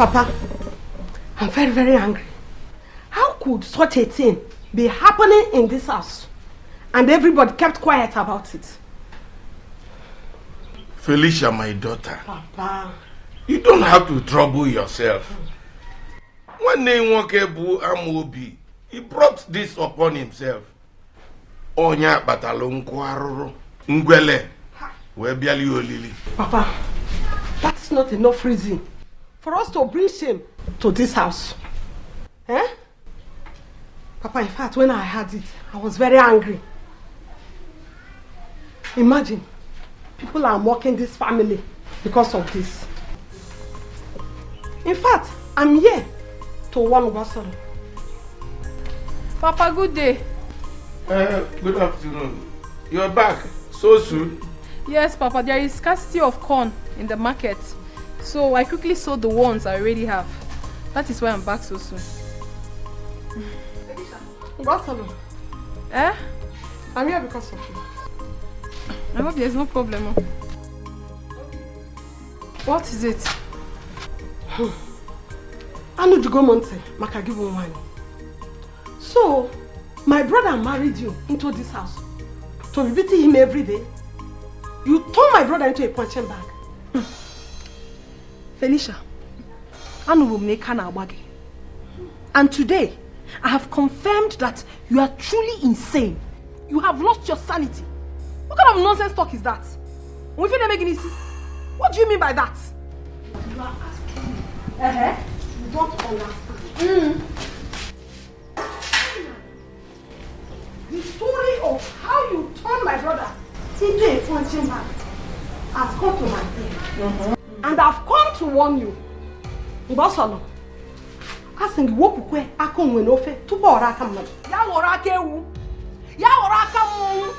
Papa, I'm very, very angry. How could such a thing be happening in this house? And everybody kept quiet about it. Felicia, my daughter. Papa. You don't have to trouble yourself. One day, Nwokebu Amobi, he brought this upon himself. Onya batalonko aroro ngwele webiali olili. Papa, that is not enough reason for us to bring shame to this house. Eh? Papa, in fact, when I heard it, I was very angry. Imagine, people are mocking this family because of this. In fact, I'm here to warn Basoro. Papa, good day. Good afternoon. You're back so soon? Yes, Papa, there is scarcity of corn in the market. So I quickly sold the ones I already have. That is why I'm back so soon. Basoro. Eh? I'm here because of you. I hope there's no problem. What is it? Anu Jugo Monte, Makagibu Wani. So, my brother married you into this house to be beating him every day. You turned my brother into a punching bag. Felicia, Anu will make an awagi. And today, I have confirmed that you are truly insane. You have lost your sanity. What kind of nonsense talk is that? What do you mean by that? You are asking me. You don't understand. The story of how you turned my brother into a punching bag has come to my ear. And I've come to warn you. Basolo, asking you what kwe akon when ofe tupo ora aka mmadu. Ya wora aka ewu. Ya wora aka mmonu.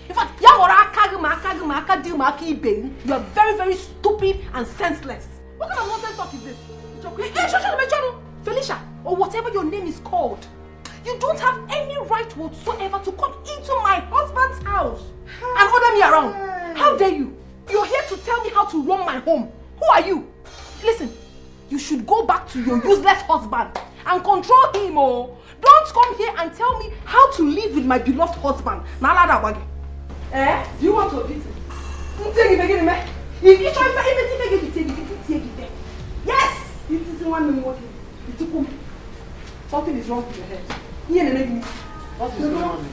In fact, ya wora aka ibe. You are very, very stupid and senseless. What kind of nonsense talk is this? Felicia, or whatever your name is called. You don't have any right whatsoever to come into my husband's house and order me around. How dare you? You're here to tell me how to run my home. Who are you? Listen, you should go back to your useless husband and control him. Oh, don't come here and tell me how to live with my beloved husband. Do you want to beat him? Yes! It is one more. Something is wrong with your head. What is going on?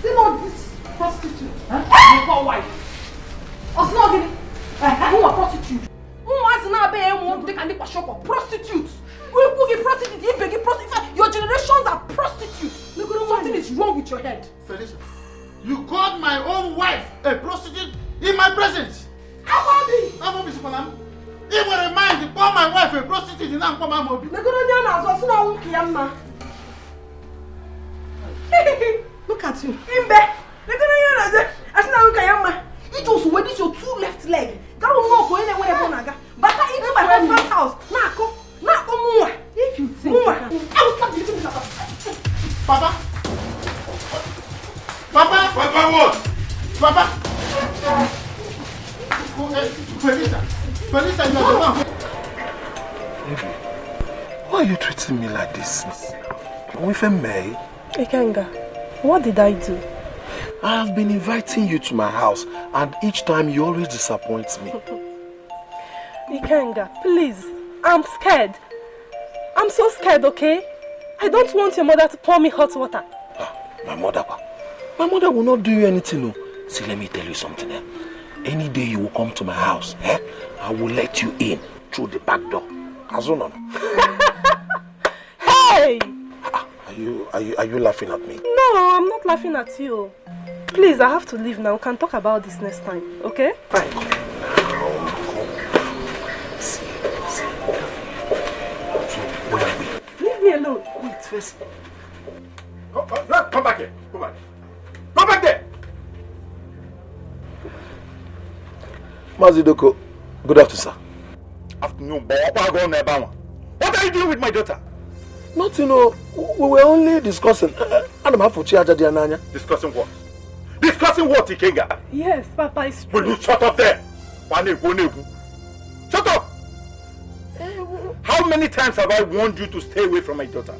See not this prostitute. Your poor wife. Who are prostitute? Who wants to be prostitute? Your generations are prostitutes. Something is wrong with your head. Felicia, you called my own wife a prostitute in my presence. I'm It will remind to call my wife a prostitute in Ankomamobi. Look at you. It was when it's your two left leg. Back into my husband's house. If you think I will start deleting this. Papa? Papa what? Papa? Felicia, you are the one. Baby, why are you treating me like this? With a May? Ikenga, what did I do? I have been inviting you to my house, and each time you always disappoint me. Ikenga, please, I'm scared. I'm so scared, okay? I don't want your mother to pour me hot water. My mother will not do you anything. No. See, let me tell you something. Any day you will come to my house, I will let you in through the back door. Hey! Are you laughing at me? No, I'm not laughing at you. Please, I have to leave now. We can talk about this next time, okay? Fine. Come. See. So, where are we? Leave me alone. Wait, first. Come back here. Come back there. Mazidoko, good afternoon, sir. Afternoon, but what are you doing with my daughter? Nothing, we were only discussing. Discussing what? Discussing what, Ikenga? Yes, Papa is true. Will you shut up there? Shut up! How many times have I warned you to stay away from my daughter?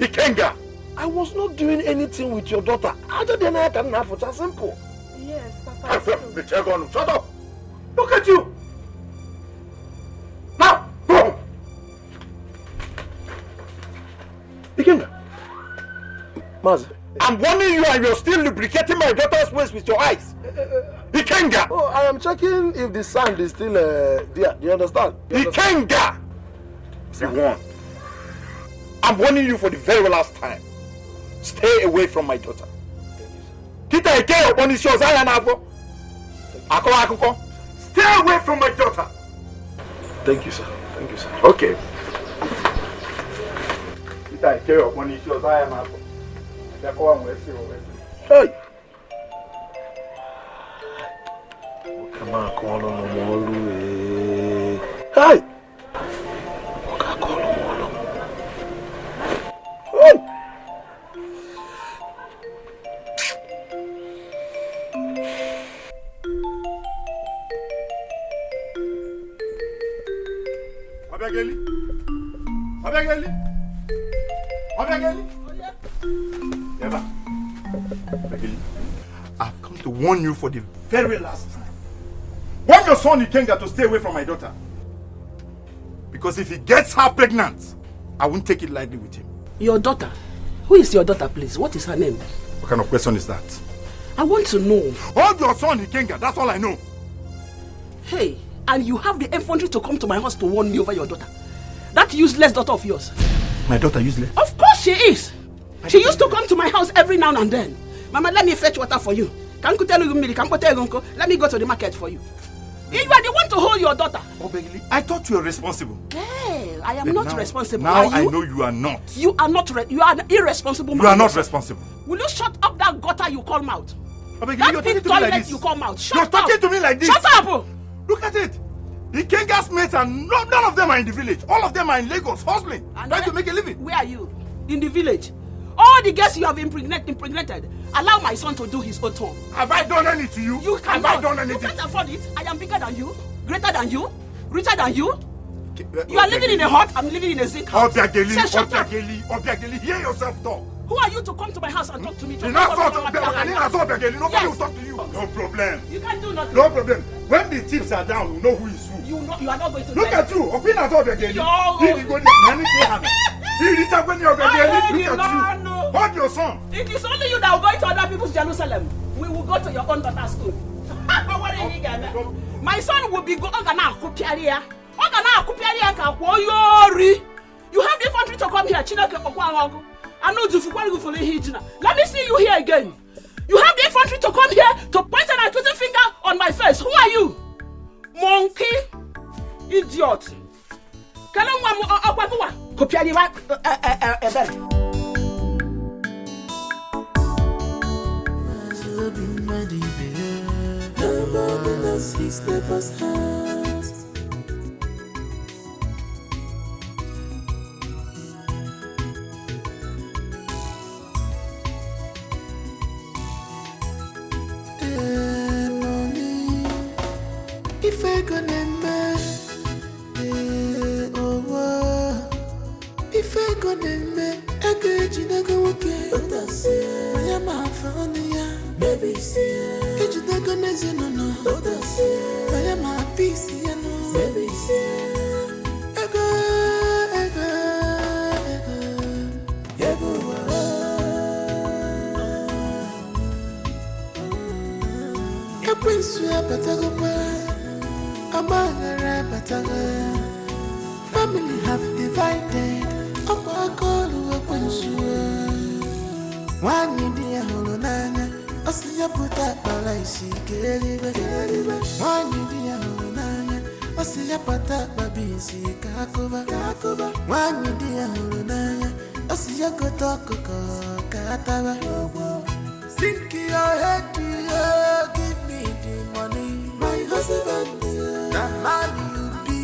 Ikenga! I was not doing anything with your daughter other than I can have it. Simple. Yes, Papa. Shut up! Look at you! Now, go home! Ikenga! Mazi, I'm warning you and you're still lubricating my daughter's waist with your eyes. Ikenga! Oh, I am checking if the sand is still there. You understand? Ikenga! See one. I'm warning you for the very last time. Stay away from my daughter. Kita eke upon shows I and Ako. Stay away from my daughter. Thank you, sir. Thank you, sir. Okay. Kita eke upon shows I and Hey. Come on, call on the Hey. I've come to warn you for the very last time. Warn your son Ikenga to stay away from my daughter. Because if he gets her pregnant, I won't take it lightly with him. Your daughter? Who is your daughter, please? What is her name? What kind of question is that? I want to know. Hold your son Ikenga, that's all I know. Hey, and you have the effrontery to come to my house to warn me over your daughter? That useless daughter of yours. My daughter useless? Of course she is. She used to come to my house every now and then. Mama, let me fetch water for you. Let me go to the market for you. You are the one to hold your daughter. Obegili, I thought you were responsible. Hey, I am not responsible. Now I know you are not. You are not. You are an irresponsible man. You are not responsible. Will you shut up that gutter you call mouth? Obegili, that you're big talking to me like toilet this. you call mouth. Shut You're up. talking to me like this. Shut up. Look at it. Ikenga's mates and none of them are in the village. All of them are in Lagos hustling, trying to make a living. Where are you? In the village. All the girls you have impregnated. Allow my son to do his own turn. Have I done anything to you? You cannot. Have I done anything? You can't afford it. I am bigger than you, greater than you, richer than you. You are living in a hut. I'm living in a zinc house. Obiageli, hear yourself talk. Who are you to come to my house and talk to me? Nobody will talk to you. No problem. You can't do nothing. No problem. When the chips are down, you know who is who. You are not going to. Look at you. Opina Obiageli. Look at you. Hold your son. It is only you that will go into other people's Jerusalem. We will go to your own daughter's school. My son will be going to Kupiaria. You have the infantry to come here. I know you for let me see you here again. You have the infantry to come here to point an accusing finger on my face. Who are you? Monkey. Idiot. If I gonna if I gonna I could you not go okay. I am a fan, baby. It's not gonna say no. I am a piece, baby. Family have divided. One idea holonanya, asiya puta balaisi kelibe. One idea holonanya, asiya pata babisi kakuba. One idea holonanya, asiya kotoko kataba. Sink your head to you, give me the money. My husband, the man you be.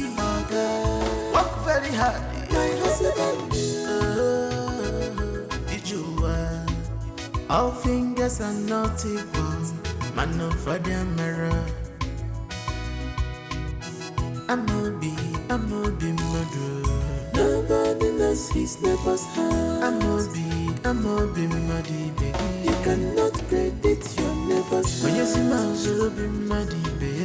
Work very hard, my husband. All fingers are not equal, man no for the mirror. I'm no be murderer. Nobody knows his neighbor's heart. I'm Obi, Madi, baby. You cannot predict your neighbor's heart. When you see my Obi, Madi, baby.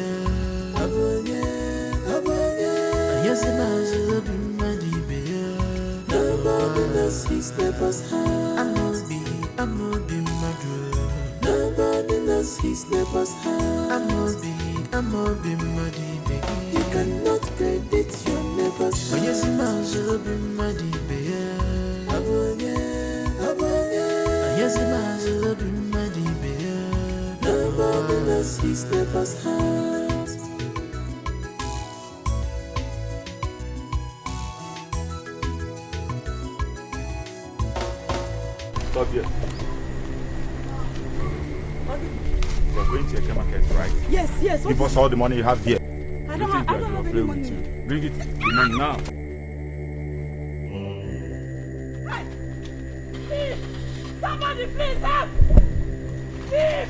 Yes, Obi, Madi, baby. Nobody knows his neighbor's heart. I'm Obi, Madi. Nobody knows his neighbor's heart. I'm Obi, Madi, baby. You cannot predict your neighbor's heart. When you see my Obi, Madi, baby. Yes, Obi, Madi, baby. Nobody knows his neighbor's heart. Stop here. You're going to a market, right? Yes. Give us all the money you have here. I don't have any money. Bring it. The money now. Thief! Somebody please help! Thief!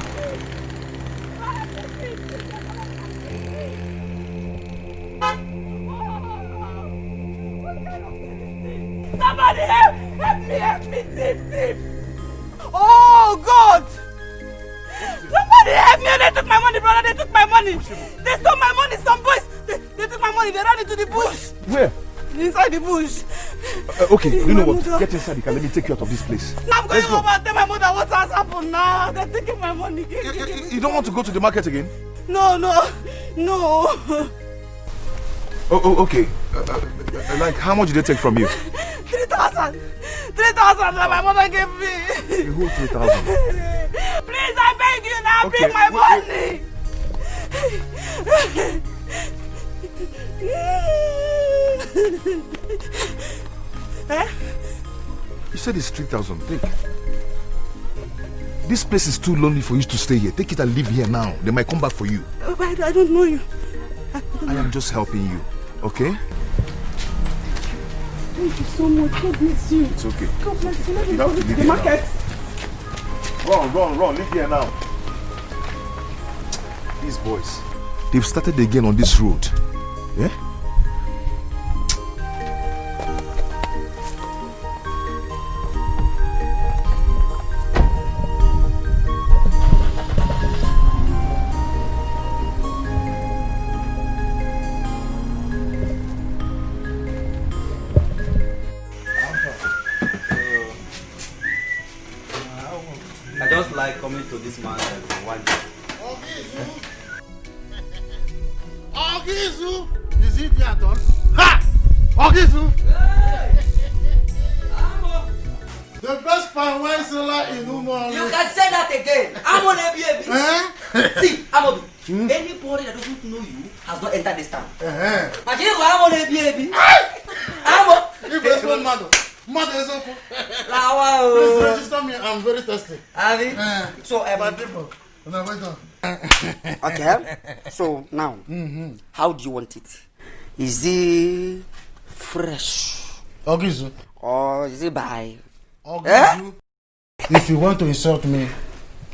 Somebody help me, thief! Oh God! Somebody help me! They took my money, brother. They took my money. They stole my money. Some boys. They took my money. They ran into the bush. Where? Inside the bush. Okay, you know what? Get inside the car. Let me take you out of this place. Now I'm going home and tell my mother what has happened now. They're taking my money. You don't want to go to the market again? No. Oh, okay. Like, how much did they take from you? 3,000 that my mother gave me. The whole 3,000. Please, I beg you now, Okay, bring my money. You said it's 3,000. Take. This place is too lonely for you to stay here. Take it and live here now. They might come back for you. I don't know you. I am just helping you. Okay? Thank you so much. God bless you. It's okay. God bless you. Let me You go have to to leave the here market. Run. Leave here now. These boys. They've started again on this road. Yeah? I just like coming to this man and one. Ogizu! Is it there, Don? Ha! Ogizu! The best pan wine seller in Umo. You can say that again. I'm on a See, Amobi. Anybody that doesn't know you has not entered this town. I can't go. I'm on a baby. If one mother. Mother is open. Please register me. I'm very thirsty. So, my people. No, wait on. Okay. So now, how do you want it? Is it fresh? Ogizu. Or is it by? Ogizu. If you want to insult me,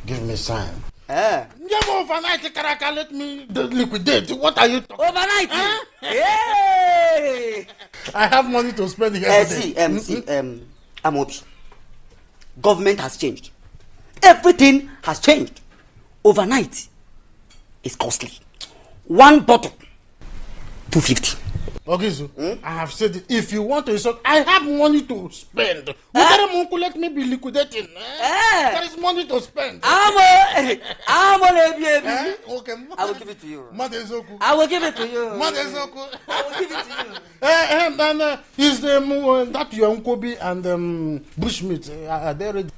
give me sign. Overnight, Karaka, let me liquidate. What are you talking? Overnight? Hey! I have money to spend here. Amobi. Government has changed. Everything has changed. Overnight is costly. One bottle, 250. Ogizu, I have said it. If you want to insult, I have money to spend. Let me be liquidating. There is money to spend. I'm on a baby. Okay. I will give it to you. Madezoku. I will give it to you. Madezoku. I will give it to you. And is that your Nkobi and bushmeat? Are they ready?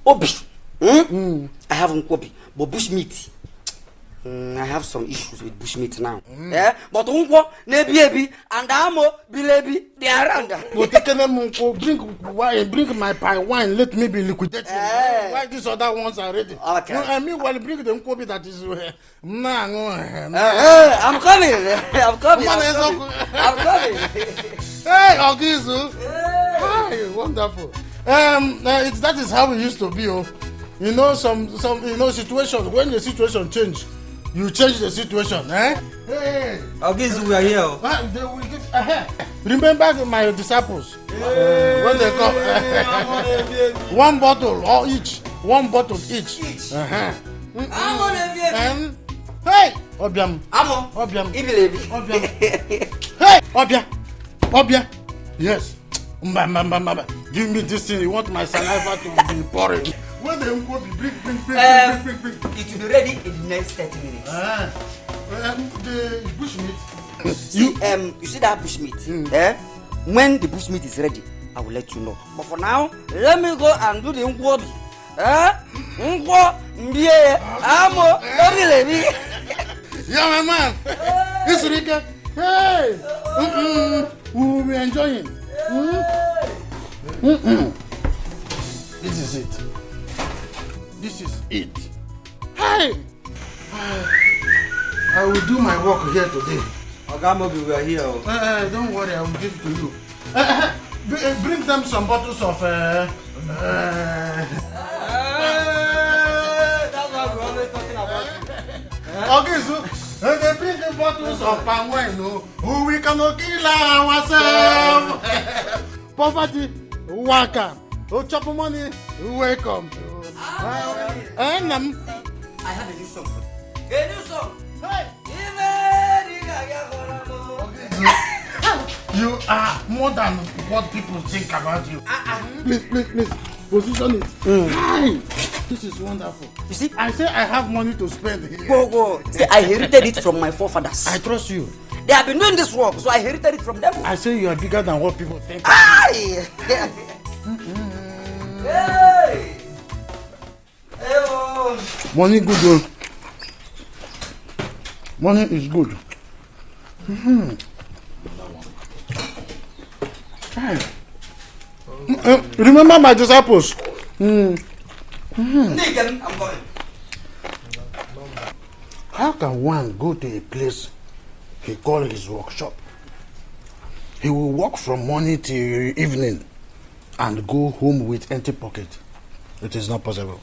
Obi. I have Nkobi, but bushmeat. I have some issues with bushmeat now. But Unko, Nebi, and Amo, Bilebi, they are around. But bring my pie wine, let me be liquidated. Why these other ones are ready? Okay. I mean, while bring the Nkobi that is. I'm coming. Hey, Ogizu. Hi, wonderful. That is how it used to be. You know, some situation. When the situation change, you change the situation. Hey. Ogizu, we are here. They will give Remember my disciples? When they come, one bottle or each. One bottle each. And hey, Obiam. Amo. Obiam. Ibilebi. Obiam. Hey, Obia. Yes. Give me this thing. You want my saliva to be pouring. When they go be bring. It will be ready in the next 30 minutes. The bushmeat. You see that bushmeat? When the bushmeat is ready, I will let you know. But for now, let me go and do the nkwobi. Amo, Ibilebi. Yeah, my man. It's Rika. Hey. We will be enjoying. This is it. Hey! I will do my work here today. Ogamobi, we are here. Don't worry, I will give it to you. Bring them some bottles of... That's what we're always talking about. Okay, so they bring the bottles of palm wine. We cannot kill ourselves. Poverty, waka. Chop money, welcome. I have a new song. A new song. Hey. You are more than what people think about you. Please. Position it. Hi. This is wonderful. You see? I say I have money to spend here. Go. See, I inherited it from my forefathers. I trust you. They have been doing this work, so I inherited it from them. I say you are bigger than what people think. Aye! Hey! Money good though. Money is good. Remember my disciples. I'm going. How can one go to a place he calls his workshop? He will work from morning till evening and go home with empty pocket. It is not possible.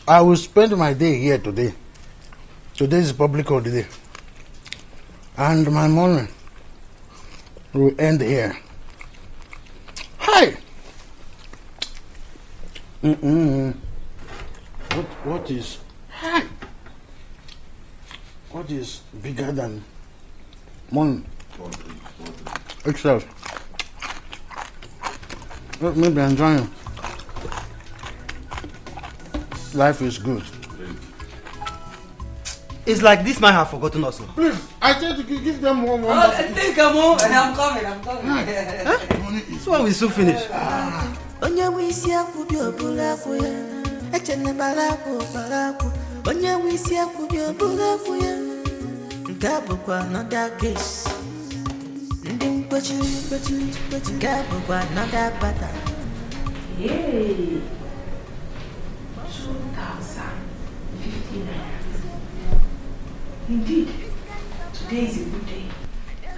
I will spend my day here today. Today is public holiday. And my morning will end here. Hi! What is... Hi! What is bigger than money itself? Let me be enjoying. Life is good. It's like this man have forgotten us. Please, I tell you to give them one. I'm coming. So when we soon finish. Onye wisi akubi obula kuya, echene balaku. Onye wisi akubi obula kuya, ngabo kwa another case. Ndim kwachi, ngabo kwa another bata. Yay! 2,050 naira. Indeed, today is a good day.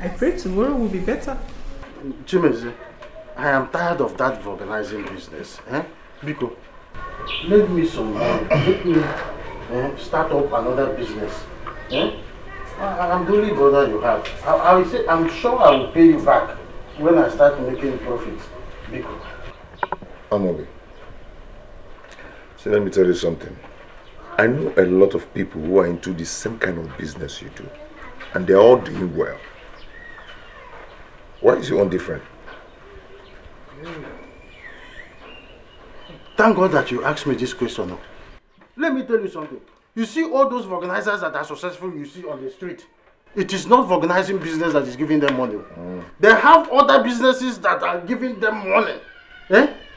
I pray tomorrow will be better. Chimeze, I am tired of that organizing business. Biko, lend me some money. Let me start up another business. I'm the only brother you have. I will say, I'm sure I will pay you back when I start making profits. Biko. Amobi, so let me tell you something. I know a lot of people who are into the same kind of business you do, and they're all doing well. Why is your own different? Thank God that you asked me this question. Let me tell you something. You see all those organizers that are successful you see on the street. It is not organizing business that is giving them money. They have other businesses that are giving them money.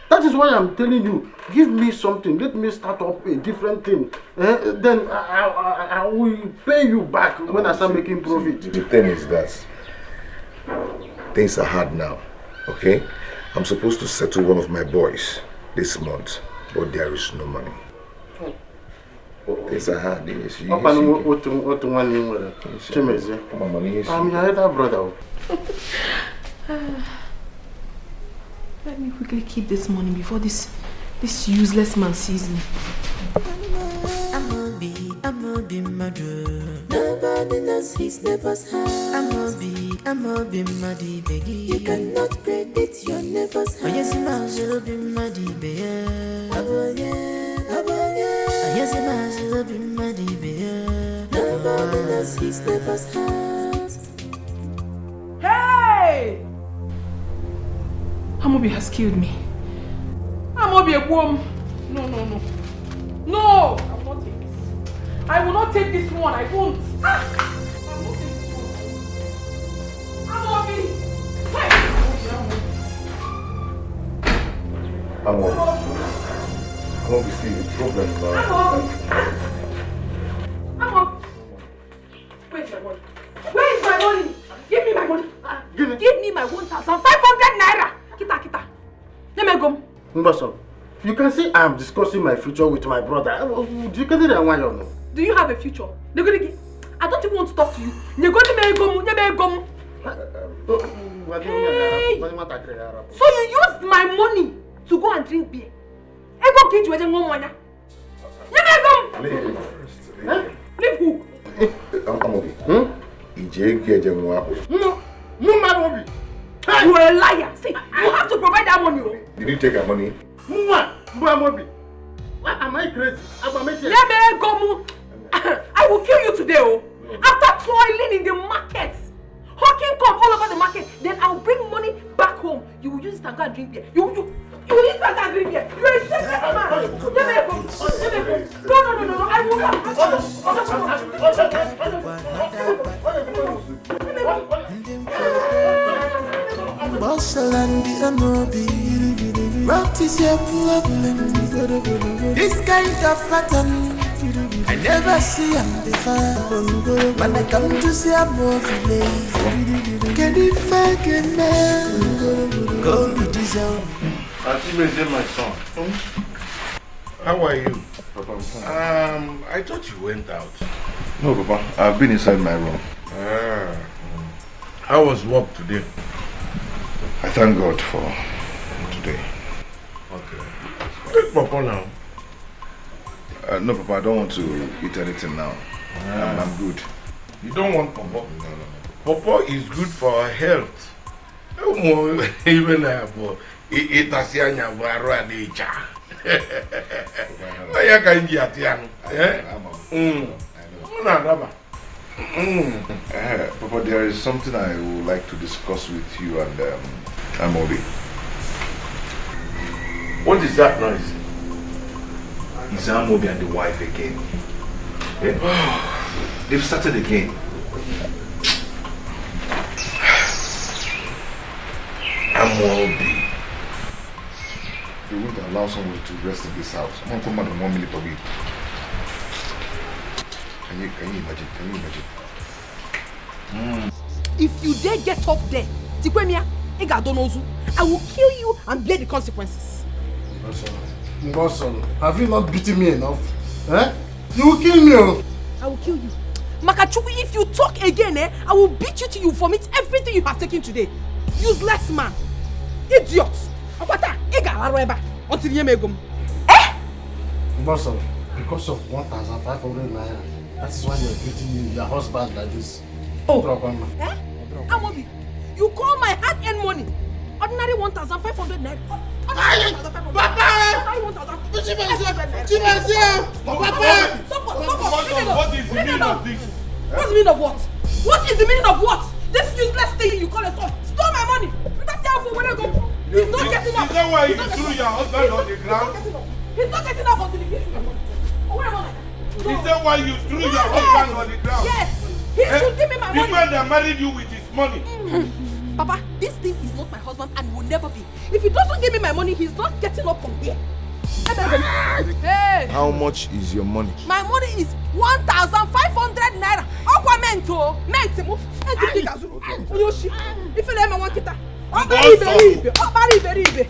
That is why I'm telling you, give me something. Let me start up a different thing. Then I will pay you back when I start making profit. The thing is that things are hard now, okay? I'm supposed to settle one of my boys this month, but there is no money. Things are hard. I'm your elder brother. Let me quickly keep this money before this useless man sees me. I'm Amobi madu. Nobody knows his neighbor's house. Amobi madi begi. You cannot predict your neighbor's house. Yes, Amobi madi begi. Yes, Amobi madi begi. Nobody knows his neighbor's house. Hey! Amobi has killed me. Amobi a worm. No. No! I will not take this. I will not take this one. I won't. I will not take this one. Amobi! Hey! Amobi, see the problem now. Amobi! Where's my money? Where is my money? Give me my money. Give me my 1,500 naira. Kita. Let me go. Mboso, you can see I am discussing my future with my brother. Do you get it? Do you have a future? I don't even want to talk to you. Hey! So you used my money to go and drink beer. Leave who? Amobi. You are a liar. See, you have to provide that money. Did you take our money? Why am I crazy? I will kill you today. After toiling in the market, hawking come all over the market, then I'll bring money back home. You will use it and go and drink beer. You will use it and go and drink beer. You're a shit man. No. I will not. Bossalandi Amobi, what is your problem? This kind of pattern I never see him before. When I come to see Amobi, can you fucking man? Go with this out. My son. How are you? Papa, I thought you went out. no, Papa, I've been inside my room. How was work today? I thank God for today. Okay. Take Papa now. No, Papa, I don't want to eat anything now. I'm good. You don't want Papa? No. Papa is good for our health. Even it has yanya wara deja. I can get yan. Papa, there is something I would like to discuss with you and Amobi. What is that noise? It's Amobi and the wife again. They've started again. Amobi. They won't allow someone to rest in this house. I'm going to come out in 1 minute a week. Can you imagine? If you dare get up there, Tikwemia, I will kill you and bear the consequences. Mboso, have you not beaten me enough? You will kill me. I will kill you. Makachuku, if you talk again, I will beat you till you vomit everything you have taken today. Useless man. Idiot. Until you make Mboso, because of 1,500 naira, that is why you are treating your husband like this. Amobi, you call my hard-earned money ordinary 1,500 naira. Papa! What is the meaning of this? What's the meaning of what? What is the meaning of what? This useless thing you call a son stole my money. That's how for when I go. He's not getting up. Is that why you threw your husband on the ground? He's not getting up until he gets my money. Where am I? Is that why you threw your husband on the ground? Yes. He should give me my money. The man that married you with his money. Papa, this thing is not my husband and will never be. If he doesn't give me my money, he's not getting up from here. Hey! How much is your money? My money is 1,500 naira. Okwa mento. Mentimo. Enti kazu. Oyoshi. Ifele me wan kita. Obari beribe.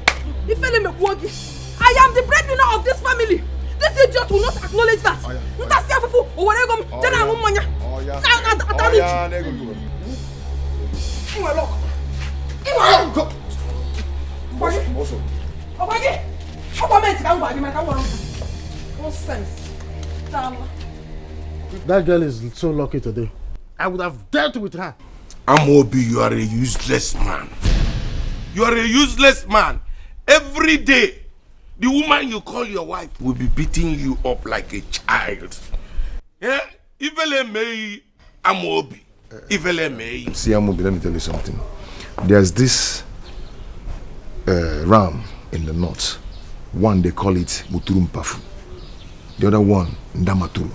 Ifele me kuogi. I am the breadwinner of this family. This idiot will not acknowledge that. Ntasi afufu owaregom tena ngumanya. Nonsense. That girl is so lucky today. I would have dealt with her. Amobi, you are a useless man. You are a useless man. Every day, the woman you call your wife will be beating you up like a child. Yeah? Ivele mei Amobi. Ivele mei. See, Amobi, let me tell you something. There's this ram in the north. One, they call it Muturum Pafu. The other one, Ndamaturu.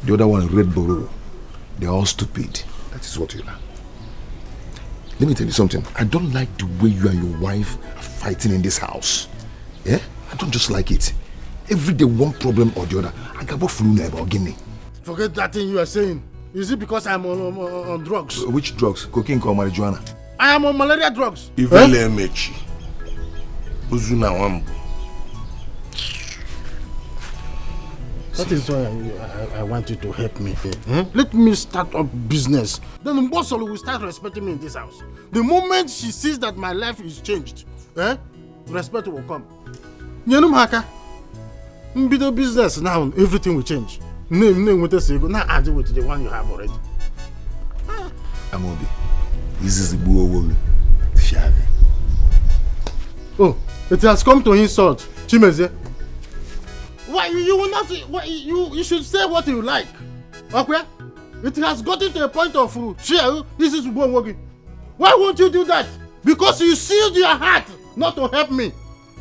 The other one, Red Boro. They're all stupid. That is what you are. Let me tell you something. I don't like the way you and your wife are fighting in this house. Yeah? I don't just like it. Every day, one problem or the other. I got both flu about Guinea. Forget that thing you are saying. Is it because I'm on drugs? Which drugs? Cocaine or marijuana? I am on malaria drugs. Ivele mechi. Uzuna wambu. That is why I want you to help me. Let me start up business. Then Mbosolo will start respecting me in this house. The moment she sees that my life is changed, respect will come. Nyenum haka. Mbido business now, everything will change. Name with us, now add it with the one you have already. Amobi, this is the bull. Oh, it has come to insult. Chimeze. Why you will not? Why you should say what you like. Okay? It has gotten to a point of fear. This is working. Why won't you do that? Because you sealed your heart not to help me.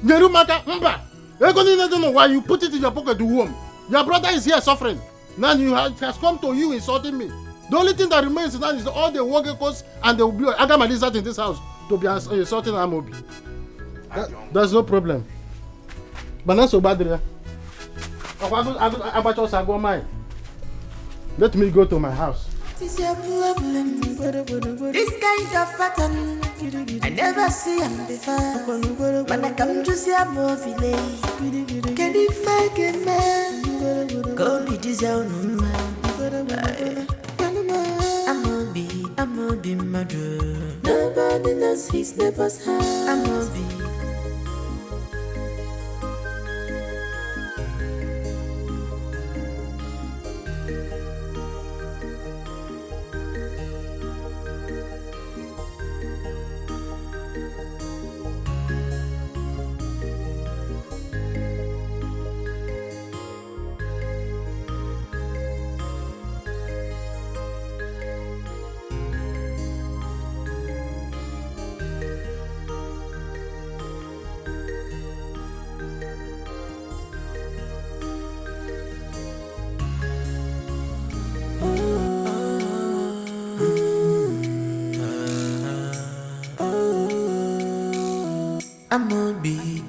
Nerumaka, Mba. I don't know why you put it in your pocket to warm. Your brother is here suffering. Now it has come to you insulting me. The only thing that remains now is all the workers and the Agamalizat in this house to be insulting Amobi. There's no problem. But not so bad. Let me go to my house. This problem, this kind of pattern, I never see them before. When I come to see a movie, can you fake a man? Go be this own man. I'm be murder. Nobody knows his neighbor's house. I'm be.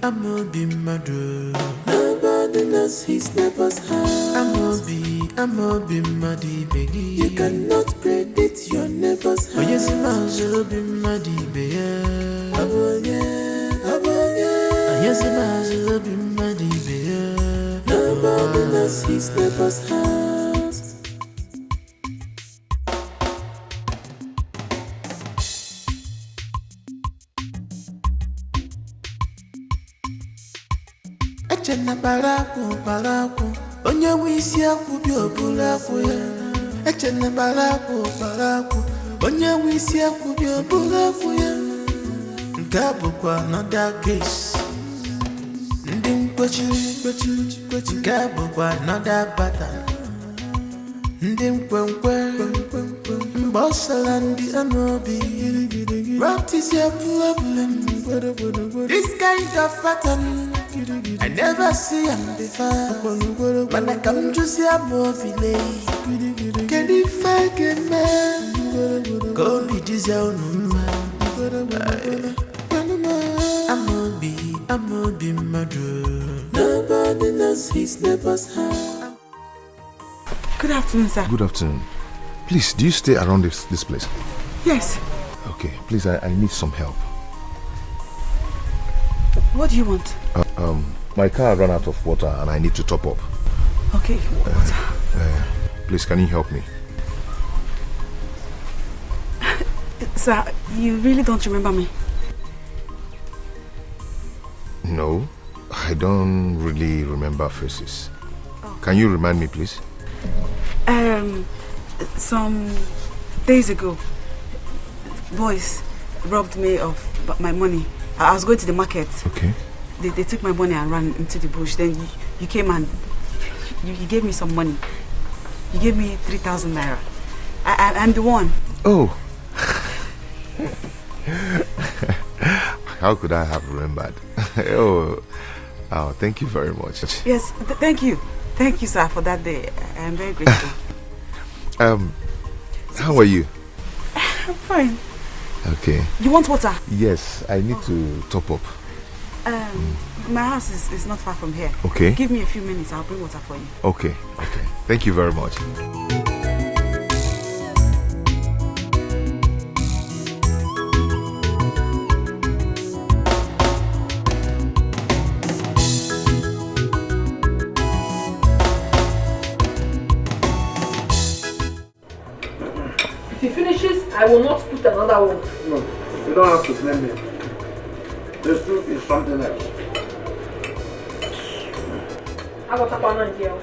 I'ma be murder. Nobody knows his neighbor's house. I'ma be muddy baby. You cannot predict your neighbor's house. Oh yes, I'll be muddy baby. Yes, I'll be muddy baby. Nobody knows his neighbor's house. Echena baraku, onye wisi akwu bi obula akwu ya. Echena baraku, onye wisi akwu bi obula akwu ya. Nke bụkwa another case. Ndị mkpochiri, nke bụkwa another pattern. Ndị mkwenkwe, mbọsala ndị Amobi. What is your problem? This kind of pattern I never see him before. When I come to see a movie, can you fake a man? Go be this own man. Amobi murder. Nobody knows his neighbor's house. Good afternoon, sir. Good afternoon. Please, do you stay around this place? Yes. Okay, please, I need some help. What do you want? My car ran out of water and I need to top up. Okay, water. Please, can you help me? Sir, you really don't remember me? No, I don't really remember faces. Oh. Can you remind me, please? Some days ago, boys robbed me of my money. I was going to the market. Okay. They took my money and ran into the bush. Then you came and you gave me some money. You gave me 3,000 naira. I'm the one. Oh. How could I have remembered? Oh, thank you very much. Yes, thank you. Thank you, sir, for that day. I'm very grateful. How are you? I'm fine. Okay. You want water? Yes, I need to top up. My house is not far from here. Okay. Give me a few minutes, I'll bring water for you. Okay. Thank you very much. If he finishes, I will not put another one. No, you don't have to blame me. This soup is something else. I got up on here.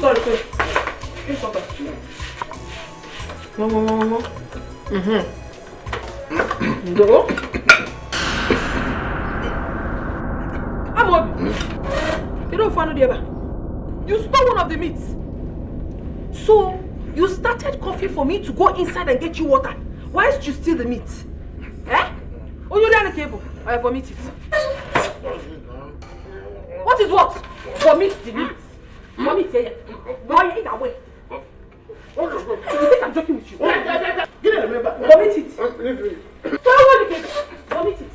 Sorry. Drink water. No. Go. Amobi. You don't find the other. You stole one of the meats. So you started coughing for me to go inside and get you water. Why did you steal the meat? Eh? Oh, you're on the table. I vomit it. What is what? Vomit the meat. Vomit here. Why are you that way? You think I'm joking with you? Give me the member. Vomit it. Throw the cake. Vomit it. Vomit it.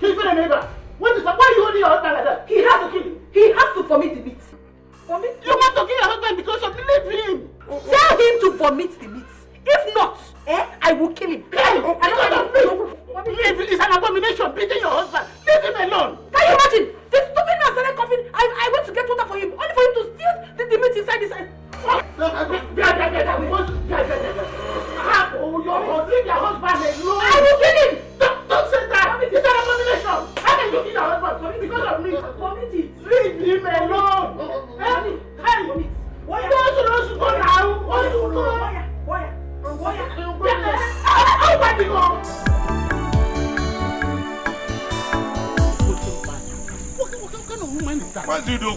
Kill the neighbor. Why are you holding your husband like that? He has to kill him. He has to vomit the meat. Vomit. You want to kill your husband because of leave him. Tell him to vomit the meat. If not, I will kill him. Leave. It's an abomination beating your husband. Leave him alone. Can you imagine? This stupid man started coughing. I went to get water for him, only for him to steal the meat inside his hand. Your husband alone. I will kill him. Don't say that. It's an abomination. How can you kill your husband because of me? Vomit it. Leave him alone. Hey, why you don't go now? Why you go? What do you do?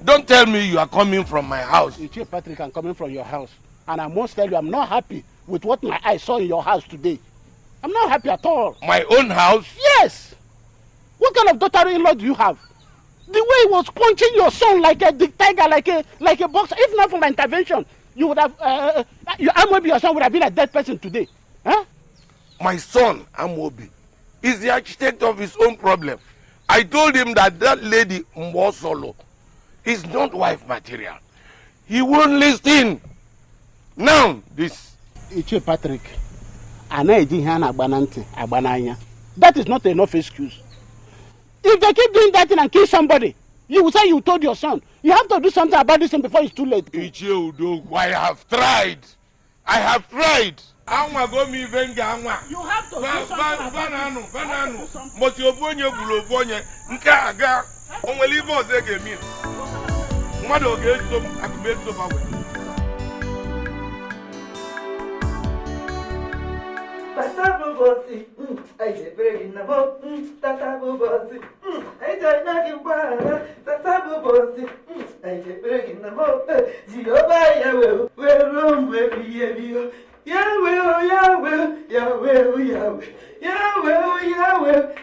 Don't tell me you are coming from my house. Ichie Patrick, I'm coming from your house. And I must tell you, I'm not happy with what my eyes saw in your house today. I'm not happy at all. My own house? Yes. What kind of daughter-in-law do you have? The way he was punching your son like a tiger, like a boxer. If not for my intervention, you would have, Amobi, your son would have been a dead person today. Huh? My son, Amobi, is the architect of his own problem. I told him that lady Mbosolo is not wife material. He won't listen. Now, this. Ichie Patrick, that is not enough excuse. If they keep doing that thing and kill somebody, you will say you told your son. You have to do something about this thing before it's too late. Ichie Udo, I have tried. I have tried. You have to do something Tata Bobosi, I say breaking the boat, Tata Bobosi, I say knocking bar, Tata Bobosi, I say breaking the boat, Jehovah Yahweh, where room where be Yahweh, Yahweh, Yahweh, Yahweh, Yahweh, Yahweh, oh Yahweh,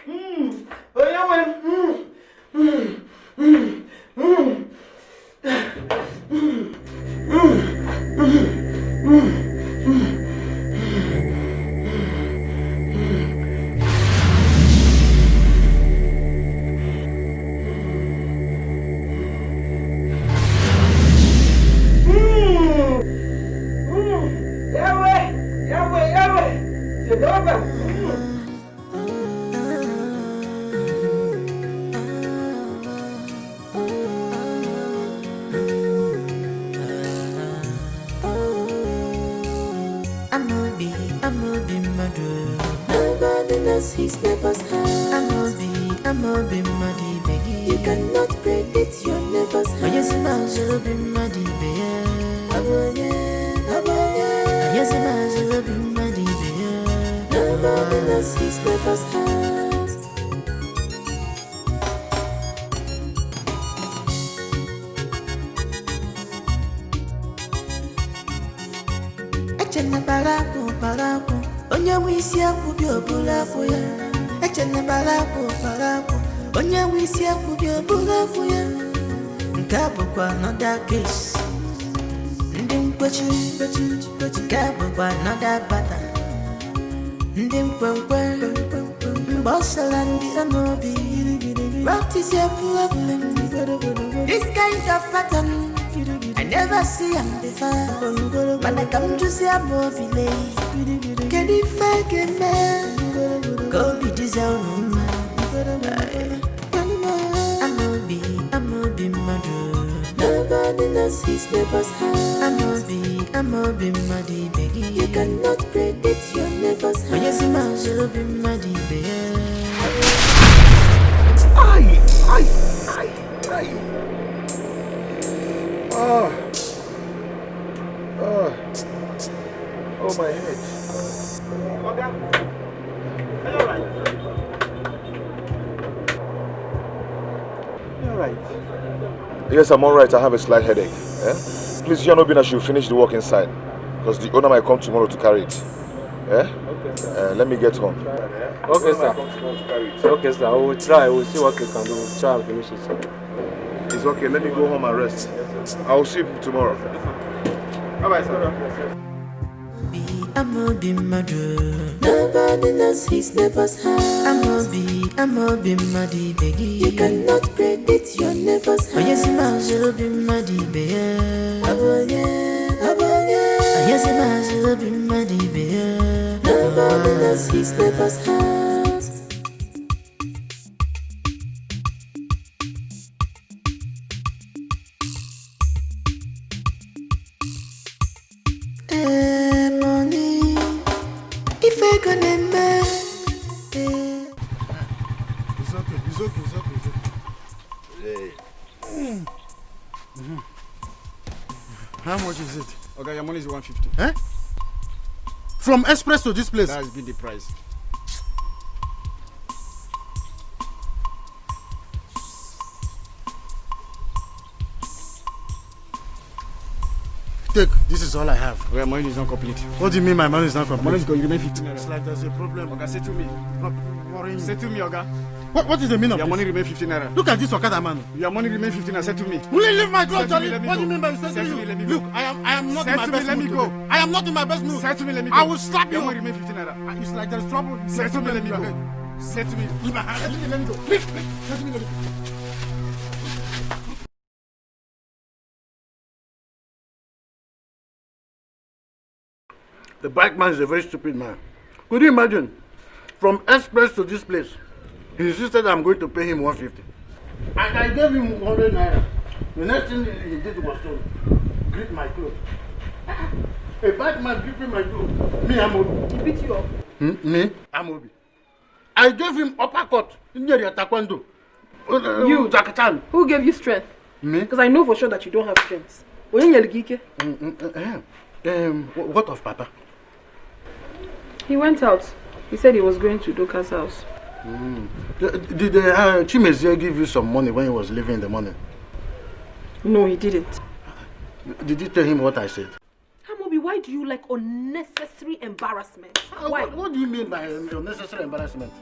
Amobi Madu. Nobody knows his neighbor's house. Amobi Madi Begi. You cannot predict your neighbor's house. Yes, Mazubi Madi Begi. Yes, Mazubi Madi Begi. Nobody knows his neighbor's house. Echene balapo onye wisi akwubi obula fuya. Echene balapo onye wisi akwubi obula fuya. Nka bukwa another case. Ndi mkwechi nka bukwa another bata. Ndi mkwenkwe mbosala ndi Amobi. What is your problem? This kind of pattern I never see him before. When I come to see Amobi, can you fake a man? Go be this own man. Amobi Madu. Nobody knows his neighbor's house. Amobi Madi Begi. You cannot predict your neighbor's house. Yes, Amobi Madi Begi. Ay. Oh, my head. Are you alright? You alright? Yes, I'm alright. I have a slight headache. Please, Janobina should finish the work inside. Because the owner might come tomorrow to carry it. Okay, sir. Let me get home. Okay, sir. Okay, sir. I will try. We'll see what we can do. We'll try and finish it, sir. It's okay. Let me go home and rest. I will see you tomorrow. Bye-bye, sir. Amobi Madu. Nobody knows his neighbor's house. Amobi Madi Begi. You cannot predict your neighbor's house. Yes, Mazubi Madi Begi. Yes, Mazubi Madi Begi. Nobody knows his neighbor's house. Money, if I gonna make It's okay. How much is it? Okay, your money is 150. Eh? From Express to this place? That has been the price. Take, this is all I have. Well, money is not complete. What do you mean my money is not complete? Money is going to remain 15 naira. It's like there's a problem. Okay, say to me. Say to me, Oga. What is the meaning of your this? money remain 15 naira. Look at this Okada man. Your money remain 15 naira. Say to me. Will you leave my clothes, Charlie? What do you mean by saying to me? Look, I am not in my best mood. Let me go. I am not in my best mood. Say to me, let me go. I will slap you. Your money remain 15 naira. It's like there's trouble. Say to me, let me go. Say to me. Leave my hand. Say to me, let me go. Please. Say to me, let me go. The bike man is a very stupid man. Could you imagine? From Express to this place, he insisted I'm going to pay him 150. And I gave him 100 naira. The next thing he did was to grip my clothes. A bike man gripping my clothes. Me, Amobi. He beat you up? Me, Amobi. I gave him uppercut in the taekwondo. You, Zakatan. Who gave you strength? Me? Because I know for sure that you don't have strength. What of Papa? He went out. He said he was going to Doka's house. Did Chimezie give you some money when he was leaving in the morning? No, he didn't. Did you tell him what I said? Amobi, why do you like unnecessary embarrassment? Why? What do you mean by unnecessary embarrassment?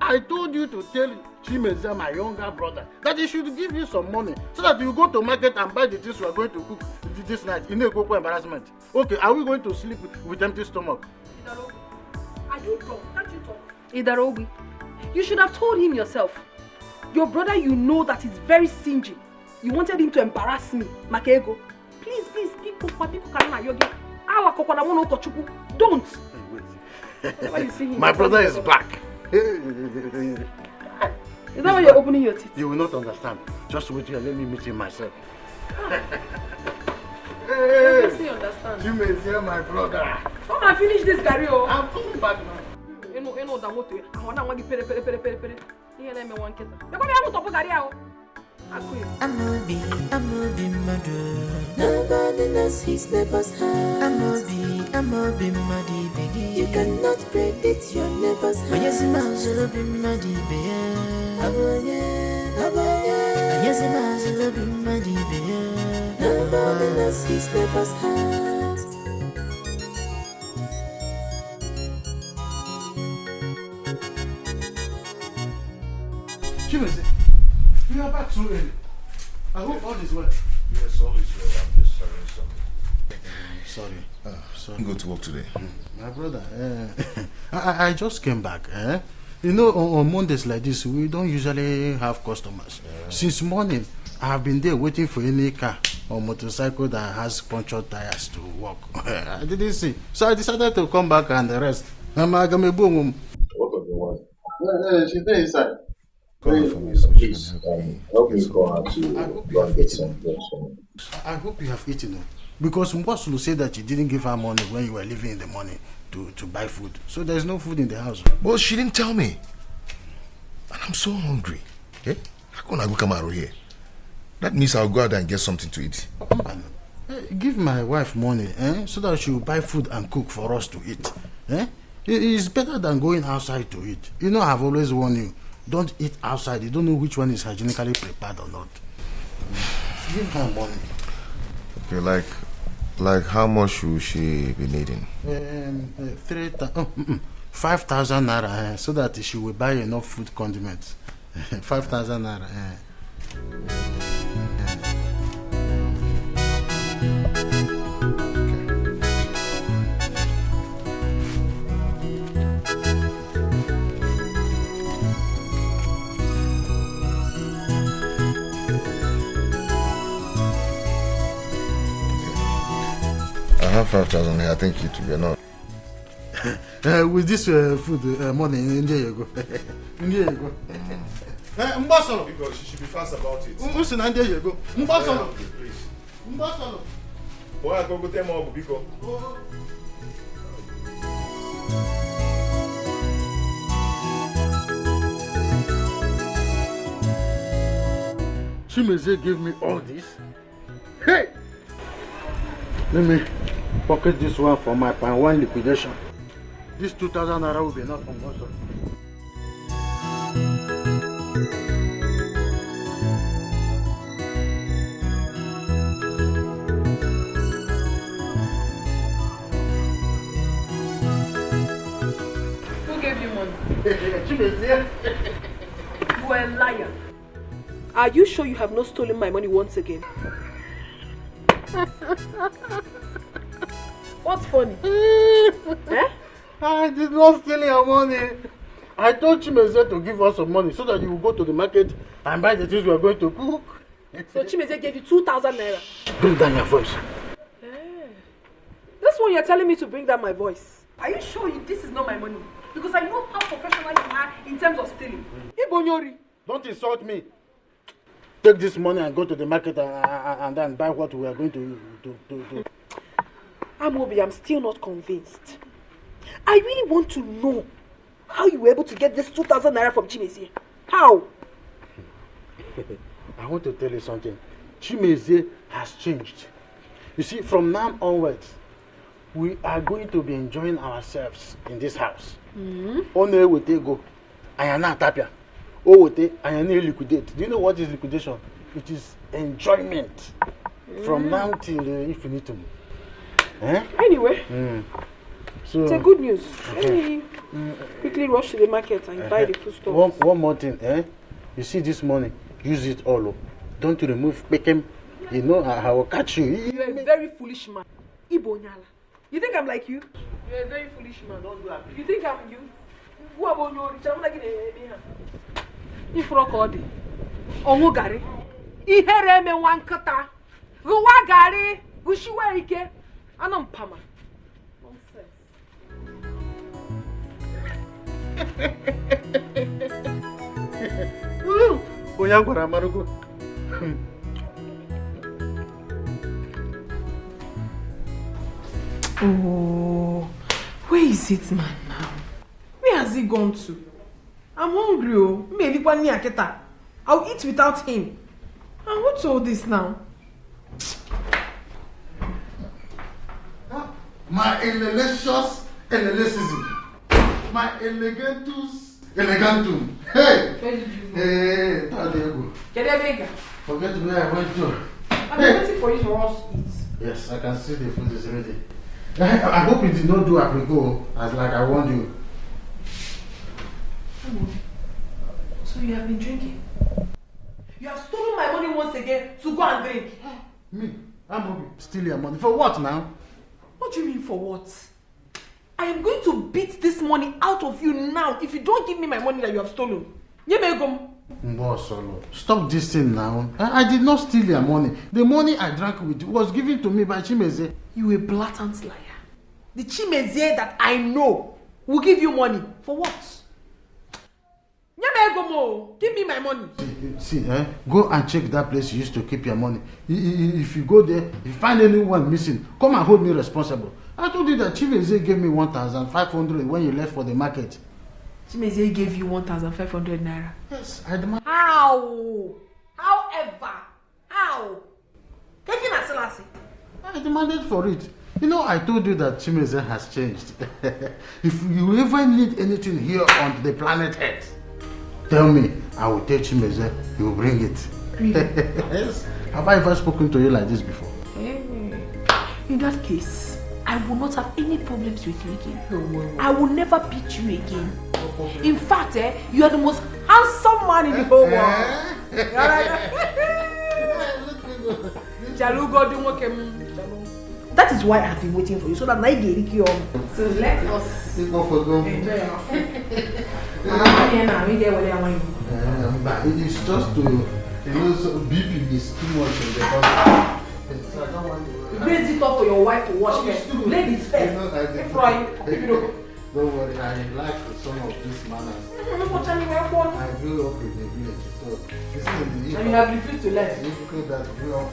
I told you to tell Chimezie, my younger brother, that he should give you some money so that you go to market and buy the things we are going to cook this night. You know, go embarrassment. Okay, are we going to sleep with empty stomach? Are you drunk? Can't you talk? Idarobi, you should have told him yourself. Your brother, you know that is very stingy. You wanted him to embarrass me, Makego. Please, don't. Why you see him? My brother is back. Is that why you're opening your teeth? You will not understand. Just wait here, let me meet him myself. Hey, I understand. You may hear my brother. Come and finish this Gary. I'm coming back now. You know that motor. I want to pere. You let me one kid. You come here to put Gary out. I'm a be mother. Nobody knows his neighbor's heart. I'm a be muddy baby. You cannot predict your neighbor's heart. But yes, I'm a be muddy baby. Yes, I'm a be muddy baby. Nobody knows his neighbor's heart. Chimese, you are back so early. I hope all is well. Yes, all is well. I'm just sorry something. Sorry. Go to work today. My brother, I just came back. You know, on Mondays like this, we don't usually have customers. Since morning, I have been there waiting for any car or motorcycle that has punctured tires to work. I didn't see. So I decided to come back and rest. What of the wife? She's there inside. Call her for me so she can help me call her to go and get some drugs for me. I hope you have eaten. Because Mbosulu said that you didn't give her money when you were leaving in the morning to buy food. So there's no food in the house. Well, she didn't tell me. And I'm so hungry. Eh? How can I go come out here? That means I'll go out and get something to eat. Give my wife money so that she will buy food and cook for us to eat. It's better than going outside to eat. You know, I've always warned you, don't eat outside. You don't know which one is hygienically prepared or not. Give her money. Okay, like how much will she be needing? 5,000 naira, so that she will buy enough food condiments. 5,000 naira. I have 5,000 here. I think it will be enough. With this food money, India you go. India you go. Mbasolo. Because you should be fast about it. Listen, India you go. Mbasolo. Please. Mbasolo. Boy, I go tell more Biko. Chimeze gave me all this. Hey! Let me pocket this one for my pan one liquidation. This 2,000 naira will be enough for most of it. Who gave you money? Chimeze. You are a liar. Are you sure you have not stolen my money once again? What's funny? I did not steal your money. I told Chimeze to give us some money so that you will go to the market and buy the things we are going to cook. So Chimeze gave you 2,000 naira. Bring down your voice. This one you're telling me to bring down my voice. Are you sure this is not my money? Because I know how professional you are in terms of stealing. Ibonyori. Don't insult me. Take this money and go to the market and then buy what we are going to do. Amobi, I'm still not convinced. I really want to know how you were able to get this 2,000 naira from Chimeze. How? I want to tell you something. Chimeze has changed. You see, from now onwards, we are going to be enjoying ourselves in this house. One would go, I am not tapia. Oh, I am liquidate. Do you know what is liquidation? It is enjoyment from now till infinitum. Anyway, so it's a good news. Let me quickly rush to the market and buy the food stuff. One more thing, you see this money, use it all. Don't remove Beckham. You know I will catch you. You're a very foolish man. Ibonyala. You think I'm like you? You're a very foolish man. Don't do that. You think I'm you? Who about you? I'm like Ifrokodi. Onwu gari. Ihere me wankata. Ruwa gari. Gushiwe ike. Anam pama. Nonsense. Oyangwara marugo. Oh, Where is it, man, now? Where has he gone to? I'm hungry, oh. I'll eat without him. And what's all this now? My delicious elegantism. My elegantum. Hey! Where did you go? Hey, how do you go? Forget where I went to. I'm waiting for you to us eat. Yes, I can see the food is ready. I hope you did not do aprico as like I warned you. So you have been drinking? You have stolen my money once again to go and drink. Me? I'm Obi. Steal your money. For what now? What do you mean for what? I am going to beat this money out of you now if you don't give me my money that you have stolen. Stop this thing now. I did not steal your money. The money I drank with you was given to me by Chimeze. You a blatant liar. The Chimeze that I know will give you money. For what? Give me my money. See, go and check that place you used to keep your money. If you go there, if you find anyone missing, come and hold me responsible. I told you that Chimeze gave me 1,500 when you left for the market. Chimeze gave you 1,500 naira? Yes, I demand. How? However? How? I demanded for it. You know, I told you that Chimeze has changed. If you ever need anything here on the planet Earth, tell me, I will tell Chimeze, he will bring it. Really? Yes. Have I ever spoken to you like this before? In that case, I will not have any problems with you again. I will never beat you again. In fact, you are the most handsome man in the whole world. That is why I have been waiting for you, so that I get it. So let us enjoy our It's just to, so BP is too much in the house. So I don't want to. Raise it up for your wife to wash it. Ladies first. Don't worry, I like some of these manners. I grew up in the village, so this is the and you have refused to learn. People that grew up.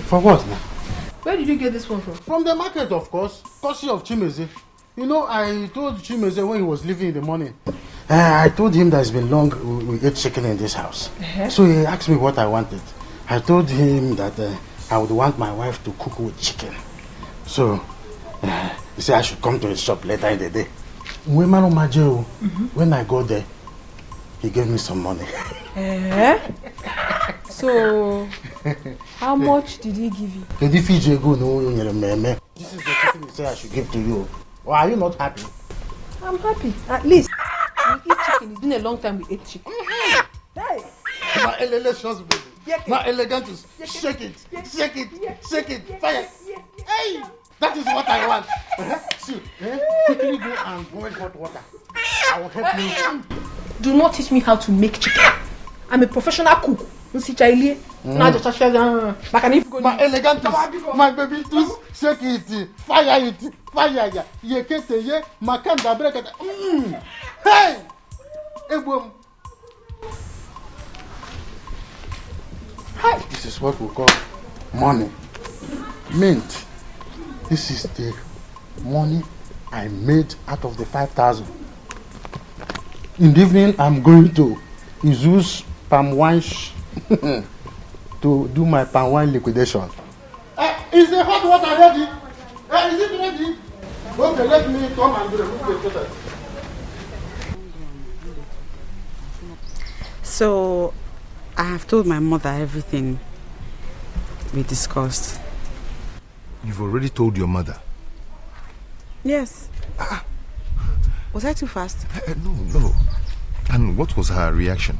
For what now? Where did you get this one from? From the market, of course. Courtesy of Chimeze. You know, I told Chimeze when he was leaving in the morning. I told him that it's been long we ate chicken in this house. So he asked me what I wanted. I told him that I would want my wife to cook with chicken. So he said I should come to his shop later in the day. When I got there, he gave me some money. So, how much did he give you? This is the chicken he said I should give to you. Or are you not happy? I'm happy. At least we eat chicken. It's been a long time we ate chicken. Hey! My delicious baby. My elegantus. Shake it. Shake it. Shake it. Fire. Hey! That is what I want. See, quickly go and boil hot water. I will help you. Do not teach me how to make chicken. I'm a professional cook. My elegantus. My baby, just shake it. Fire it. Fire ya. Yekete ye. Makanda brekete. Hey! Ebum. Hi. This is what we call money. Mint. This is the money I made out of the 5,000. In the evening, I'm going to Izu's palm wine to do my palm wine liquidation. Is the hot water ready? Is it ready? Okay, let me come and remove the water. So, I have told my mother everything we discussed. You've already told your mother? Yes. Was I too fast? No. And what was her reaction?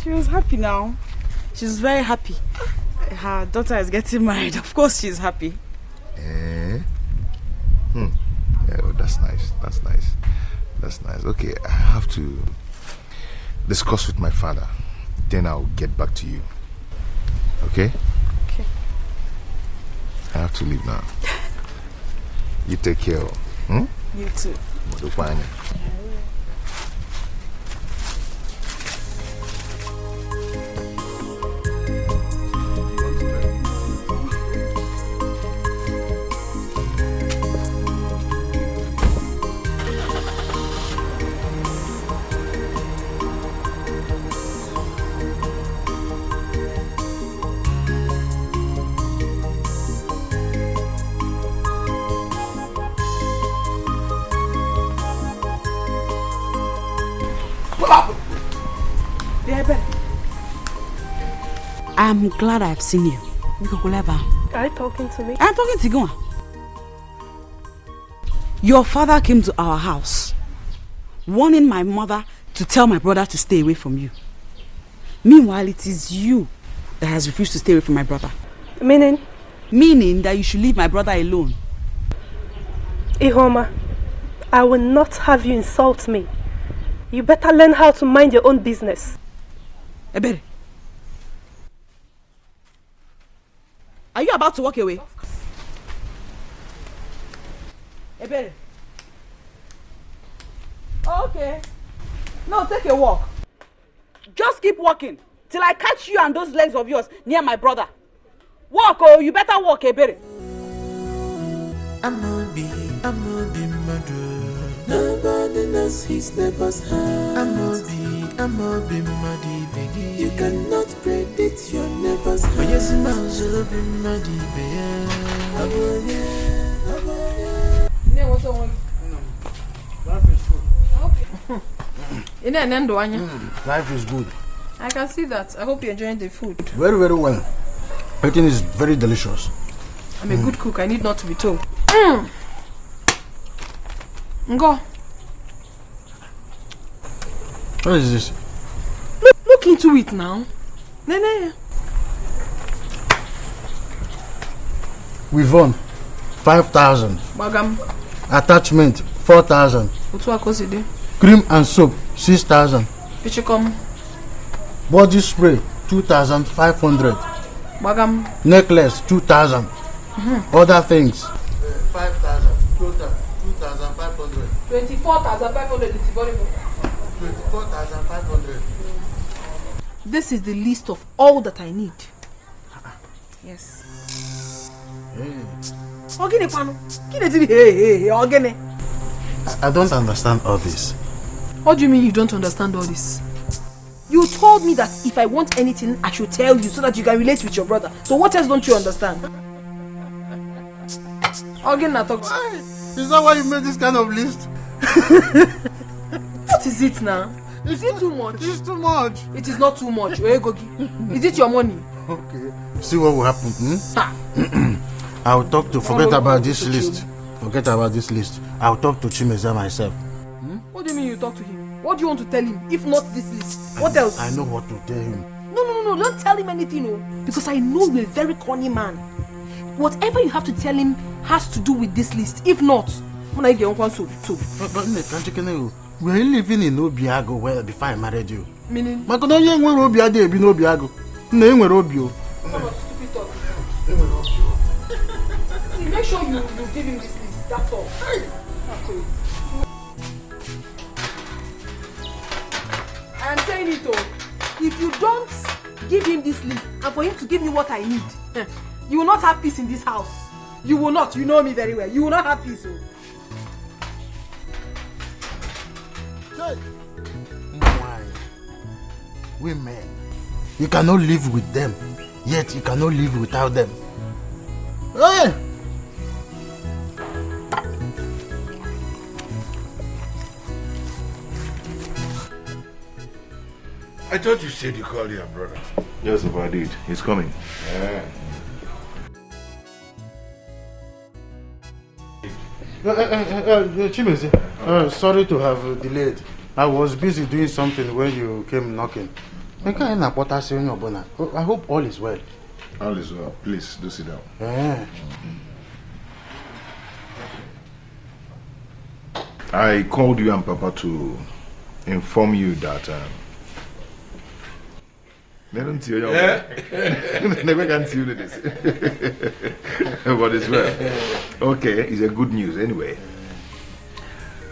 She was happy now. She's very happy. Her daughter is getting married. Of course she's happy. Yeah, that's nice. That's nice. Okay, I have to discuss with my father. then I'll get back to you. Okay? Okay. I have to leave now. You take care. You too. I'm glad I've seen you. Are you talking to me? I'm talking to you. Your father came to our house, warning my mother to tell my brother to stay away from you. Meanwhile, it is you that has refused to stay away from my brother. Meaning? Meaning that you should leave my brother alone. Ihoma, I will not have you insult me. You better learn how to mind your own business. Ebere, are you about to walk away? Ebere. Okay. No, take a walk. Just keep walking till I catch you and those legs of yours near my brother. Walk, oh, you better walk, Ebere. I'm gonna be murder. Nobody knows his neighbor's heart. I'm gonna be muddy, baby. You cannot predict your neighbor's heart. But yes, I'm also be muddy, baby. Life is good. I can see that. I hope you're enjoying the food. Very, very well. Everything is very delicious. I'm a good cook. I need not to be told. Ngo. What is this? Look into it now. Nene. We've won 5,000. Bagam. Attachment 4,000. Cream and soap 6,000. Pichikom. Body spray 2,500. Bagam. Necklace 2,000. Other things 5,000. Total 2,500. 24,500 is very good. 24,500. This is the list of all that I need. Yes. I don't understand all this. What do you mean you don't understand all this? You told me that if I want anything, I should tell you so that you can relate with your brother. So what else don't you understand? Is that why you made this kind of list? What is it now? Is it too much? It's too much. It is not too much. Is it your money? Okay. See what will happen. I'll talk to. Forget about this list. Forget about this list. I'll talk to Chimeza myself. What do you mean you talk to him? What do you want to tell him? If not this list, what else? I know what to tell him. No, don't tell him anything, no. Because I know you're a very corny man. Whatever you have to tell him has to do with this list. If not, when I get on so. We're living in Obiago where before I married you. Meaning? Make sure you give him this list. That's all. I am saying it though. If you don't give him this list and for him to give me what I need, you will not have peace in this house. You will not. You know me very well. You will not have peace. Why? Women. You cannot live with them, yet you cannot live without them. Hey! I thought you said you called your brother. Yes, if I did. He's coming. Yeah. Chimeze, sorry to have delayed. I was busy doing something when you came knocking. I hope all is well. All is well. Please, do sit down. Yeah. I called you and Papa to inform you that Never can see this. But it's well. Okay, it's a good news anyway.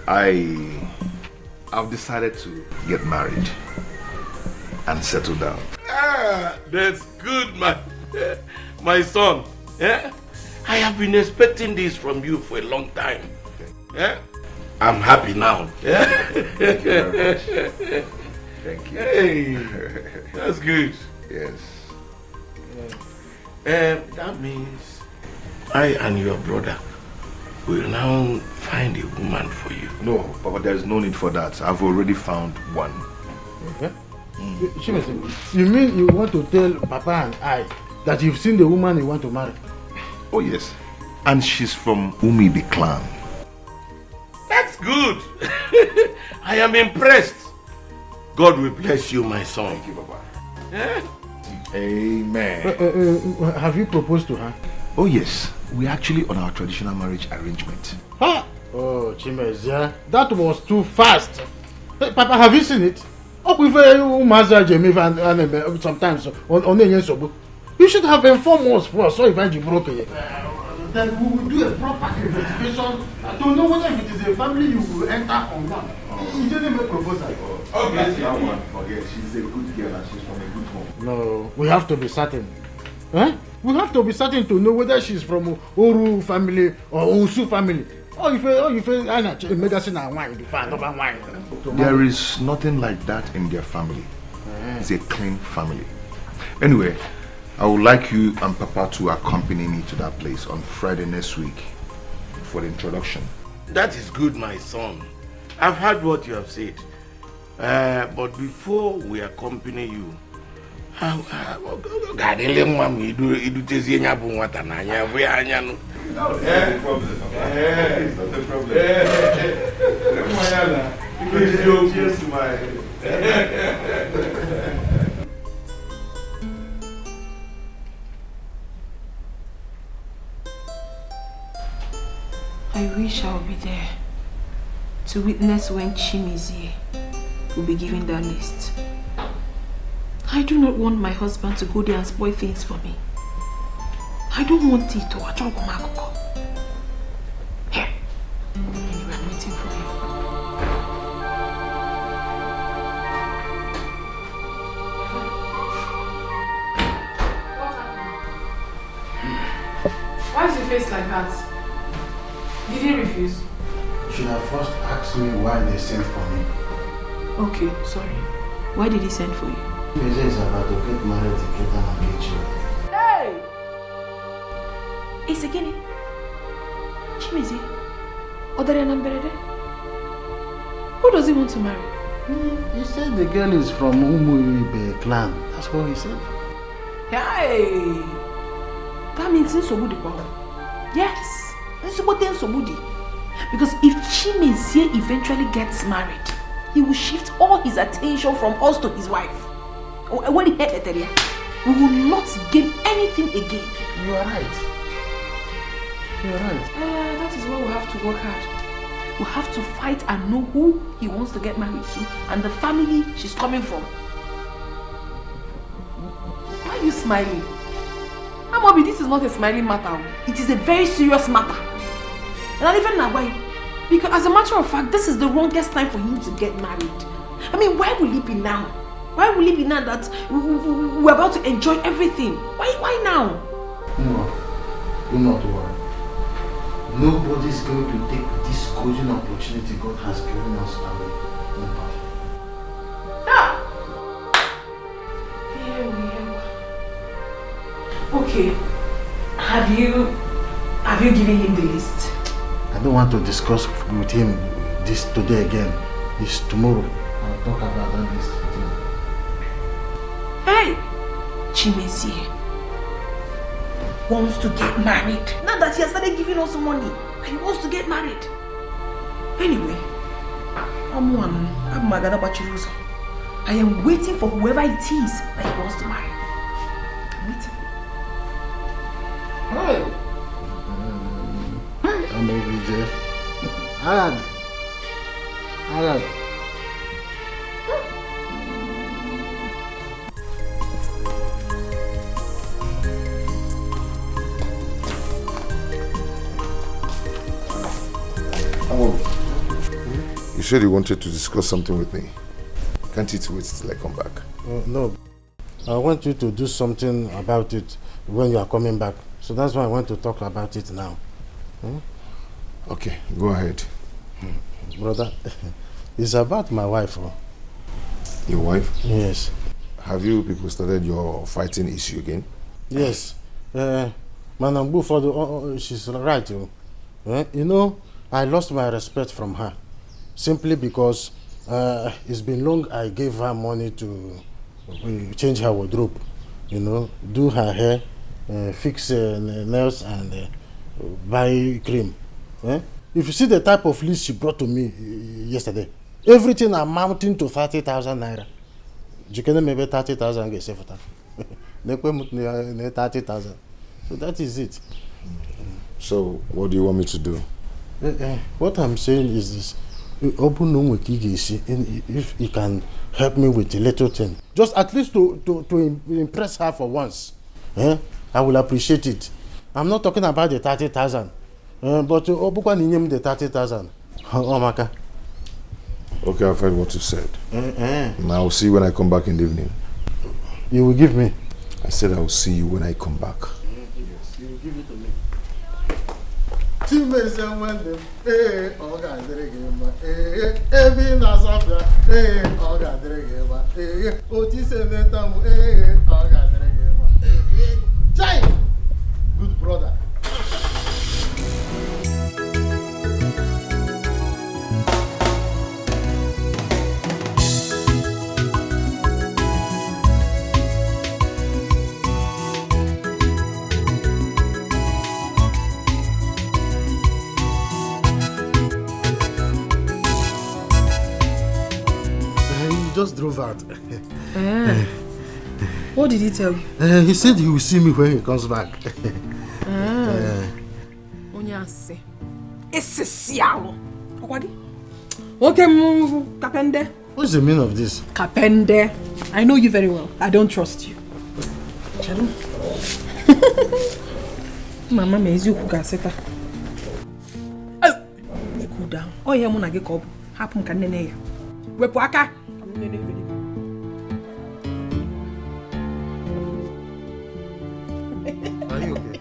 I've decided to get married and settle down. Ah, that's good, my son. Yeah? I have been expecting this from you for a long time. Yeah? I'm happy now. Yeah? Thank you very much. Thank you. Hey, that's good. Yes. That means I and your brother will now find a woman for you. No, Papa, there's no need for that. I've already found one. Okay. You mean you want to tell Papa and I that you've seen the woman you want to marry? Oh, yes. And she's from Umibi clan. That's good. I am impressed. God will bless you, my son. Thank you, Papa. Yeah? Amen. Have you proposed to her? Oh, yes. We're actually on our traditional marriage arrangement. Huh? Oh, Chimezia, that was too fast. Hey, Papa, have you seen it? Sometimes on you should have informed us first so if you broke it. Then we will do a proper investigation to know whether if it is a family you will enter or not. You didn't make a proposal. Okay, that one, forget. She's a good girl and she's from a good home. No, we have to be certain. Huh? We have to be certain to know whether she's from Oru family or Usu family. There is nothing like that in their family. It's a clean family. Anyway, I would like you and Papa to accompany me to that place on Friday next week for the introduction. That is good, my son. I've heard what you have said. But before we accompany you, no I wish I would be there to witness when Chimizie will be given that list. I do not want my husband to go there and spoil things for me. I don't want it to Achogomakoko. Here. Anyway, I'm waiting for you. What happened? Why is your face like that? Did he refuse? You should have first asked me why they sent for me. Okay, sorry. Why did he send for you? Chimeze is about to get married together and get children. Hey! It's again. Chimeze? Odariana Mberede? Who does he want to marry? He said the girl is from Umuibe clan. That's what he said. Hey! That means Nsobudi power. Yes! Nsobudi. Because if Chimeze eventually gets married, he will shift all his attention from us to his wife. When he heard that, we will not gain anything again. You are right. You are right. That is why we have to work hard. We have to fight and know who he wants to get married to and the family she's coming from. Why are you smiling? Amobi, this is not a smiling matter. It is a very serious matter. And not even now, why? Because as a matter of fact, this is the wrongest time for him to get married. I mean, why will it be now? Why will it be now that we're about to enjoy everything? Why now? No, do not worry. Nobody's going to take this golden opportunity God has given us away. Nobody. Ah! Okay. Have you given him the list? I don't want to discuss with him this today again. It's tomorrow. I'll talk about that list with him. Hey! Chimeze wants to get married. Now that he has started giving us money, he wants to get married. Anyway, I am waiting for whoever it is that he wants to marry. I'm waiting. Hey! I'm over there. Arad. You said you wanted to discuss something with me. Can't it wait till I come back? No. I want you to do something about it when you are coming back. So that's why I want to talk about it now. Okay, go ahead. Brother, it's about my wife. Your wife? Yes. Have you people started your fighting issue again? Yes. Manambu, she's right. You know, I lost my respect from her. Simply because it's been long I gave her money to change her wardrobe. You know, do her hair, fix nails and buy cream. If you see the type of list she brought to me yesterday, everything amounting to 30,000 naira. You can maybe 30,000 get safe for that. 30,000. So that is it. So what do you want me to do? What I'm saying is this. If he can help me with a little thing, just at least to impress her for once, I will appreciate it. I'm not talking about the 30,000, but the 30,000. Okay, I've heard what you said. I will see you when I come back in the evening. You will give me? I said I will see you when I come back. Yes, you will give it to me. Chimeze mwende, oga adirigema, ebi nasafia, oga adirigema, otise netamu, oga adirigema, Chai! Good brother. Just drove out. What did he tell you? He said he will see me when he comes back. Onyase. Esse sialo. Okwadi. Okemu kapende. What's the meaning of this? Kapende. I know you very well. I don't trust you. Chalo. Mama mezi ukukaseta. Oh, cool down. Oh yeah, muna get up. Happen kan nene. Wepo aka. Are you okay?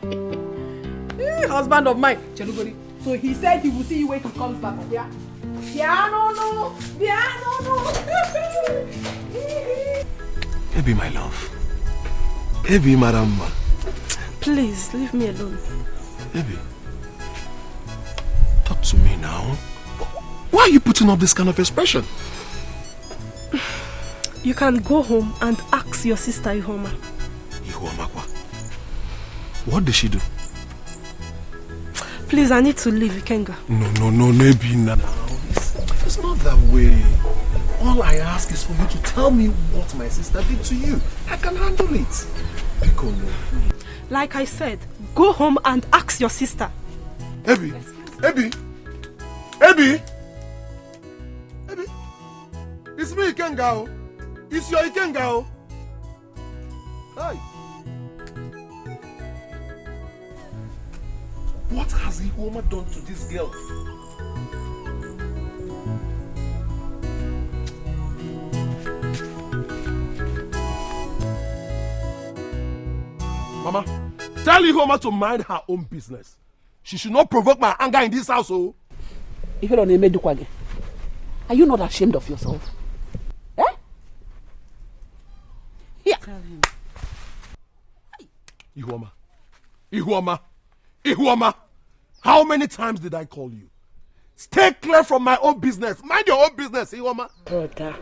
Husband of mine, Chelugori. So he said he will see you when he comes back. Yeah. No. Ebi, my love. Ebi, madam. Please, leave me alone. Ebi, talk to me now. Why are you putting up this kind of expression? You can go home and ask your sister Ihoma. Ihoma what? What did she do? Please, I need to leave, Ikenga. No, Ebi, now. It's not that way. All I ask is for you to tell me what my sister did to you. I can handle it. Like I said, go home and ask your sister. Ebi! It's me, Ikenga. It's your Ikenga. Hi. What has Ihoma done to this girl? Mama, tell Ihoma to mind her own business. She should not provoke my anger in this house. Oh. Are you not ashamed of yourself? Here. Tell him. Ihoma, how many times did I call you? Stay clear from my own business. Mind your own business, Ihoma. Brother,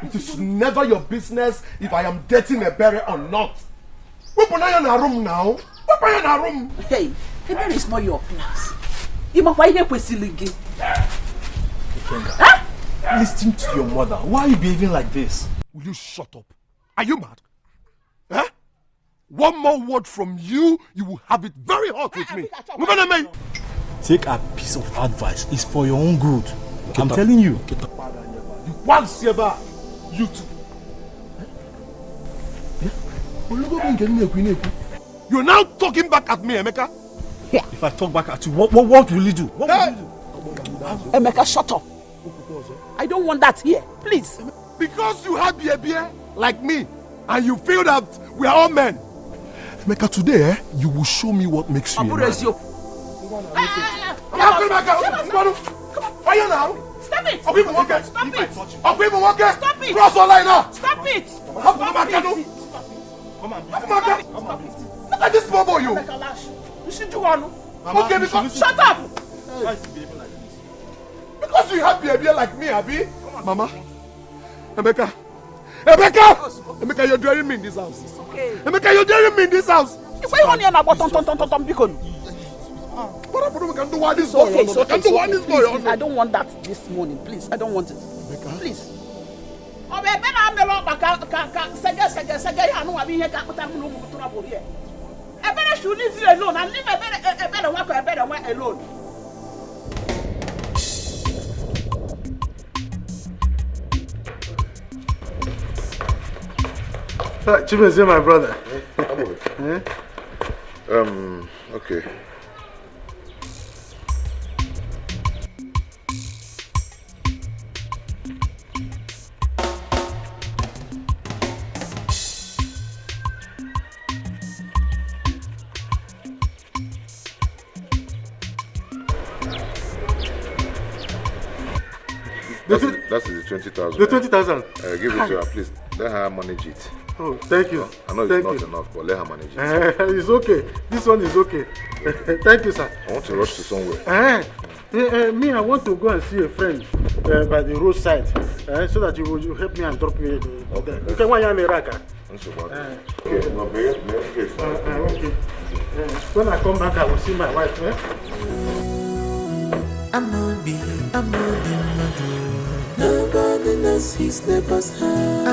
it is never your business if I am dating a berry or not. We're in a room now. We're in a room. Hey, the berry is not your place. You must why here with Huh? Listen to your mother. Why are you behaving like this? Will you shut up? Are you mad? Huh? One more word from you, you will have it very hot with me. Take a piece of advice. It's for your own good. I'm telling you. You want Sieba? You too. You're now talking back at me, Emeka. Yeah. If I talk back at you, what will you do? What will you do? Emeka, shut up. I don't want that here. Please. Because you have beer like me, and you feel that we are all men. Emeka, today, you will show me what makes you a man. Why you now? Stop it! Stop it! Stop it! Cross the line now! Stop it! Come on. Look at this small boy, you. You should do one. Okay, because shut up! Because you have behavior like me, Abi. Mama. Emeka, you're daring me in this house. It's okay. Emeka, you're daring me in this house. Why you want to about Bikon? Okay, I don't want that this morning, please. I don't want it. Please. I better should leave you alone and leave a better one alone. Chimezie, my brother. Okay. That is the 20,000. The 20,000. Give it to her, please. Let her manage it. Oh, thank you. I know it's not enough, but let her manage it. It's okay. This one is okay. Thank you, sir. I want to rush to somewhere. Me, I want to go and see a friend by the roadside, so that you will help me and drop me. Okay, why am I Raka? Okay, when I come back, I will see my wife. Nobody knows his neighbor's heart.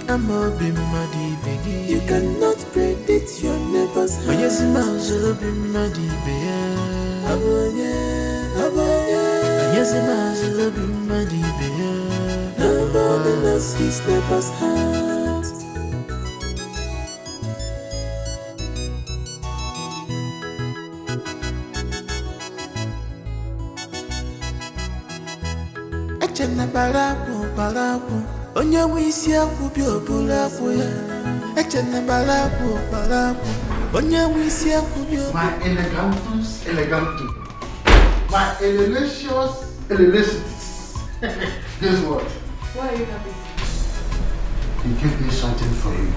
I'm a be muddy begin. You cannot predict your neighbor's heart. Yes, I'll be muddy bear. Yes, I'll be muddy bear. Nobody knows his neighbor's heart. Echena balabu, onye wisi akwu bi obula akwu ya. Echena balabu, onye wisi akwu bi obula. My elegantus. My elelicious. Guess what? Why are you happy? He gave me something for you.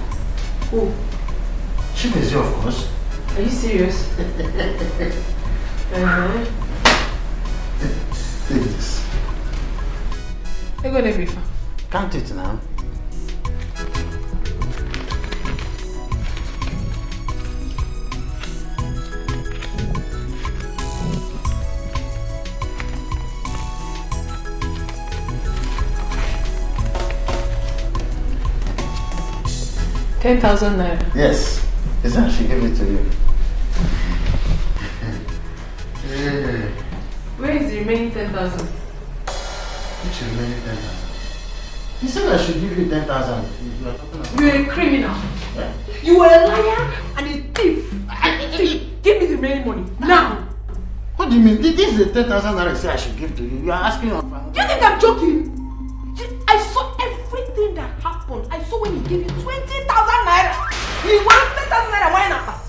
Who? Chimezie, of course. Are you serious? Take this. You're gonna be fine. Count it now. $10,000. Yes. Is that she gave it to you? Yeah. Where is the remaining 10,000? Which remaining 10,000? He said I should give you 10,000. You're a criminal. Yeah? You are a liar and a thief. Give me the remaining money now. What do you mean? This is the 10,000 I say I should give to you. You are asking on fire. Do you think I'm joking? I saw everything that happened. I saw when he gave you 20,000 naira. He wants 10,000 naira. Why not?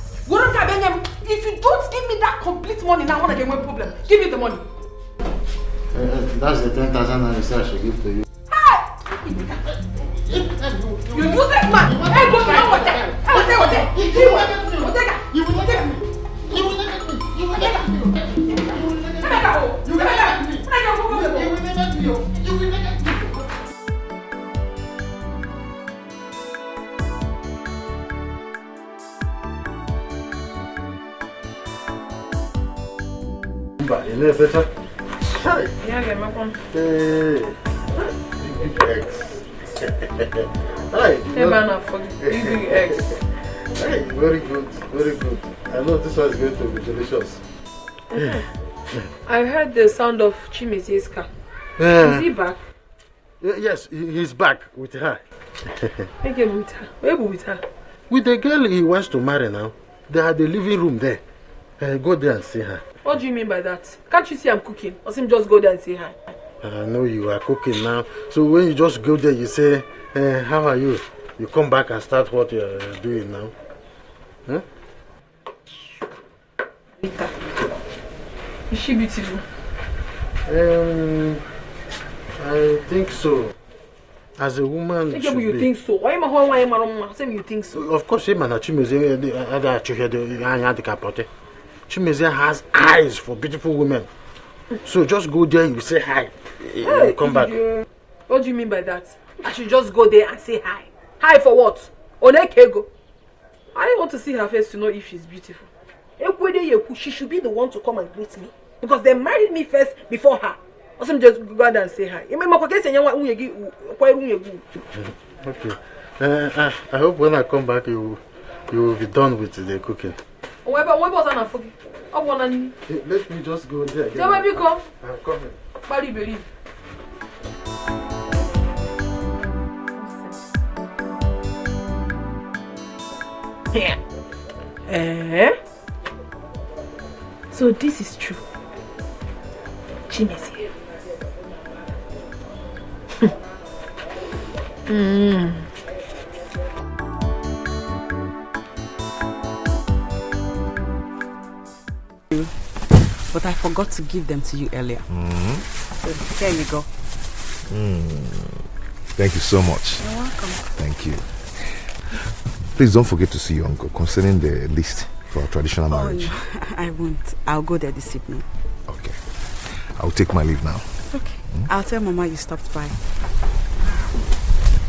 If you don't give me that complete money now, I want to get one problem. Give me the money. That's the 10,000 I say I should give to you. You useless man! Hey, go to your hotel! You know better? Yeah, get my phone. Hey, Big eggs. Hey, very good, very good. I know this one is going to be delicious. I heard the sound of Chimezie's car. Is he back? Yes, he's back with her. Again with her. Where with her? With the girl he wants to marry now. They are the living room there. Go there and see her. What do you mean by that? Can't you see I'm cooking? Or him just go there and say hi? I know you are cooking now. So when you just go there, you say, how are you? You come back and start what you are doing now. Huh? Rita, is she beautiful? I think so. As a woman, You think so? Why am I saying you think so? Of course, Chimeze has eyes for beautiful women. So just go there, you say hi, you come back. What do you mean by that? I should just go there and say hi. Hi for what? Onekego. I want to see her face to know if she's beautiful. She should be the one to come and greet me. Because they married me first before her. Or some just go out and say hi. Okay. I hope when I come back you will be done with the cooking. Let me just go there again. Where you come? I'm coming. Bari believe. So this is true. Chimeze. But I forgot to give them to you earlier. So there you go. Thank you so much. You're welcome. Thank you. Please don't forget to see your uncle concerning the list for our traditional marriage. No, I won't. I'll go there this evening. Okay. I'll take my leave now. Okay. I'll tell Mama you stopped by.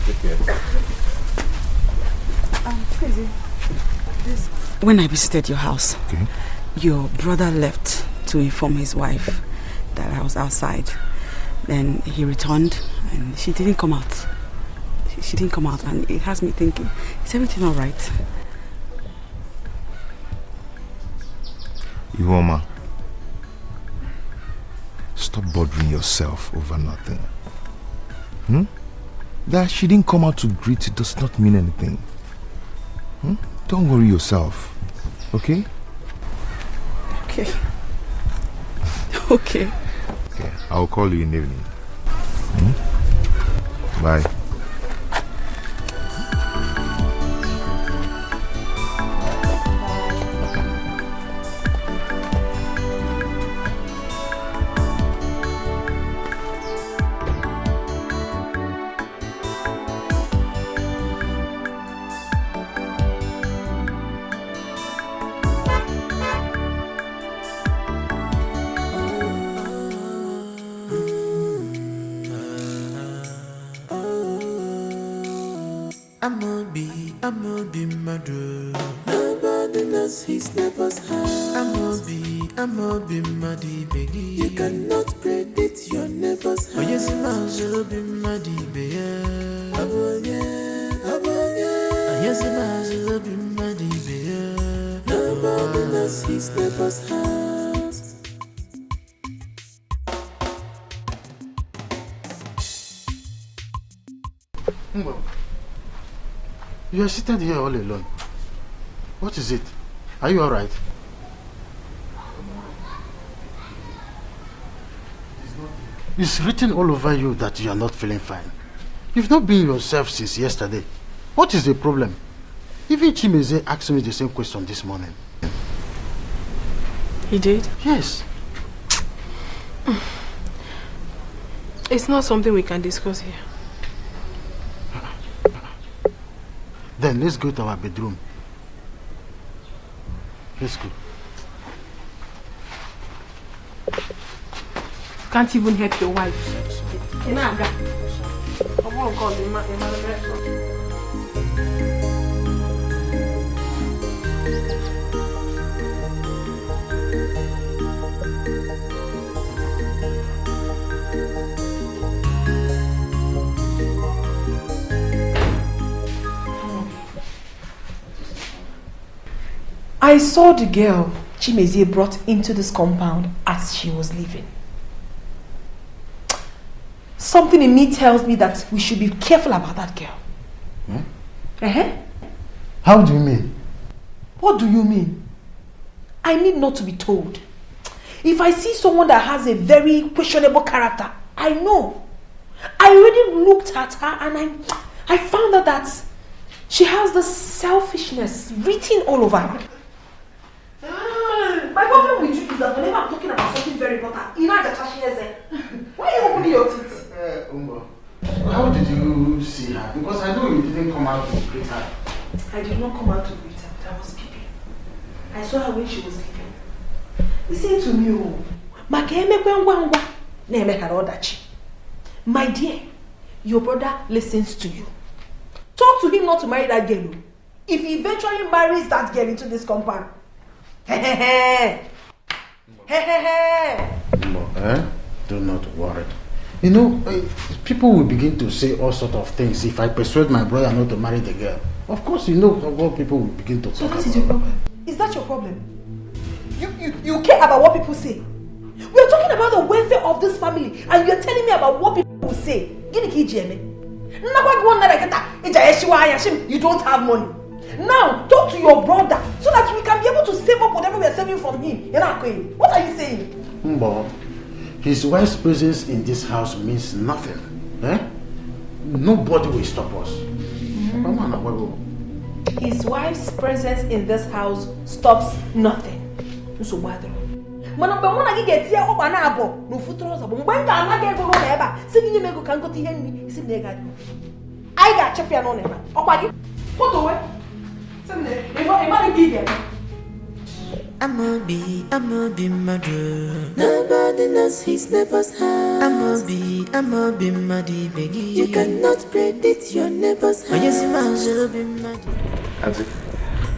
Take care. When I visited your house, okay, your brother left to inform his wife that I was outside. Then he returned and she didn't come out. She didn't come out, and it has me thinking, is everything all right? Ihuoma, stop bothering yourself over nothing. That she didn't come out to greet you does not mean anything. Don't worry yourself, okay? Okay. Okay. Okay, I'll call you in the evening. Bye. Amobi Madu. Nobody knows his neighbor's house. Amobi Madi Begi. You cannot predict your neighbor's house. Oh yes, Majobi Madi Begi. Aboye. Yes, Majobi Madi Begi. Nobody knows his neighbor's house. You are seated here all alone. What is it? Are you all right? It's written all over you that you are not feeling fine. You've not been yourself since yesterday. What is the problem? Even Chimeze asked me the same question this morning. He did? Yes. It's not something we can discuss here. Then let's go to our bedroom. Let's go. Can't even help your wife. I saw the girl Chimeze brought into this compound as she was leaving. Something in me tells me that we should be careful about that girl. How do you mean? What do you mean? I need not to be told. If I see someone that has a very questionable character, I know. I already looked at her and I found out that she has this selfishness written all over her. My problem with you is that whenever I'm talking about something very important, you know that she has why are you opening your teeth? Umbo, how did you see her? Because I know you didn't come out to greet her. I did not come out to greet her, but I was peeping. I saw her when she was leaving. Listen to me, my dear, your brother listens to you. Talk to him not to marry that girl. If he eventually marries that girl into this compound, do not worry. You know, people will begin to say all sorts of things if I persuade my brother not to marry the girl. Of course, you know what people will begin to talk about. So that is your problem? Is that your problem? You care about what people say? We're talking about the welfare of this family and you're telling me about what people will say. You don't have money. Now, talk to your brother so that we can be able to save up whatever we are saving from him. What are you saying? Mbo, his wife's presence in this house means nothing. Nobody will stop us. His wife's presence in this house stops nothing. So why do I get here up an apple? No futures of when I get go ever. Singing you make can go to Henry. Is it I got Chefia on ever. Oh, my what away? I'ma be murder. Nobody knows his neighbor's house. I'ma be muddy, baby. You cannot predict your neighbor's house. Yes, I'll be muddy. Auntie,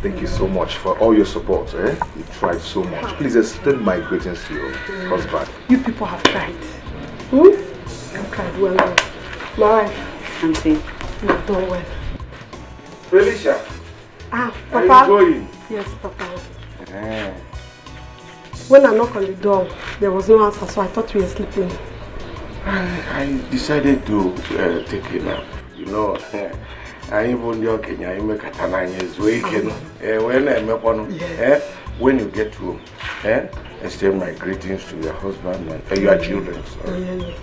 thank you so much for all your support. You tried so much. Please extend my greetings to your husband. You people have tried. I've tried well. My wife, Auntie, you've done well. Felicia. Papa. Are you going? Yes, Papa. When I knocked on the door, there was no answer, so I thought you were sleeping. I decided to take a nap. You know, I even joking. I make a tananyes waking. When you get home, extend my greetings to your husband and your children. Sorry.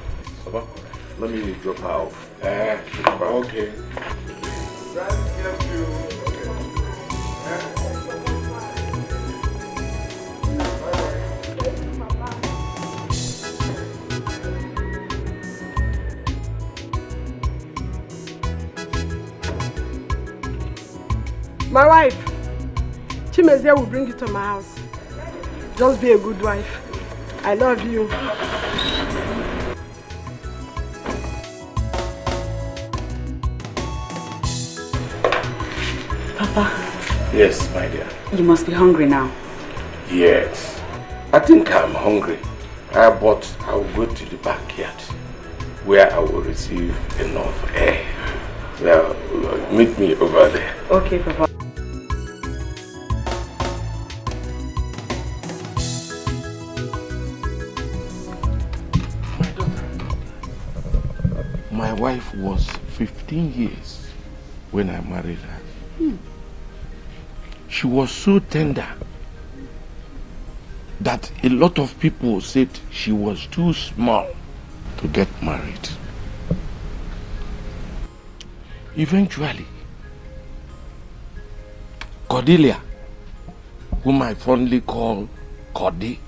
Let me drop her off. Okay. Thank you. My wife, Chimezie will bring you to my house. Just be a good wife. I love you. Papa. Yes, my dear. You must be hungry now. Yes. I think I'm hungry. But I will go to the backyard where I will receive enough air. Now, meet me over there. Okay, Papa. My wife was 15 years when I married her. She was so tender that a lot of people said she was too small to get married. Eventually, Cordelia, whom I fondly call Cordy,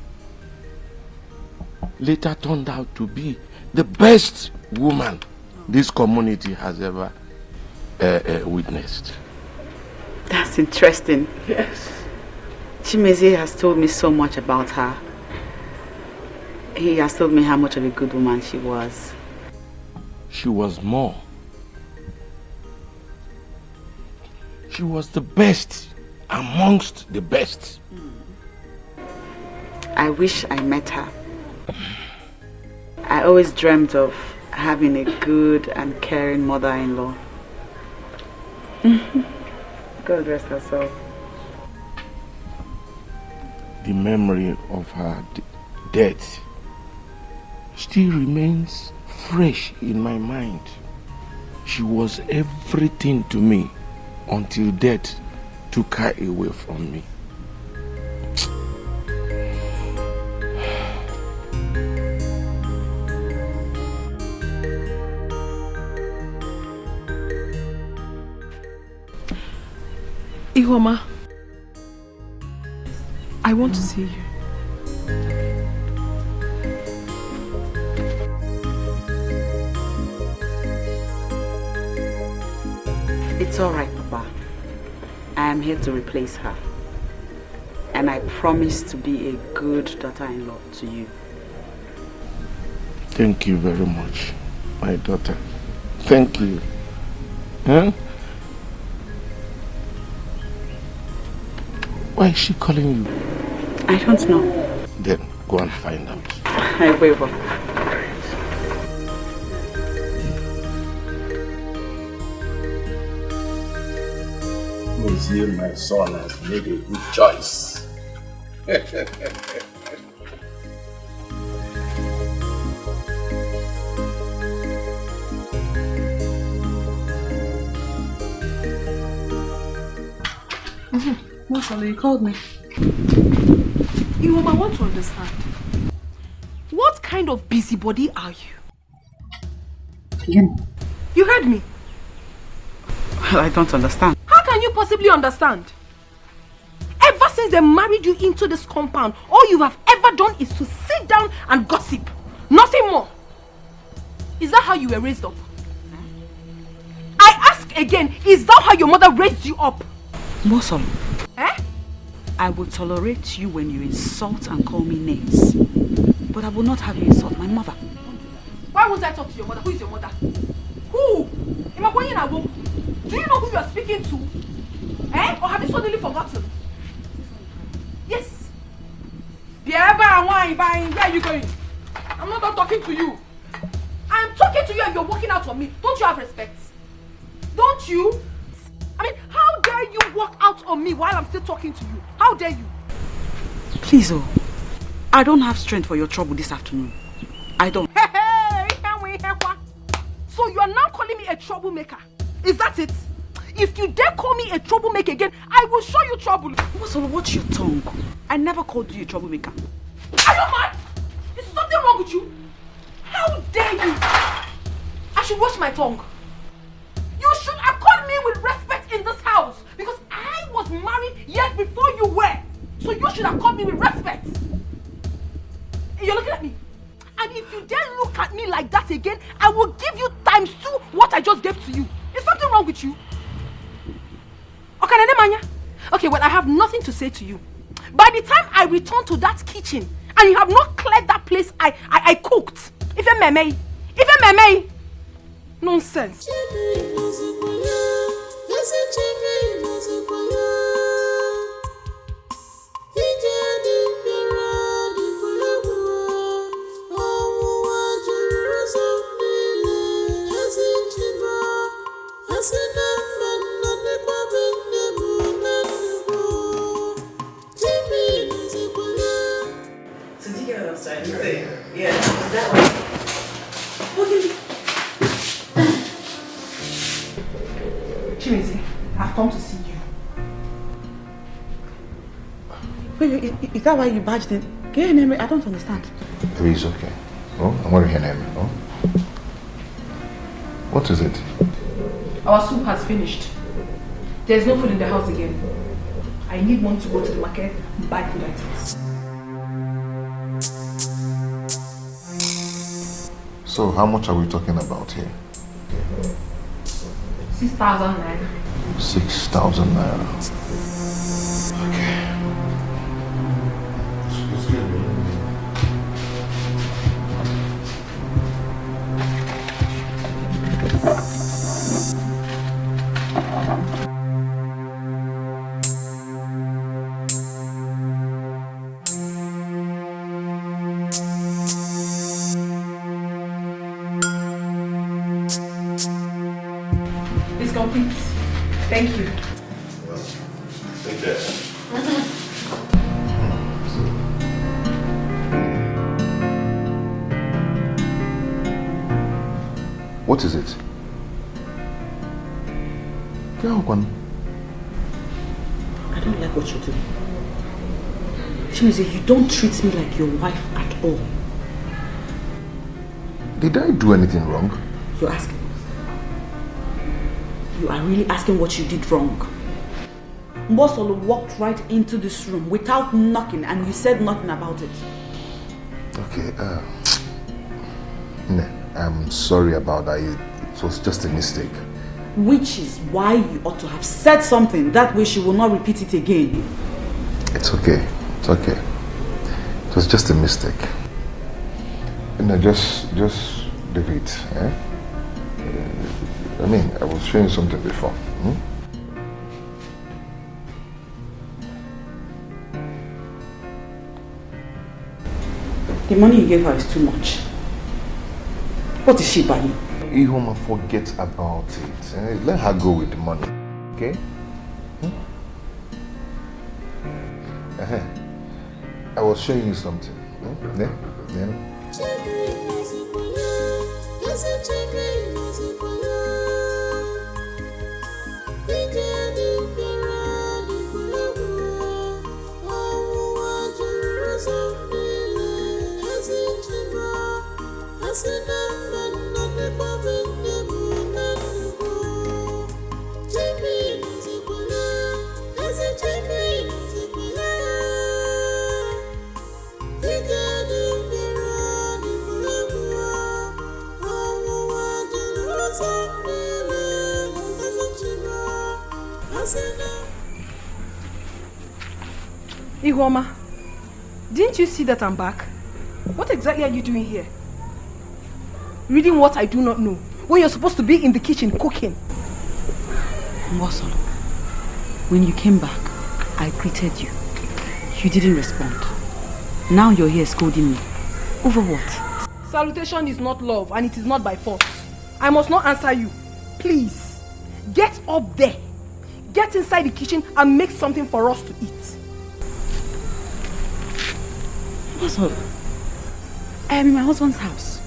later turned out to be the best woman this community has ever witnessed. That's interesting. Yes. Chimezie has told me so much about her. He has told me how much of a good woman she was. She was more. She was the best amongst the best. I wish I met her. I always dreamt of having a good and caring mother-in-law. God rest her soul. The memory of her death still remains fresh in my mind. She was everything to me until death took her away from me. Ihoma, I want to see you. It's all right, Papa. I am here to replace her. And I promise to be a good daughter-in-law to you. Thank you very much, my daughter. Thank you. Huh? Why is she calling you? I don't know. Then go and find out. I will. Museum, my son has made a good choice. Masala, you called me. Ihoma, I want to understand. What kind of busybody are you? You heard me. Well, I don't understand. How can you possibly understand? Ever since they married you into this compound, all you have ever done is to sit down and gossip. Nothing more. Is that how you were raised up? I ask again, is that how your mother raised you up? Mosom, Eh? I will tolerate you when you insult and call me names. But I will not have you insult my mother. Why won't I talk to your mother? Who is your mother? Who? Do you know who you are speaking to? Eh? Or have you suddenly forgotten? Yes. Where are you going? I'm not done talking to you. I am talking to you and you're walking out on me. Don't you have respect? Don't you? I mean, how dare you walk out on me while I'm still talking to you? How dare you? Please, oh. I don't have strength for your trouble this afternoon. I don't. So you are now calling me a troublemaker? Is that it? If you dare call me a troublemaker again, I will show you trouble. Masala, watch your tongue. I never called you a troublemaker. Are you mad? Is something wrong with you? How dare you? I should watch my tongue. You should accord me with respect in this house because I was married years before you were. So you should accord me with respect. You're looking at me. And if you dare look at me like that again, I will give you times 2 what I just gave to you. Is something wrong with you? Okay, well, I have nothing to say to you. By the time I return to that kitchen and you have not cleared that place I cooked, nonsense. Yeah, that one. Chimezi, I've come to see you. Wait, is that why you badged it? Can you name it? I don't understand. Baby, it's okay. Oh, I'm going to hear name. Oh. What is it? Our soup has finished. There's no food in the house again. I need money to go to the market and buy food items. So, how much are we talking about here? 6,000 naira. 6,000 naira. Okay. It's complete. Thank you. Take care. What is it? don't like what you're doing. Chimeze, you don't treat me like your wife at all. Did I do anything wrong? You're asking. You are really asking what you did wrong. Mbosolo walked right into this room without knocking and you said nothing about it. Okay, I'm sorry about that. It was just a mistake. Which is why you ought to have said something. That way she will not repeat it again. It's okay. It's okay. It was just a mistake. Just leave it. Eh? I mean, I was showing you something before. The money you gave her is too much. What is she buying? Ihoma, forget about it. Let her go with the money. Okay? I was showing you something. Yeah? Ihoma, didn't you see that I'm back? What exactly are you doing here? Reading what I do not know, when you're supposed to be in the kitchen cooking. Mbosolo, when you came back, I greeted you. You didn't respond. Now you're here scolding me. Over what? Salutation is not love and it is not by force. I must not answer you. Please, get up there. Get inside the kitchen and make something for us to eat. Mbosolo, I am in my husband's house.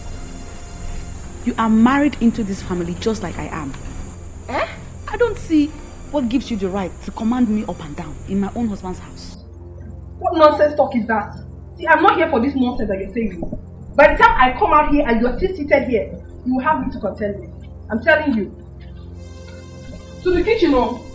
You are married into this family just like I am. I don't see what gives you the right to command me up and down in my own husband's house. What nonsense talk is that? See, I'm not here for this nonsense that you're saying. By the time I come out here and you're still seated here, you will have me to contend with. I'm telling you. To the kitchen, oh.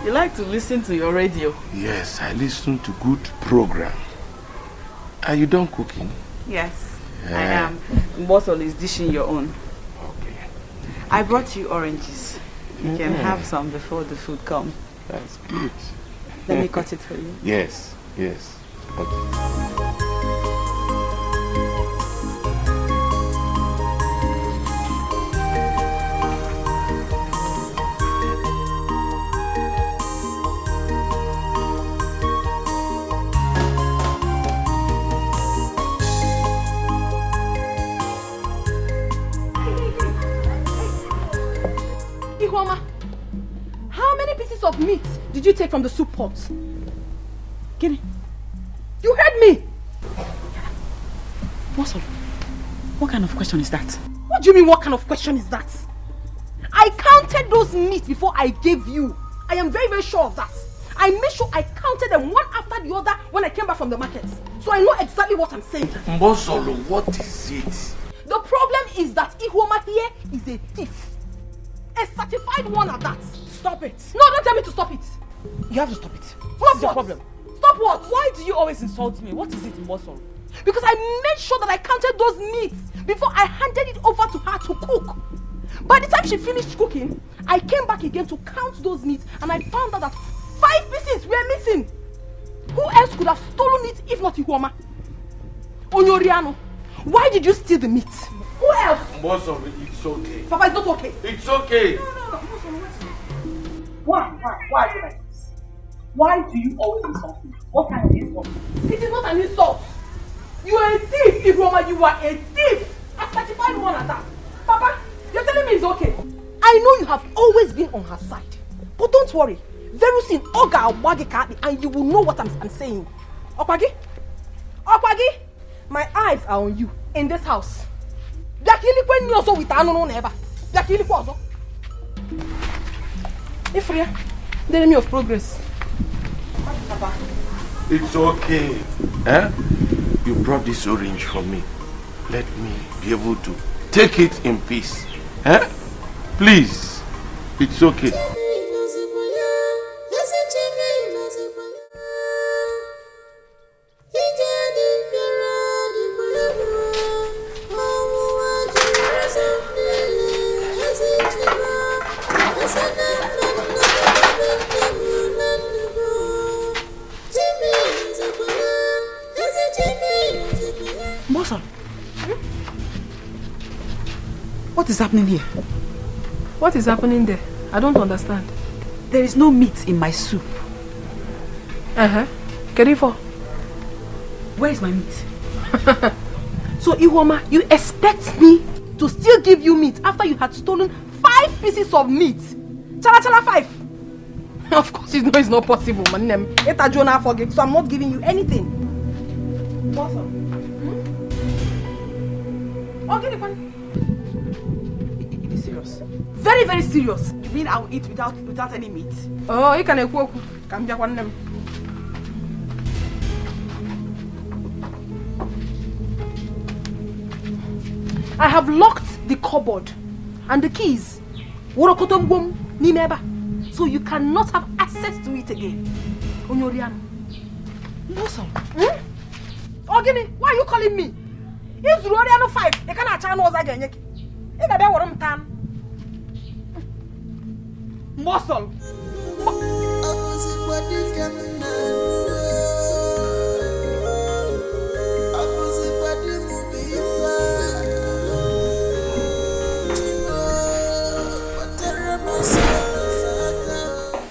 You like to listen to your radio? Yes, I listen to good program. Are you done cooking? Yes, I am. Mbosolo is dishing your own. Okay. I brought you oranges. You can have some before the food comes. That's good. Let me cut it for you. Yes, yes. Okay. How many pieces of meat did you take from the soup pot? Guinea, you heard me! Mbosolo, what kind of question is that? What do you mean, what kind of question is that? I counted those meat before I gave you. I am very, very sure of that. I made sure I counted them one after the other when I came back from the market. So I know exactly what I'm saying. Mbosolo, what is it? The problem is that Ihuoma here is a thief. A certified one at that. Stop it. No, don't tell me to stop it. You have to stop it. What's your problem? Stop what? Why do you always insult me? What is it in Mbosolo? Because I made sure that I counted those meats before I handed it over to her to cook. By the time she finished cooking, I came back again to count those meats and I found out that 5 pieces were missing. Who else could have stolen it if not Ihuoma? Onyoriano, why did you steal the meat? Who else? Mbosolo, it's okay. Papa, it's not okay. It's okay. No. Why do you like this? Why do you always insult me? What kind of insult? It is not an insult. You are a thief, Ihuoma. You are a thief. A certified one at that. Papa, you're telling me it's okay. I know you have always been on her side. But don't worry. Very soon, Oga Okwagi Kati, and you will know what I'm saying. Okwagi? My eyes are on you in this house. Yakili also with no never. Yakili also. Ifria, the enemy of progress. It's okay. Eh? You brought this orange for me. Let me be able to take it in peace. Eh? Please. It's okay. What is happening here? What is happening there? I don't understand. There is no meat in my soup. Kerifo. Where is my meat? So Ihuoma, you expect me to still give you meat after you had stolen 5 pieces of meat? Chala 5. Of course you know it's not possible, man. Eta Jonah forget, so I'm not giving you anything. Awesome. Okay, It is serious. Very, very serious. You mean I will eat without any meat? Oh, you can equal. Come here, one. I have locked the cupboard and the keys. So you cannot have access to it again. Onyoriano. Mbosolo. Ogini, why are you calling me? It's Onyoriano 5. You cannot channel us again. You got what I'm tan. Mbosolo.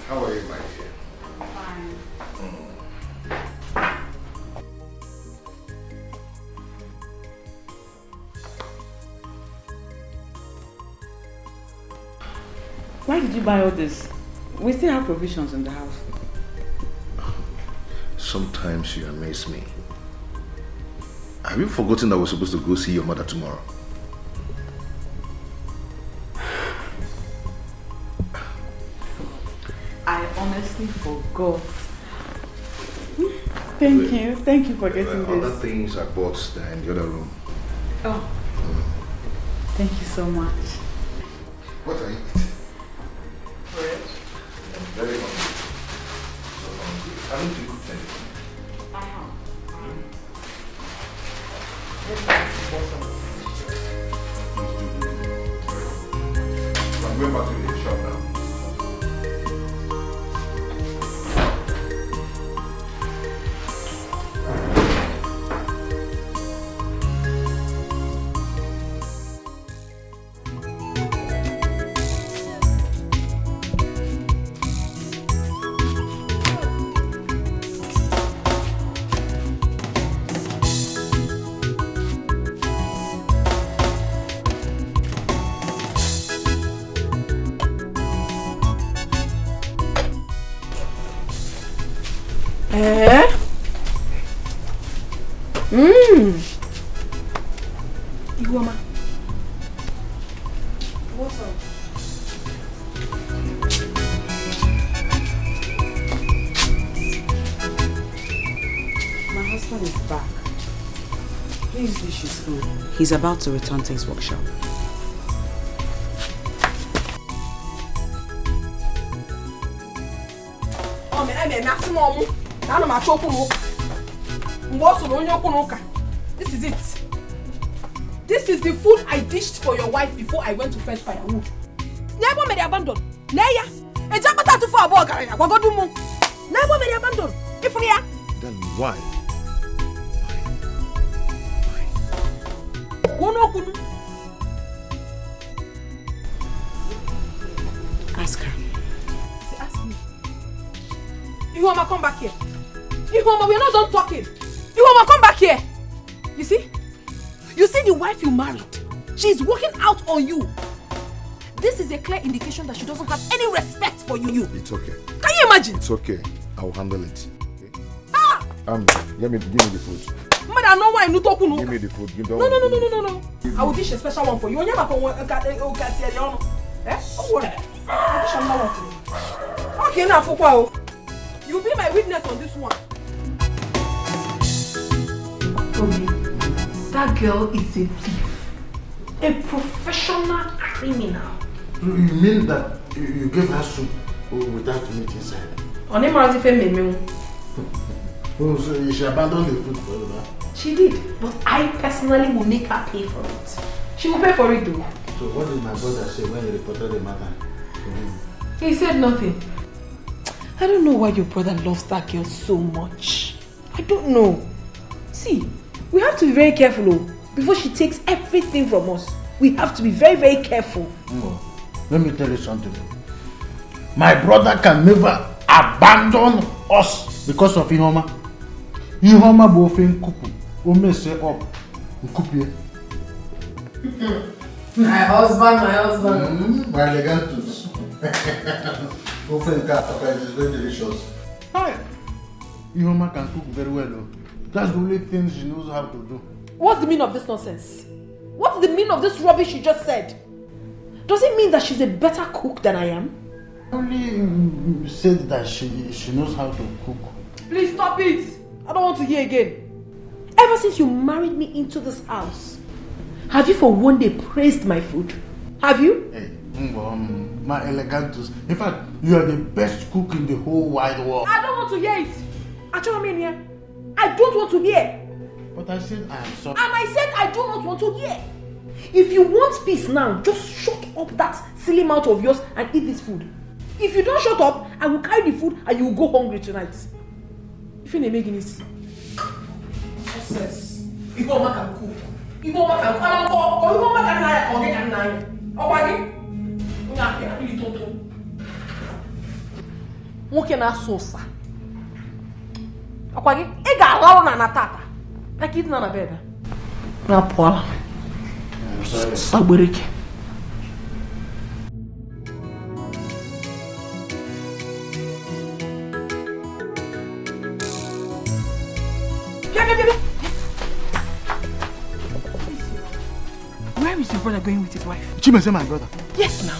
How are you, my dear? Fine. Why did you buy all this? We still have provisions in the house. Sometimes you amaze me. Have you forgotten that we're supposed to go see your mother tomorrow? I honestly forgot. Thank you for getting Other this. things I bought there in the other room. Oh, thank you so much. What are you eating? I'm very hungry. So hungry. Haven't you cooked anything? I have. So I'm going back to the shop now. Ihuoma. What's up? husband is back. Please dish his food. He's about to return to his workshop. This is it. This is the food I dished for your wife before I went to fetch firewood. Never made abandon. Neya. A jabata to for a boy. Wagodumu. Never made abandon. If we are. Then why? Ask her. See, ask me. Ihoma, come back here. Ihoma, we are not done talking. Ihoma, come back here. You see? You see the wife you married. She's working out on you. This is a clear indication that she doesn't have any respect for you. It's okay. Can you imagine? It's okay. I'll handle it. Okay? Ah! Give me the food. Mother, I know why you talk. Give me the food. No. I will dish a special one for you. You never eh? Don't worry. I'll dish another one for you. Okay, now for you'll be my witness on this one. That girl is a thief. A professional criminal. You mean that you gave her soup without meat inside? On him, as if I Oh, so she abandoned the food for you, huh? She did, but I personally will make her pay for it. She will pay for it though. So what did my brother say when he reported the matter to him? He said nothing. I don't know why your brother loves that girl so much. I don't know. See, we have to be very careful before she takes everything from us. We have to be very, very careful. Let me tell you something. My brother can never abandon us because of Ihoma. Ihoma bofin kuku. Ome say up. Nkupie. My husband. My elegantus. Ofen kaka is very delicious. Hi. Ihoma can cook very well though. That's the only thing she knows how to do. What's the meaning of this nonsense? What's the meaning of this rubbish you just said? Does it mean that she's a better cook than I am? Only said that she knows how to cook. Please stop it. I don't want to hear again. Ever since you married me into this house, have you for one day praised my food? Have you? Hey, my elegantus. In fact, you are the best cook in the whole wide world. I don't want to hear it. I don't want to hear. But I said I am sorry. And I said I do not want to hear. If you want peace now, just shut up that silly mouth of yours and eat this food. If you don't shut up, I will carry the food and you will go hungry tonight. If you're making this. Yes. Ihoma can cook. Ihoma can cook. Ihoma can nwoke na-asụ ụsa akwa gị ị ga-alarụ na tata aka ịdị na bed na pụọla sagbere gị Where is your brother going with his wife? Chimeze, my brother. Yes, now.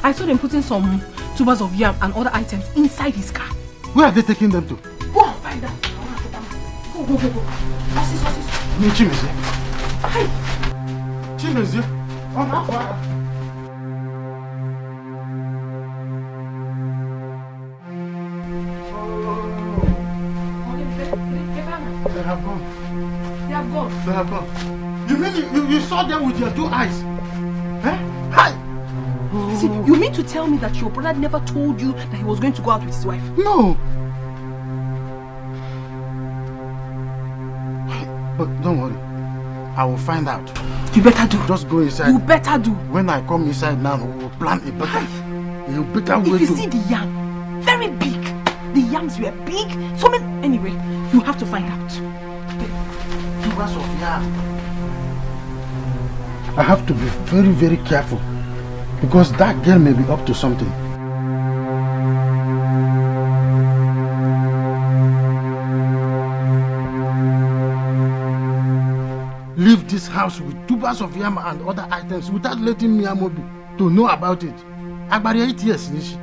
I saw them putting some tubers of yam and other items inside his car. Where are they taking them to? Go and find them. Go. Me, Chimeze. Hi. Chimeze. They have gone. They have gone. You mean you saw them with your 2 eyes? Eh? Hi! See, you mean to tell me that your brother never told you that he was going to go out with his wife? No! But don't worry. I will find out. You better do. Just go inside. You better do. When I come inside now, we will plan a better way to... If you see the yam, very big. The yams were big. So many... Anyway, you have to find out. Tubers of yam. I have to be very, very careful because that girl may be up to something. Leave this house with tubers of yam and other items without letting Miyamobi to know about it. Agbari 8 years, Nishi.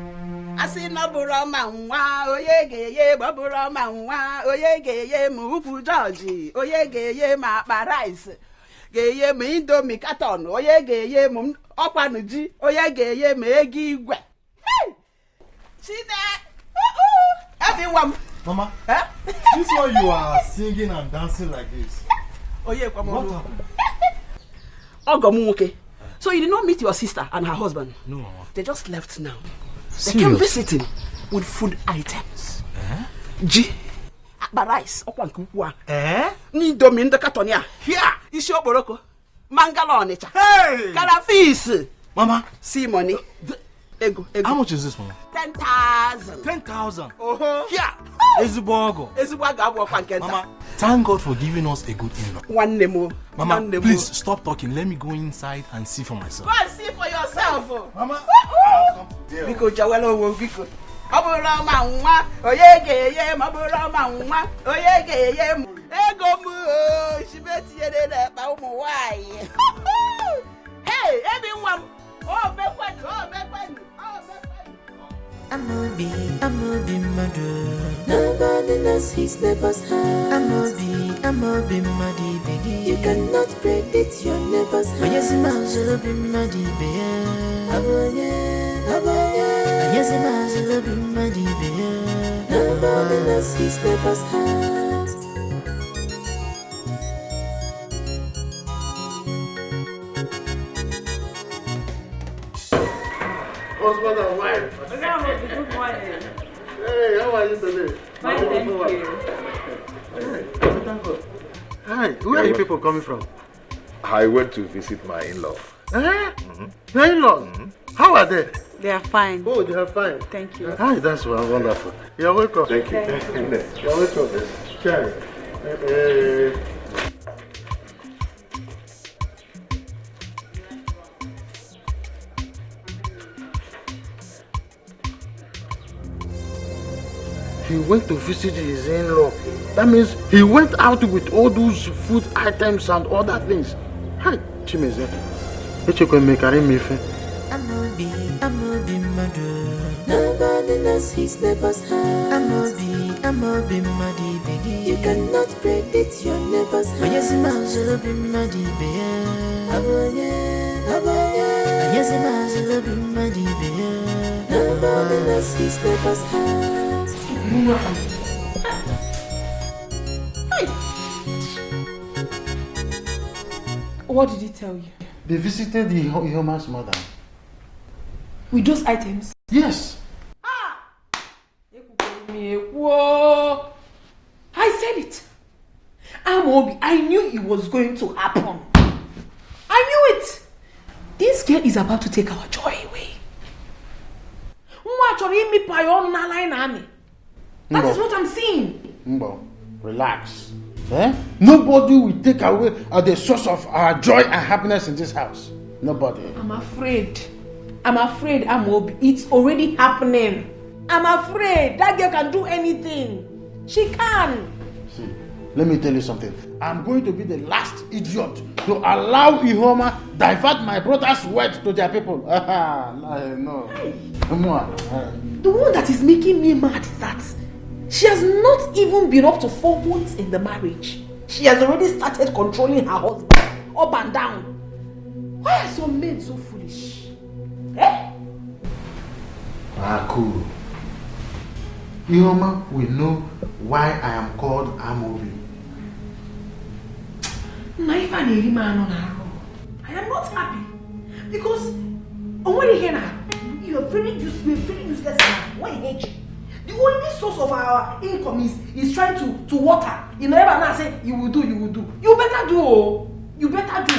asị na bụrụ ma nwa onye ga-enye gbabụrụ ma nwa onye ga-enye ma ukwu George onye ga-enye ma akpa rice ga-enye ma indomi katon onye ga-enye ma ọkwanụ ji onye ga-enye ma ego igwe everyone. Mama, this is why you are singing and dancing like this. Oh yeah, come on. Ogomuke. So you did not meet your sister and her husband? No, Mama. They just left now. Serious? They came visiting with food items. G, akba rice, okwankukwa. Indomie ndo katonia. Here, isi oboroko. Mangala onicha. Hey! Kalafis. Mama, see money. Ego. How much is this, Mama? 10,000. 10,000. Here. Ezubogo. Mama, thank God for giving us a good in-law. One nemo. Mama, please stop talking. Let me go inside and see for myself. Go and see for yourself. Mama. Biko jawelo wo biko. Obura ma nwa, oyegeye ma obura ma nwa, oyegeye mu. Ego mu o, shibeti yede na pa umu wai. Hey, everyone. Oh, bekwenu, oh, bekwenu. I'm a be mother. Nobody knows his neighbor's heart. I'm a be muddy baby. You cannot predict your neighbor's heart. Yes, I'm a be muddy baby. Yes, I'm a be muddy baby. Nobody knows his neighbor's heart. Husband and wife. Good morning. Hey, how are you today? Fine, thank you. Hi, where are you people coming from? I went to visit my in-law. Your in-laws? How are they? They are fine. Oh, they are fine. Thank you. Hi, that's wonderful. You're welcome. Thank you. You're welcome. Chai. He went to visit his in-law. That means he went out with all those food items and other things. Hi, Chimeze. I'm a be mother. Nobody knows his neighbor's heart. I'm a be muddy baby. You cannot predict your neighbor's heart. Yes, I'm a be muddy baby. Yes, I'm a be muddy baby. Nobody knows his neighbor's heart. What did he tell you? They visited the Ihoma's mother. With those items? Yes. Whoa! I said it. Amobi, I knew it was going to happen. I knew it. This girl is about to take our joy away. That is what I'm seeing. Mbo, relax. Nobody will take away the source of our joy and happiness in this house. Nobody. I'm afraid, Amobi. It's already happening. I'm afraid that girl can do anything. She can. See, let me tell you something. I'm going to be the last idiot to allow Ihoma divert my brother's words to their people. No. Come on. The one that is making me mad is that she has not even been up to 4 months in the marriage. She has already started controlling her husband up and down. Why are some men so foolish? Cool. Ihoma will know why I am called Amobi. I am not happy because you are very useless man. Why hate you? The only source of our income is trying to water. You never now say you will do. You better do. You better do.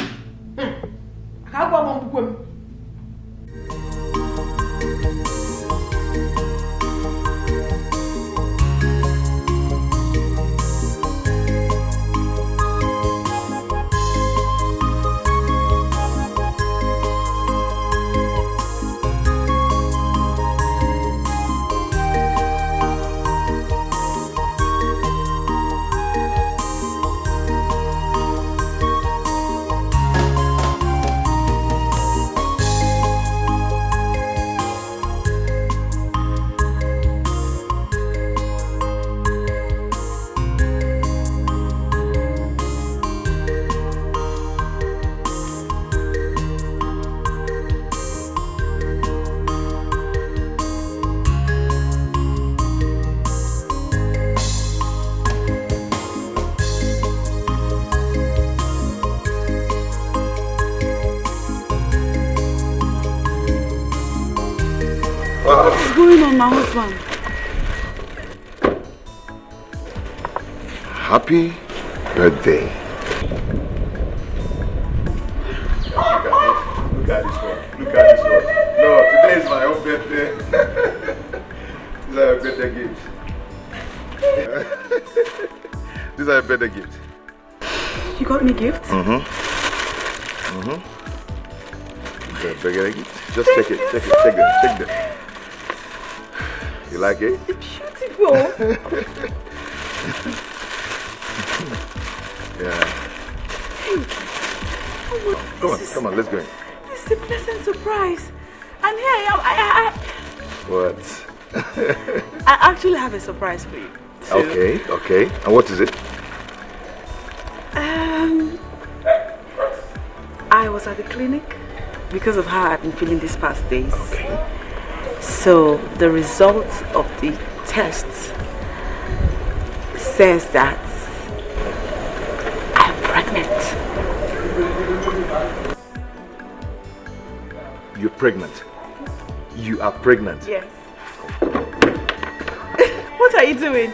going on, my husband? Happy birthday. Look at this one. Look at this one. No, today is my own birthday. These are your birthday gifts. These are your birthday gifts. You got me gifts? Birthday gift. Just check it. Check it. Check them. You like it? Beautiful. Yeah. Come on, let's go in. This is a pleasant surprise. And here I am. What? I actually have a surprise for you. Okay. And what is it? I was at the clinic because of how I've been feeling these past days. Okay. So the result of the test says that I'm pregnant. You're pregnant. You are pregnant. Yes. What are you doing?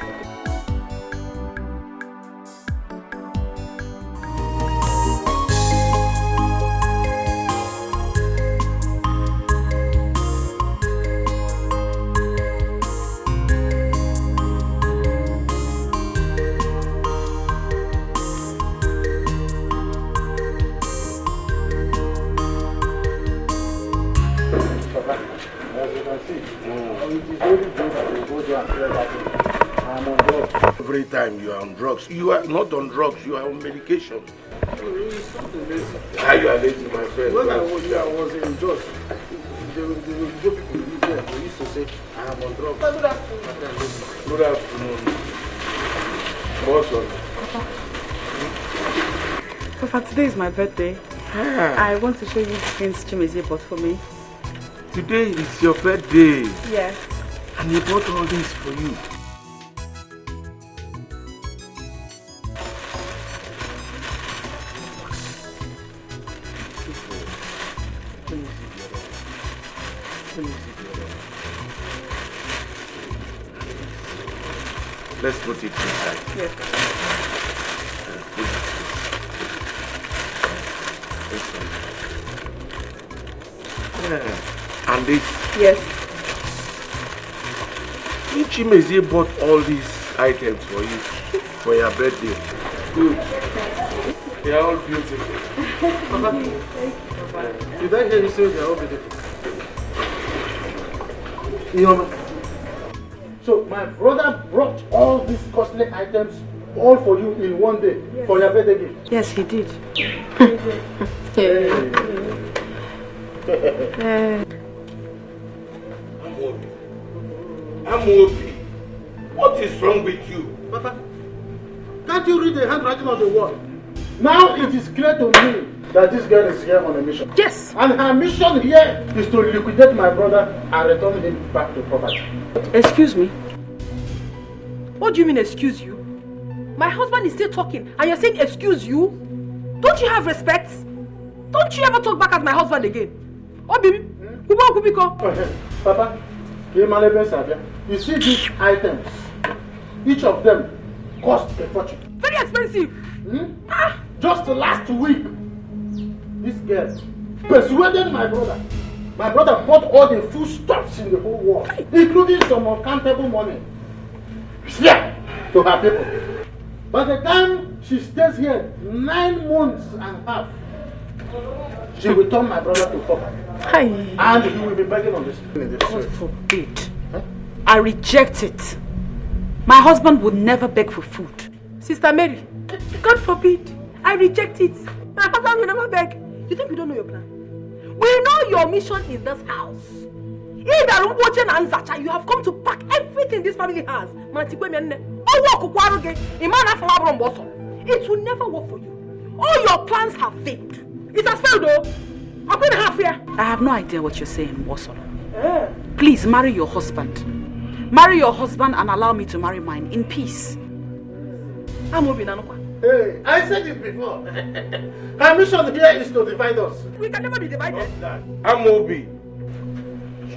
Every time you are on drugs, you are not on drugs, you are on medication. How you are lazy, my friend? When I was in Jos, the people there, they used to say, I am on drugs. Good afternoon. What's on? Papa, today is my birthday. I want to show you things Chimezie bought for me. Today is your birthday. Yes. And he bought all this for you. Let's put it inside. Yes. And this? Yes. Chimezie bought all these items for you for your birthday. Good. They are all beautiful. Papa, did I hear you say they are all beautiful? So my brother brought all these costly items all for you in one day for your birthday gift? Yes, he did. Amobi, what is wrong with you? Papa, can't you read the handwriting on the wall? Now it is clear to me that this girl is here on a mission. Yes. And her mission here is to liquidate my brother and return him back to property. Excuse me? What do you mean, excuse you? My husband is still talking and you're saying excuse you? Don't you have respect? Don't you ever talk back as my husband again? Obi, Papa, you see these items, each of them cost a fortune. Very expensive. Just last week, this girl persuaded my brother. My brother bought all the foodstuffs in the whole world, including some uncountable money. Yeah, to her people. By the time she stays here 9 months and a half, she will turn my brother to poverty. And he will be begging on this. God forbid. Huh? I reject it. My husband would never beg for food. Sister Mary, God forbid. I reject it. My husband will never beg. You think we don't know your plan? We know your mission in this house. You have come to pack everything this family has. It will never work for you. All your plans have failed. It has failed though. I'm going to have fear. I have no idea what you're saying, Wosolo. Please marry your husband. Marry your husband and allow me to marry mine in peace. Hey, I said it before. Her mission here is to divide us. We can never be divided. Amobi,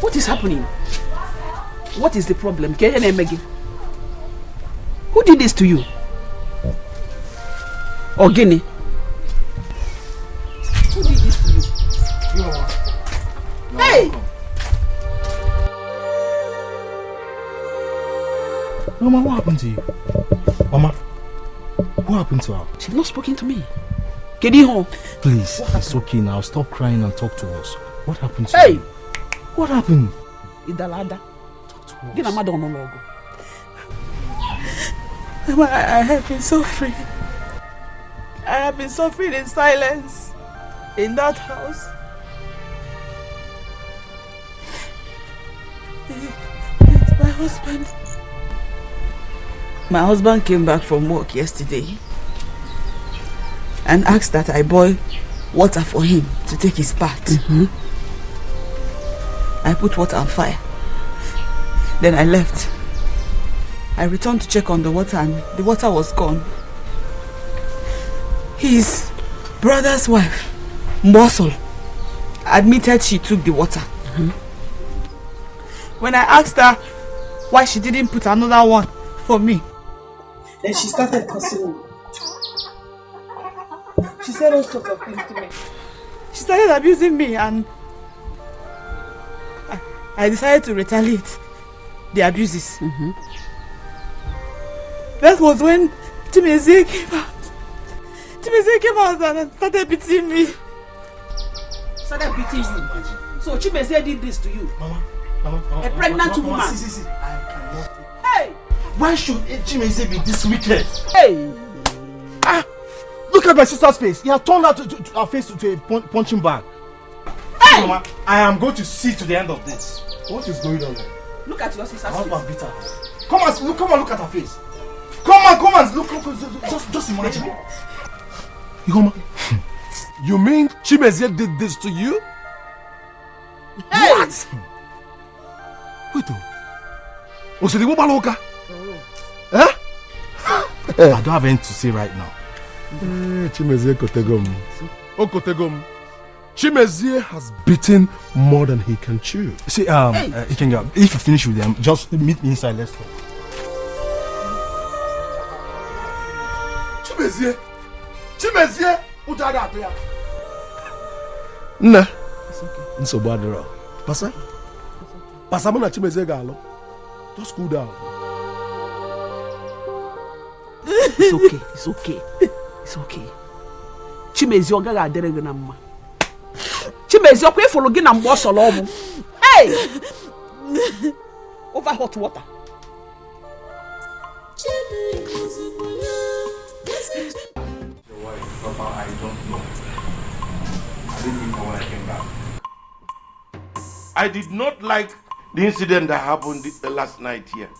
What is happening? What is the problem? Who did this to you? Ogini? Who did this to you? Hey! Mama, what happened to you? Mama, what happened to her? She's not spoken to me. Kediho. Please, it's okay now. Stop crying and talk to us. What happened to you? What happened? Idalada. Talk to us. Mama, I have been suffering. I have been suffering in silence in that house. It's my husband. My husband came back from work yesterday and asked that I boil water for him to take his bath. I put water on fire. Then I left. I returned to check on the water and the water was gone. His brother's wife, Mbosol, admitted she took the water. When I asked her why she didn't put another one for me, then she started cursing me. She said all sorts of things to me. She started abusing me and I decided to retaliate the abuses. That was when Chimezie came out. Chimezie came out and started beating me. Started beating you? So Chimezie did this to you? Mama, a pregnant woman? See, I cannot. Hey! Why should Chimezie be this wicked? Hey! Look at my sister's face. He has turned her face to a punching bag. Hey! Mama, I am going to see to the end of this. What is going on there? Look at your sister's face. Husband beat her. Come on, look at her face. Come on, look, just imagine. You mean Chimezie did this to you? Hey! What? Wait, was it the Wobaloka? I don't have anything to say right now. Chimezie Kotegom. Oh, Kotegom. Chimezie has beaten more than he can chew. See, Ikenga, if you finish with them, just meet me inside, let's talk. Chimezie, Udada Atoya. Nah. It's okay. Adira. Pasa mo na Chimezie galo. Just cool down. It's okay. Chimezie ogaga adere gị na mma. Chimezie okwe follow gị na mgbe osolo omu. Hey! Over hot water. Your wife, Papa, I don't know. I didn't meet her when I came back. I did not like the incident that happened last night here.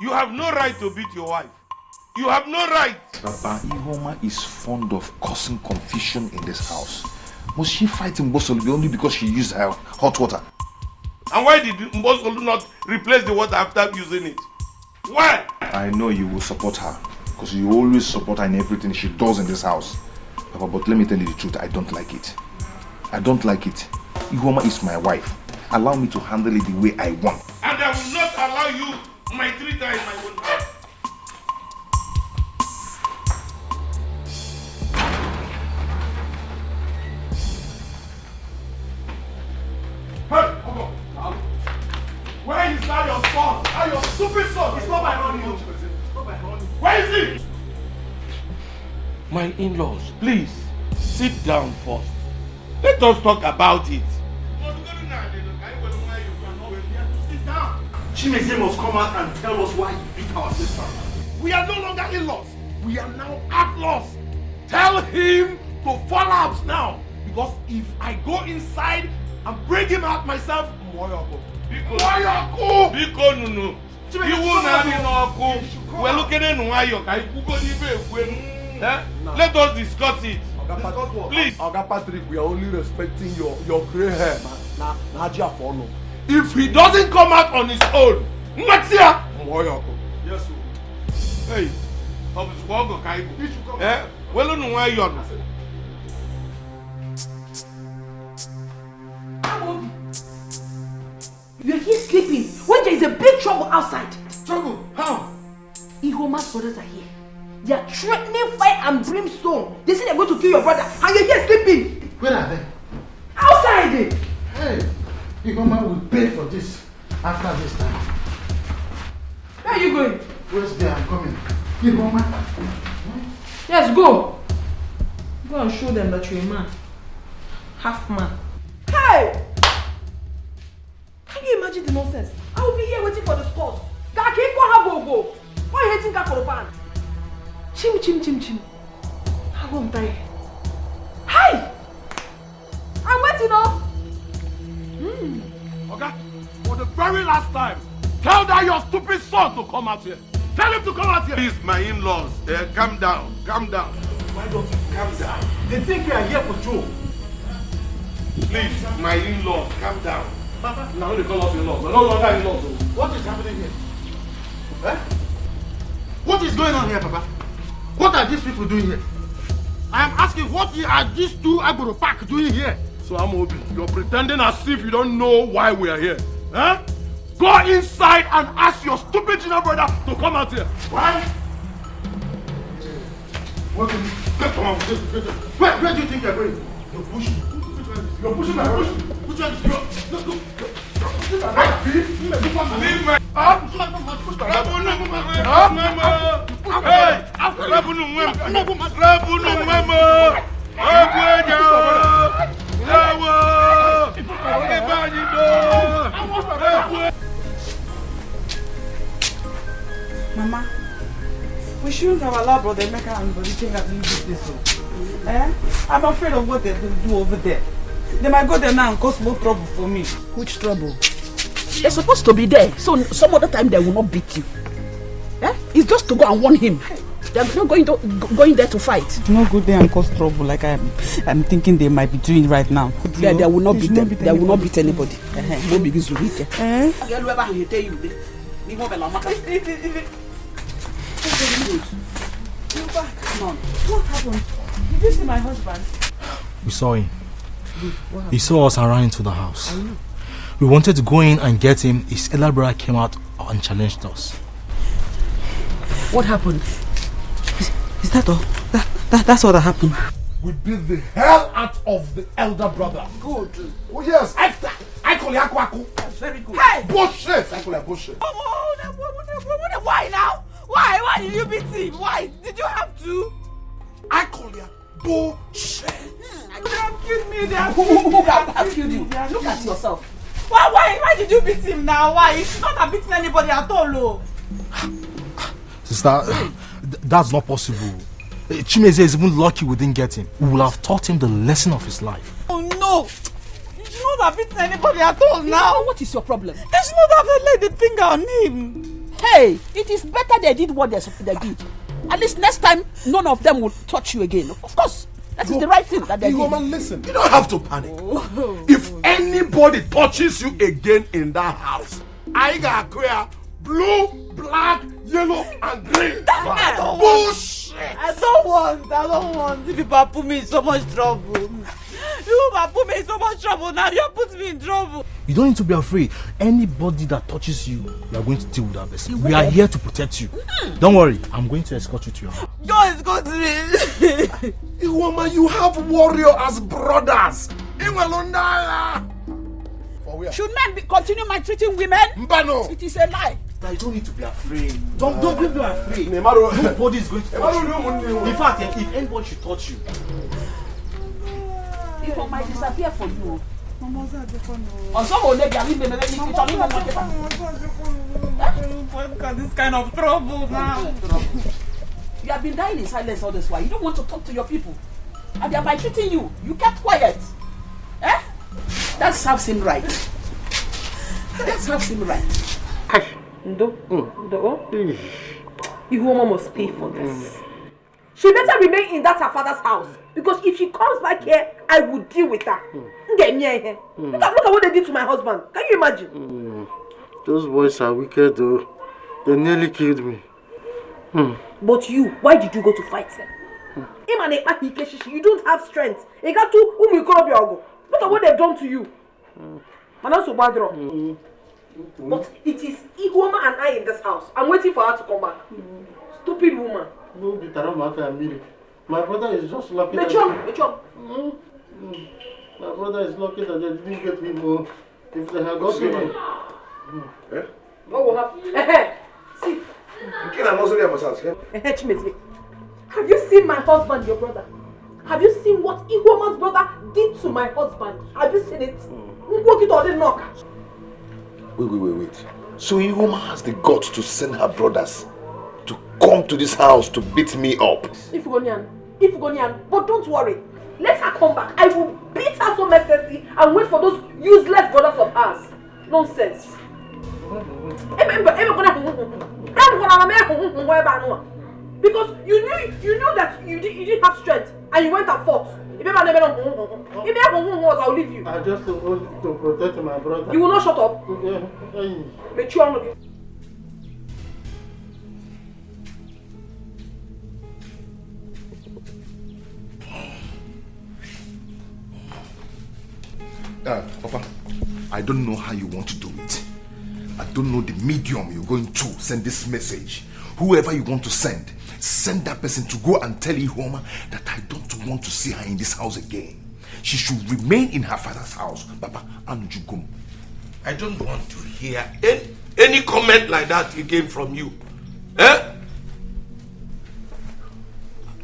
You have no right to beat your wife. You have no right. Papa, Ihoma is fond of causing confusion in this house. Must she fight Mbosolu only because she used her hot water? And why did Mbosolu not replace the water after using it? Why? I know you will support her because you always support her in everything she does in this house. Papa, but let me tell you the truth, I don't like it. I don't like it. Ihoma is my wife. Allow me to handle it the way I want. And I will not allow you my treater in my own house. Where is now your son? Now your stupid son? It's not my honey. Where is he? My in-laws, please sit down first. Let us talk about it. Chimezie must come out and tell us why he beat our sister. We are no longer in-laws. We are now outlaws. Tell him to fall out now Because if I go inside and bring him out myself, Moyoko. Biko Nunu. You won't have enough. We're looking at Nuayoka. Let us discuss it. Please. Oga Patrick, we are only respecting your grey hair. If he doesn't come out on his own, Matia Moyoko. Yes, sir. Hey, I was walking Kaibu. Eh? Well, no, why you're You're here sleeping when there is a big trouble outside. Trouble? How? Ihoma's brothers are here. They are threatening fire and brimstone. They say they're going to kill your brother and you're here sleeping. Where are they? Outside! Hey, Ihoma will pay for this after this time. Where are you going? Where's there? I'm coming. Ihoma. Yes, go. Go and show them that you're a man. Half man. Hey! Can you imagine the nonsense? I will be here waiting for the scores. Gaki, go. Why are you hating Gaki for the pan? Chim. How am I? Hi! I'm waiting up. Okay? For the very last time, tell that your stupid son to come out here. Tell him to come out here. Please, my in-laws, calm down. Why don't you calm down? They think you are here for Joe. Please, my in-laws, calm down. Papa, now they call us in-laws. We're no longer in-laws. What is happening here? Eh? What is going on here, Papa? What are these people doing here? I am asking, what are these two Agboro Park doing here? So Amobi, you're pretending as if you don't know why we are here. Huh? Go inside and ask your stupid junior brother to come out here. Why? What do you... Come on, where do you think you're going? You're pushing. You're pushing my push. Which one is yours? Look. Mama, we shouldn't have allowed Brother Emeka and Brother Chinga to use this one. I'm afraid of what they will do over there. They might go there now and cause more trouble for me. Which trouble? They're supposed to be there, so some other time they will not beat you. It's just to go and warn him. They're not going there to fight. Not go there and cause trouble like I'm thinking they might be doing right now. They will not beat them. They will not beat anybody. No begins to beat them. What happened? Did you see my husband? We saw him. He saw us and ran into the house. We wanted to go in and get him. His elder brother came out and challenged us. What happened? Is that all? That's all that happened. We beat the hell out of the elder brother. Good. Oh yes, after I call you That's very good. Hey! Bullshit! I call you bullshit. Why now? Why did you beat him? Why? Did you have to? I call you bullshit. They have killed me. Who have killed you? Look at yourself. Why did you beat him now? Why? You should not have beaten anybody at all. Sister, that's not possible. Chimeze is even lucky we didn't get him. We will have taught him the lesson of his life. Oh no! You should not have beaten anybody at all now. What is your problem? They should not have laid the finger on him. Hey, it is better they did what they did. At least next time, none of them will touch you again. Of course, that is the right thing that they did. Woman, listen, you don't have to panic. If anybody touches you again in that house, I got clear blue, black, yellow, and green. Bullshit! I don't want. You people put me in so much trouble. You put me in so much trouble now. You put me in trouble. You don't need to be afraid. Anybody that touches you, we are going to deal with that person. We are here to protect you. Don't worry, I'm going to escort you to your house. God is good to me. Woman, you have warrior as brothers. Should men continue maltreating women? Mbano. It is a lie. You don't need to be afraid. Don't be afraid. Nobody is going to touch you. In fact, if anybody should touch you, people might disappear for you. Look at this kind of trouble now. You have been dying in silence all this while. You don't want to talk to your people. And they are maltreating you. You kept quiet. Eh? That serves him right. That serves him right. Ndo. Ihuoma must pay for this. She better remain in that her father's house. Because if she comes back here, I will deal with her. Look at what they did to my husband. Can you imagine? Those boys are wicked though. They nearly killed me. But you, why did you go to fight them? You don't have strength. Look at what they've done to you. But it is Ihuoma and I in this house. I'm waiting for her to come back. Stupid woman. My brother is just lucky My brother is lucky that they didn't get me more. If they had got me. What will happen? See. Have you seen my husband, your brother? Have you seen what Ihuoma's brother did to my husband? Have you seen it? Wait. So Ihuoma has the guts to send her brothers to come to this house to beat me up. Ifugonian, but don't worry. Let her come back. I will beat her so mercilessly and wait for those useless brothers of ours. Nonsense. Because you knew that you didn't have strength and you went and fought. I'll leave you. I just want to protect my brother. You will not shut up. Mature. Papa, I don't know how you want to do it. I don't know the medium you're going to send this message. Whoever you want to send that person to go and tell Ihuoma that I don't want to see her in this house again. She should remain in her father's house. Papa, Anjugum. I don't want to hear any comment like that again from you.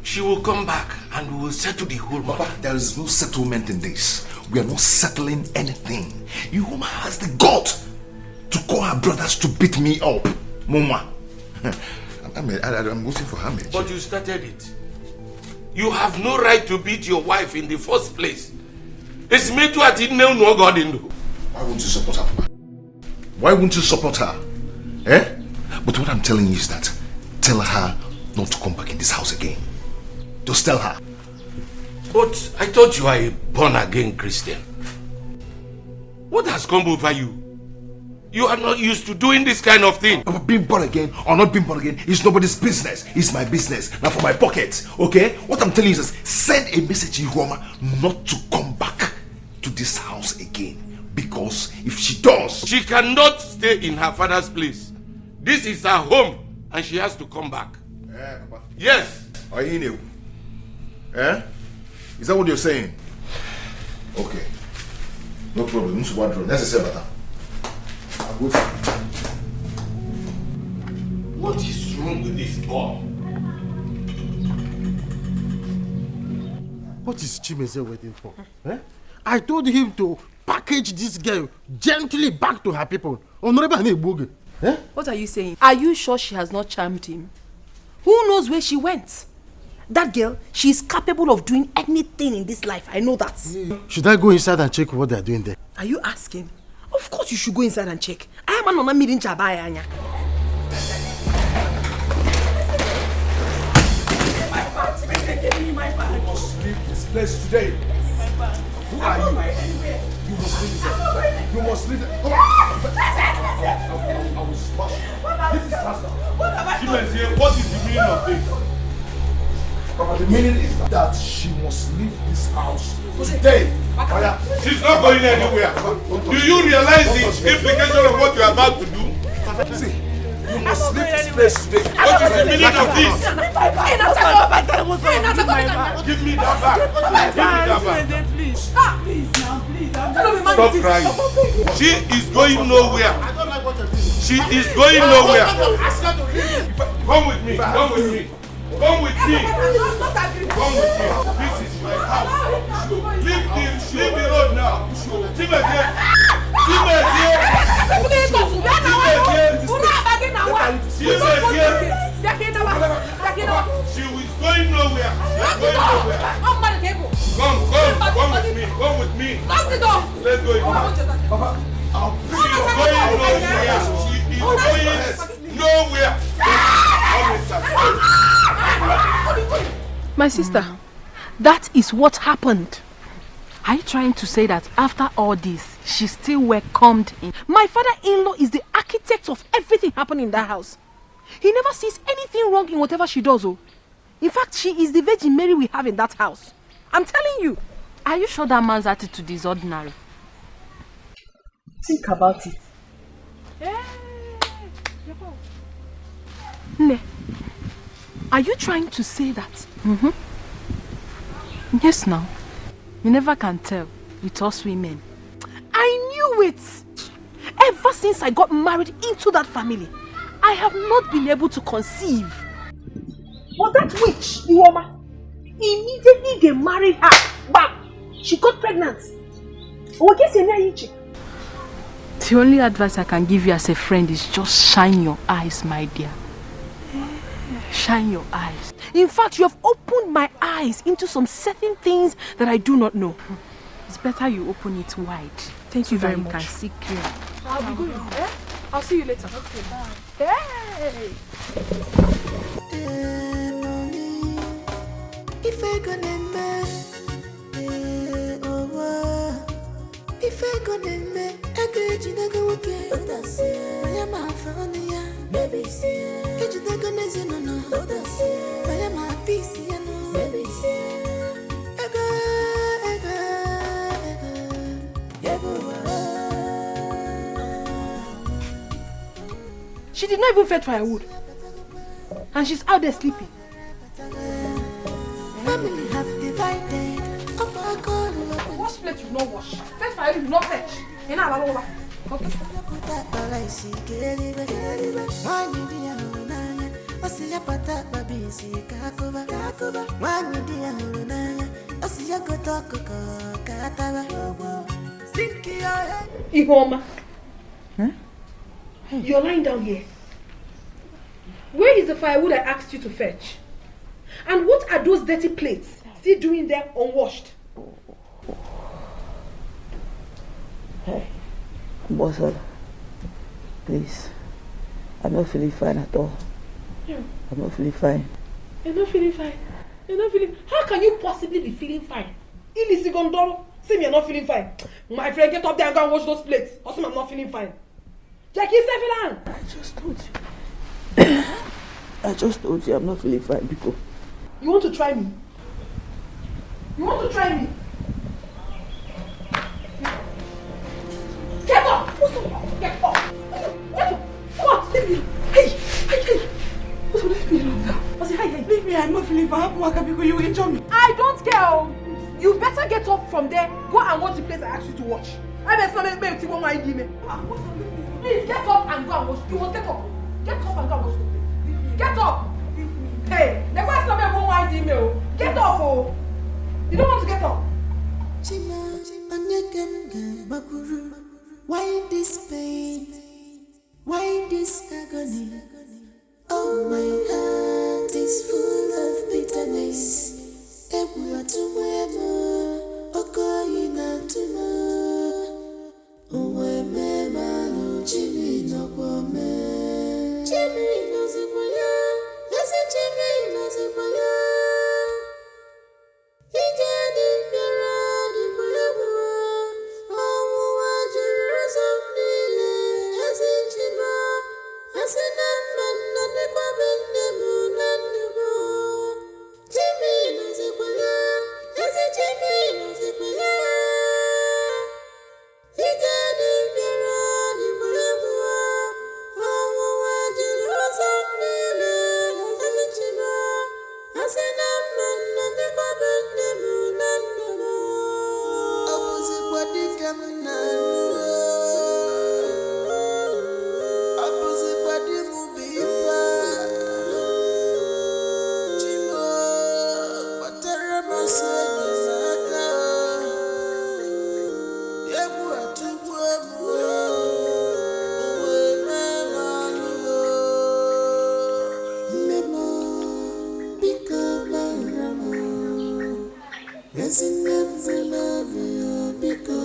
She will come back and we will settle the whole matter. Papa, there is no settlement in this. We are not settling anything. Ihuoma has the guts to call her brothers to beat me up. Mama. I'm waiting for her. But you started it. You have no right to beat your wife in the first place. It's me to attend no God in. Why won't you support her, Papa? Why won't you support her? But what I'm telling you is that tell her not to come back in this house again. Just tell her. But I thought you are a born-again Christian. What has come over you? You are not used to doing this kind of thing. Papa, being born again or not being born again is nobody's business. It's my business. Now for my pocket, okay? What I'm telling you is send a message to Ihuoma not to come back to this house again. Because if she does... She cannot stay in her father's place. This is her home and she has to come back. Papa. Yes. Are you new? Is that what you're saying? Okay. No problem. That's a better. What is wrong with this boy? What is Chimeze waiting for? I told him to package this girl gently back to her people. What are you saying? Are you sure she has not charmed him? Who knows where she went? That girl, she is capable of doing anything in this life. I know that. Should I go inside and check what they are doing there? Are you asking? Of course you should go inside and check. I am on a meeting Chabaya. You must leave this place today. Who are you? You must leave this place. You must leave it. I will smash you. This is faster. What is the meaning of this? The meaning is that she must leave this house today. She's not going anywhere. Do you realize the implication of what you are about to do? See, you must leave this place today. What is the meaning of this? Give me that back. Please now, please. Stop crying. She is going nowhere. She is going nowhere. Come with me. Come with me. Come with me. Come with me. This is my house. Leave the road now. Timothy. She is going nowhere. the door. Let's go. Papa, I'll bring you nowhere. My sister, that is what happened. Are you trying to say that after all this, she still welcomed him? My father-in-law is the architect of everything happening in that house. He never sees anything wrong in whatever she does. Oh. In fact, she is the Virgin Mary we have in that house. I'm telling you. Are you sure that man's attitude is ordinary? Think about it. Ne, are you trying to say that? Yes, now. You never can tell with us women. I knew it! Ever since I got married into that family, I have not been able to conceive. But that witch, Iwoma, immediately they married her. Bam! She got pregnant. The only advice I can give you as a friend is just shine your eyes, my dear. Shine your eyes. In fact, you have opened my eyes into some certain things that I do not know. It's better you open it wide. Thank you very much. You can see clear. I'll be going. I'll see you later. Okay, bye. Hey! If I gonna if I gonna I could you not go again. I am a family, baby. Could you not gonna say no? I am a peace, baby. She did not even fetch firewood. And she's out there sleeping. Family have divided. Wash plate you not wash. Fetch firewood you not fetch. You know about over. Okay. Ihoma. Huh? You're lying down here. Where is the firewood I asked you to fetch? And what are those dirty plates still doing there unwashed? Hey, Bossel, please. I'm not feeling fine at all. Yeah. I'm not feeling fine. You're not feeling fine. You're not feeling. How can you possibly be feeling fine? Ilisi Gondoro, say me you're not feeling fine. My friend, get up there and go and wash those plates. Also, I'm not feeling fine. Jackie, Sefilan! I just told you. I just told you I'm not feeling fine, because. You want to try me? You want to try me? Get up! What's up? Get up! Get up! What? Leave me! Hey! What's up? Leave me alone now. I say, hey! Leave me, I'm not feeling fine. Because you will injure me. I don't care. You better get up from there. Go and watch the place I asked you to watch. Please get up and go and wash. You must get up. Get up and go and wash the place. Get up! Hey, the first time I won't mind email. Get up, oh! You don't want to get up? Why this pain? Why this agony? Oh, my heart is full of bitterness. Ebua tumwemo, okoina tumo. Uwe me manu Jimmy no kwame. Jimmy no zikwaya, yes Jimmy no zikwaya. Ije di mbira di kulebuwa, omu wajuru zamnile, yes Jimmy, yes Namman nande kwa bendemu nandebo. Jimmy no zikwaya, yes Jimmy no zikwaya. Ije di mbira di kulebuwa, omu wajuru zamnile, yes Jimmy, yes Namman nande kwa bendemu nandebo. Opposite body move be far. Chimo, patera masani saka. Yebu atubu emu. Uwe memalu. Memo, bika baramu. Yesinam zinamu, bika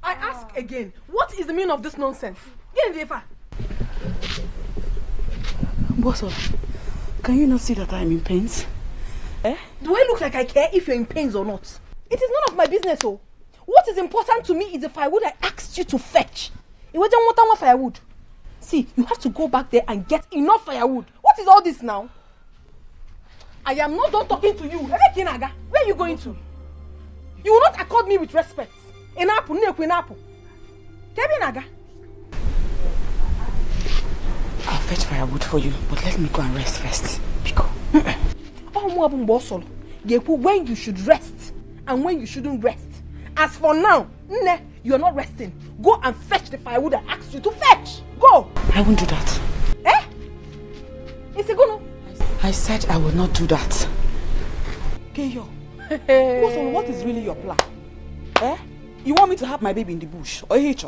I ask again, what is the meaning of this nonsense? Get in there. Bosso, can you not see that I'm in pains? Eh? Do I look like I care if you're in pains or not? It is none of my business, oh. What is important to me is the firewood I asked you to fetch. You don't want more firewood. See, you have to go back there and get enough firewood. What is all this now? I am not done talking to you. Where are you going to? You will not accord me with respect. Enapu, neku. I'll fetch firewood for you, but let me go and rest first. Pico. When you should rest and when you shouldn't rest. As for now, you're not resting. Go and fetch the firewood I asked you to fetch. Go. I won't do that. Eh? Is it gonna? I said I will not do that. Keyo. What is really your plan? Eh? You want me to have my baby in the bush? Or If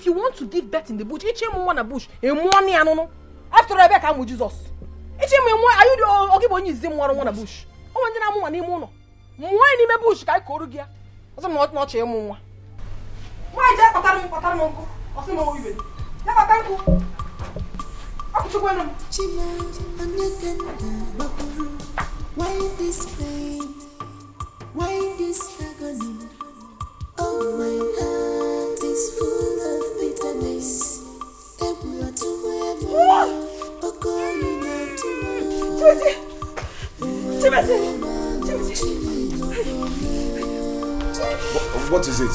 you want to give birth in the bush, bush. After Rebecca, I'm with Jesus. Are you the only one want a bush? Oh, and then I'm one mono. Why in bush? I call you. I'm not much a moon. Why, Jack? I can't or some more even. Why this pain? Why this agony? Oh, my heart is full of bitterness. What is it?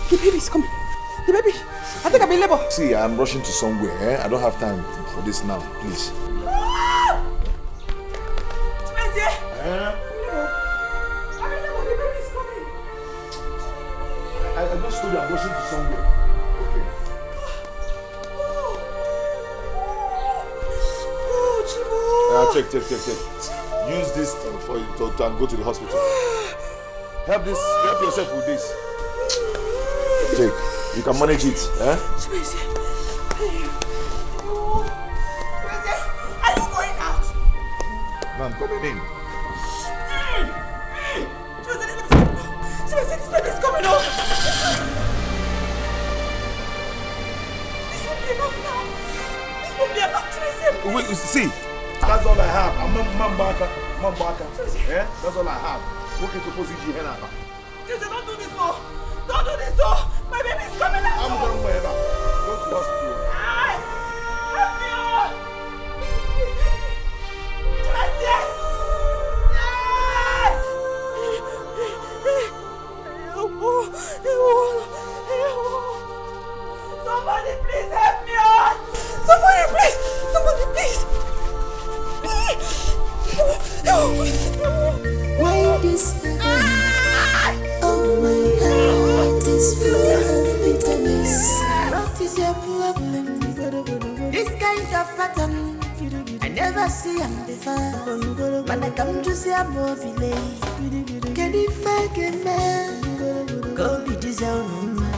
The baby's coming. The baby. I think I'm in labor. See, I'm rushing to somewhere. I don't have time for this now. Please. I just told you I'm rushing to somewhere. Okay. Check. Use this for you to go to the hospital. Help yourself with this. Take. You can manage it. Eh? Are you going out? No, I'm coming in. This baby's coming out. This won't be enough now. This won't be enough, Tracy. Wait, see, that's all I have. I'm Mambaka. Yeah? That's all I have. What can you suppose you here now? Tracy, don't do this, so. Don't do this, so. My baby's coming out. I'm going wherever. Go to the hospital. Help me, Tracy. Somebody please help me out! Somebody please! Why this again? Oh, my heart is full of bitterness. What is your problem? This kind of pattern I never see on before. But I Mana come to see a movie lay. Can you fake it, man? Go be this own man.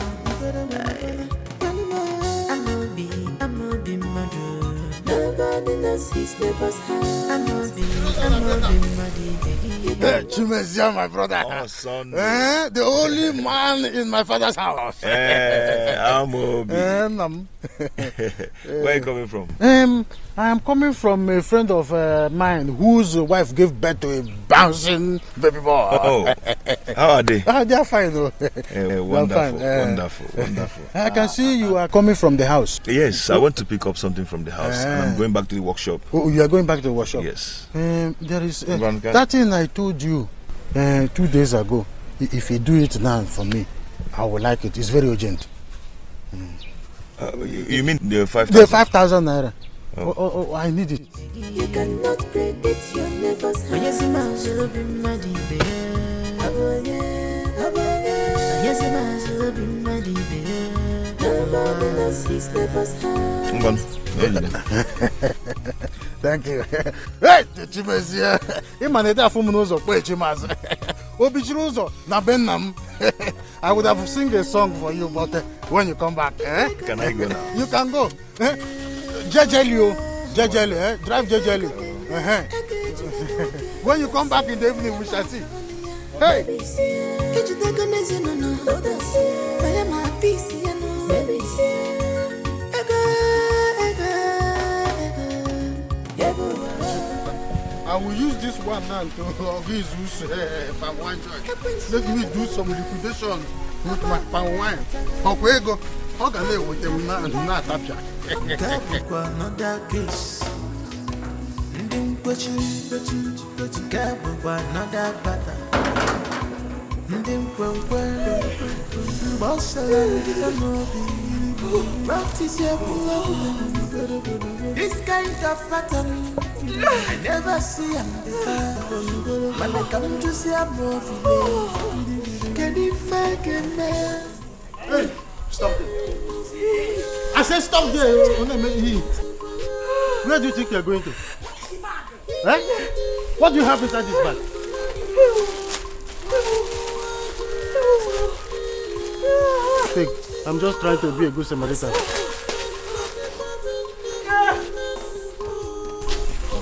I'm be mother. Nobody knows his neighbor's house. I'm be muddy, baby. Chimezia, my brother. Oh, son. The only man in my father's house. I'm Obi. Where are you coming from? I am coming from a friend of mine whose wife gave birth to a bouncing baby boy. Oh, how are they? They are fine, though. Wonderful, wonderful. I can see you are coming from the house. Yes, I want to pick up something from the house, and I'm going back to the workshop. Oh, you are going back to the workshop? Yes. There is that thing I told you 2 days ago. If you do it now for me, I will like it. It's very urgent. You mean the 5,000? The 5,000 naira. Oh, I need it. You cannot predict your neighbor's house. Yes, man, she'll be muddy, baby. Yes, man, she'll be muddy, baby. Nobody knows his neighbor's house. Thank you. Hey, Chimezia. Imaneta Fumunozo, Chimaza. Obichuzo, Nabenam. I would have sing a song for you, but when you come back, Can I go now? You can go. Jejeli, drive Jejeli. When you come back in the evening, we shall see. Hey. I will use this one now to use palm wine joint. Let me do some liquidation with my palm wine. Okay, go. How can I with them now? Not capture. Another case. Another battle. This kind of pattern I never see before. When I come to see a movie, can you fake it, man? Hey, stop it. I said stop there. Where do you think you're going to? What do you have inside this bag? Think, I'm just trying to be a good Samaritan.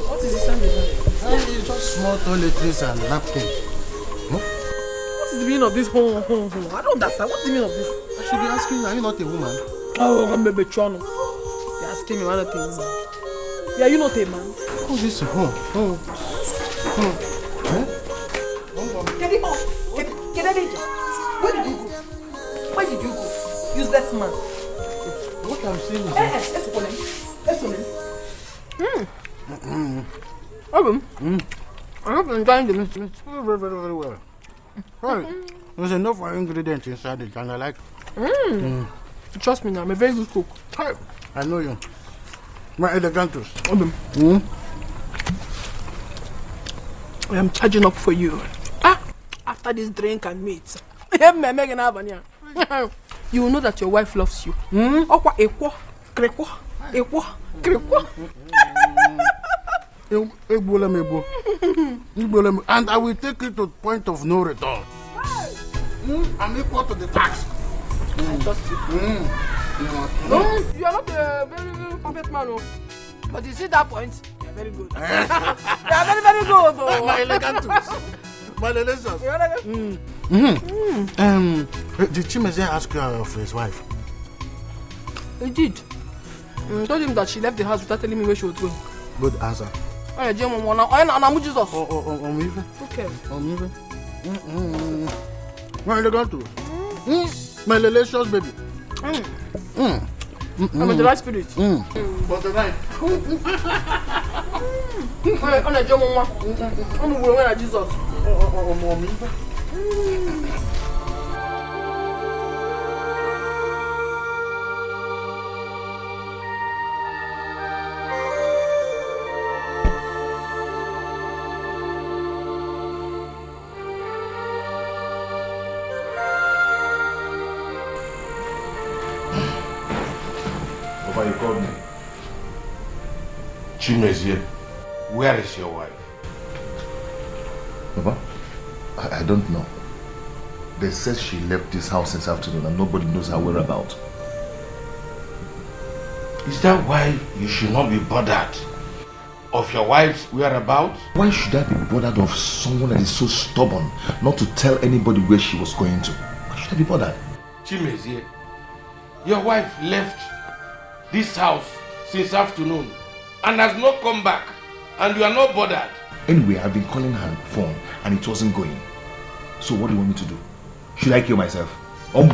What is this under there? It's just small toiletries and napkin. What is the meaning of this? I don't understand. What's the meaning of this? I should be asking you, are you not a woman? Oh, I'm a betrono. You're asking me, I'm not a woman. Yeah, you're not a man. Who's this? Where did you go? Useless man. What I'm saying is... I have been enjoying the meat very, very, very well. Right. There's enough ingredients inside it and I like it. Trust me now, I'm a very good cook. I know you. My elegantus. I am charging up for you. After this drink and meat. You will know that your wife loves you. And I will take it to the point of no return. I'm equal to the tax. I trust you. You are not a very perfect man, but you see that point, you are very good. You are very, very good. My elegantus. My delicious. Did Chimezia ask you of his wife? He did. I told him that she left the house without telling me where she was going. Good answer. Okay. My elegantus. My delicious baby. I'm in the right spirit. But the right. Jesus. Papa, you called me. Chimezia, where is your wife? Baba, I don't know. They said she left this house this afternoon and nobody knows her whereabouts. Is that why you should not be bothered of your wife's whereabouts? Why should I be bothered of someone that is so stubborn not to tell anybody where she was going to? Why should I be bothered? Chimezie, your wife left this house since afternoon and has not come back, and you are not bothered. Anyway, I've been calling her phone and it wasn't going. So what do you want me to do? Should I kill myself? Can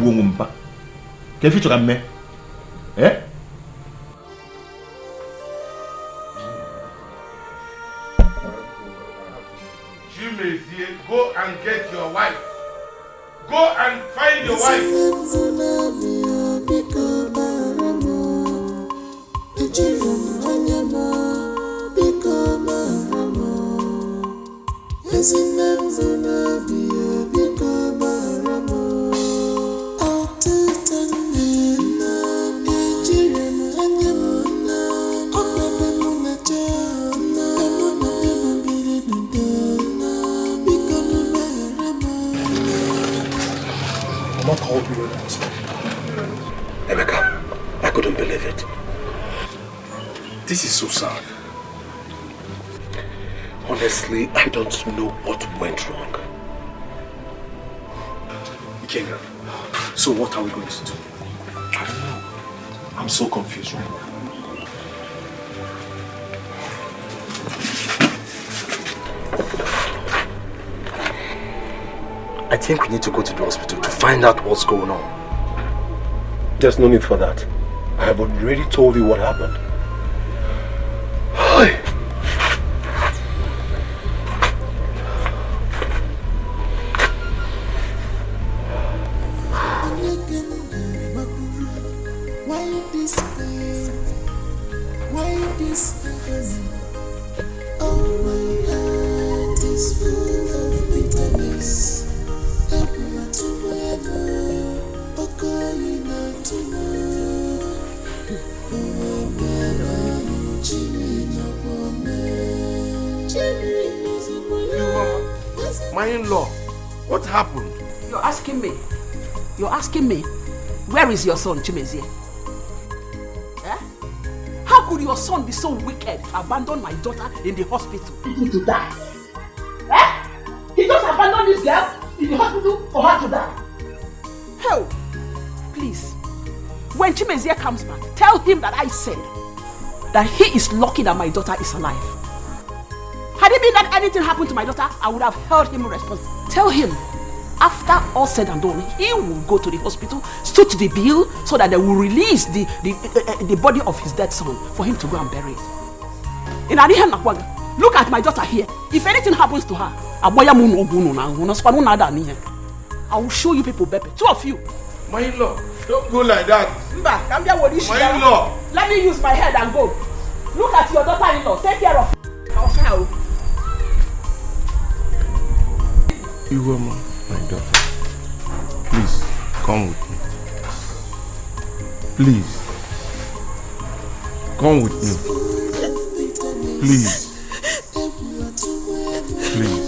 you talk me? Eh? Chimezie, go and get your wife. Go and find your wife. Emeka, I couldn't believe it. This is so sad. Honestly, I don't know what went wrong. Ikenga, so what are we going to do? I don't know. I'm so confused right now. I think we need to go to the hospital to find out what's going on. There's no need for that. I have already told you what happened. Hi. My in-law, what happened? You're asking me? You're asking me? Where is your son, Chimezie? Eh? How could your son be so wicked to abandon my daughter in the hospital? To die? Eh? He just abandoned this girl in the hospital for her to die? Hell, please, when Chimezie comes back, tell him that I said that he is lucky that my daughter is alive. Had it been that anything happened to my daughter, I would have held him responsible. Tell him, after all said and done, he will go to the hospital, stoot the bill, so that they will release the body of his dead son for him to go and bury it. Look at my daughter here. If anything happens to her, I will show you people, Beppe. Two of you. My in-law, don't go like that. My in-law. Let me use my head and go. Look at your daughter-in-law. Take care of her. Ihuoma, my daughter, please come with me. Please, come with me. Please. Please.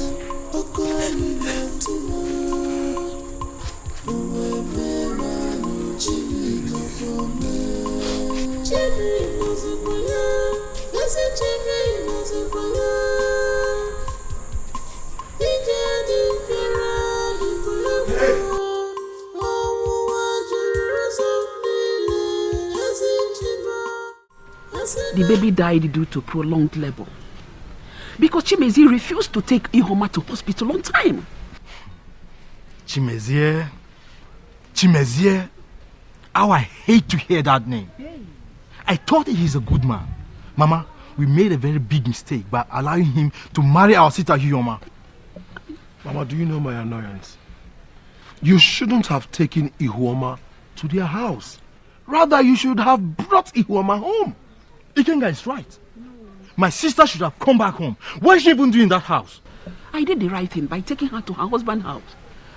The baby died due to prolonged labor because Chimezie refused to take Ihuoma to hospital on time. Chimezie, how I hate to hear that name. I thought he's a good man. Mama, we made a very big mistake by allowing him to marry our sister Ihuoma. Mama, do you know my annoyance? You shouldn't have taken Ihuoma to their house. Rather, you should have brought Ihuoma home. Ikenga is right. My sister should have come back home. What is she even doing in that house? I did the right thing by taking her to her husband's house.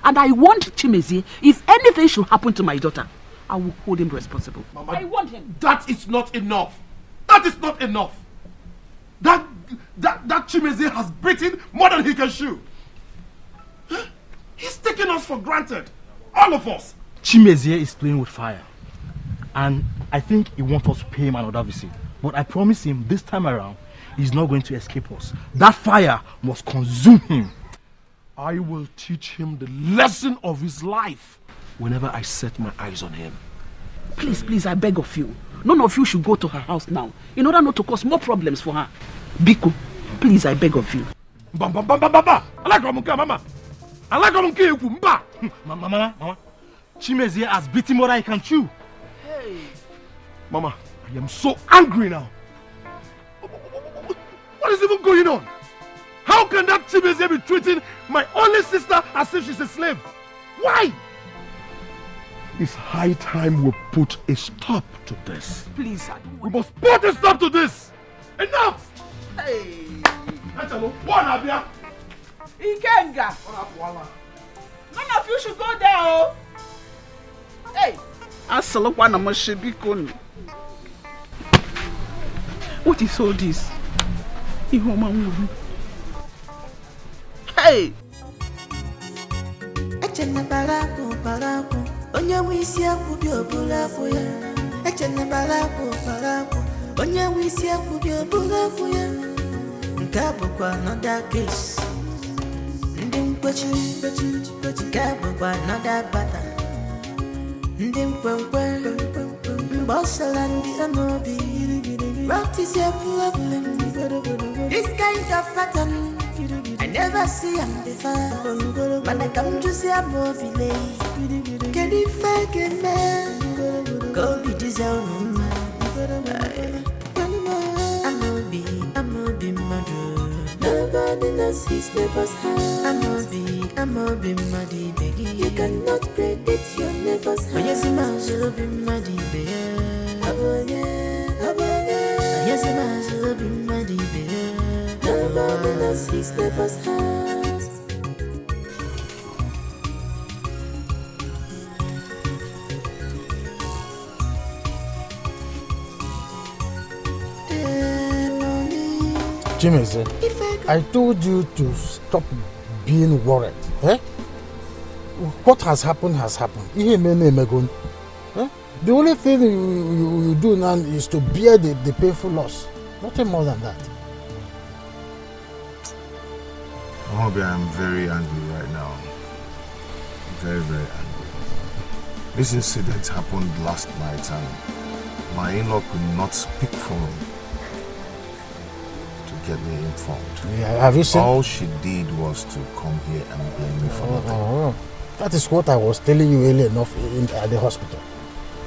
And I want Chimezie, if anything should happen to my daughter, I will hold him responsible. Mama, I want him. That is not enough. That is not enough. That Chimezie has beaten more than he can chew. taking us for granted. All of us. Chimezie is playing with fire. And I think he wants us to pay him another visit. But I promise him this time around, he's not going to escape us. That fire must consume him. I will teach him the lesson of his life whenever I set my eyes on him. Please, please, I beg of you. None of you should go to her house now, in order not to cause more problems for her. Biko, please, I beg of you. Mama. Chimezie has beaten more than I can chew. Hey. Mama, I am so angry now. What is even going on? How can that Chimezie be treating my only sister as if she's a slave? Why? It's high time we put a stop to this. Please, we must put a stop to this. Enough! Hey! Ikenga! None of you should go there, oh! Hey! What is all this? Hey! Onye wisi akubi obula fuya. Echene balaku. Onye wisi akubi obula fuya. Nkabo kwa another case. Ndim kwechi. Nkabo kwa another battle. Ndim kwenkwe. Mbosala ndi amobi. What is your problem? This kind of pattern I never see am before. When I come to see a movie, can you fake it, man? Go be this own man. I'm a be mad. Nobody knows his neighbor's house. I'm a be mad, baby. You cannot predict your neighbor's house. Yes, I'm a be mad, baby. Yes, I'm a be mad, baby. Nobody knows his neighbor's house. Chimezie, I told you to stop being worried. Eh? What has happened has happened. Eh? The only thing you do now is to bear the painful loss. Nothing more than that. Obi, I'm very angry right now. Very, very angry. This incident happened last night and my in-law could not speak for me to get me informed. Yeah, have you seen? All she did was to come here and blame me for nothing. That is what I was telling you earlier enough at the hospital.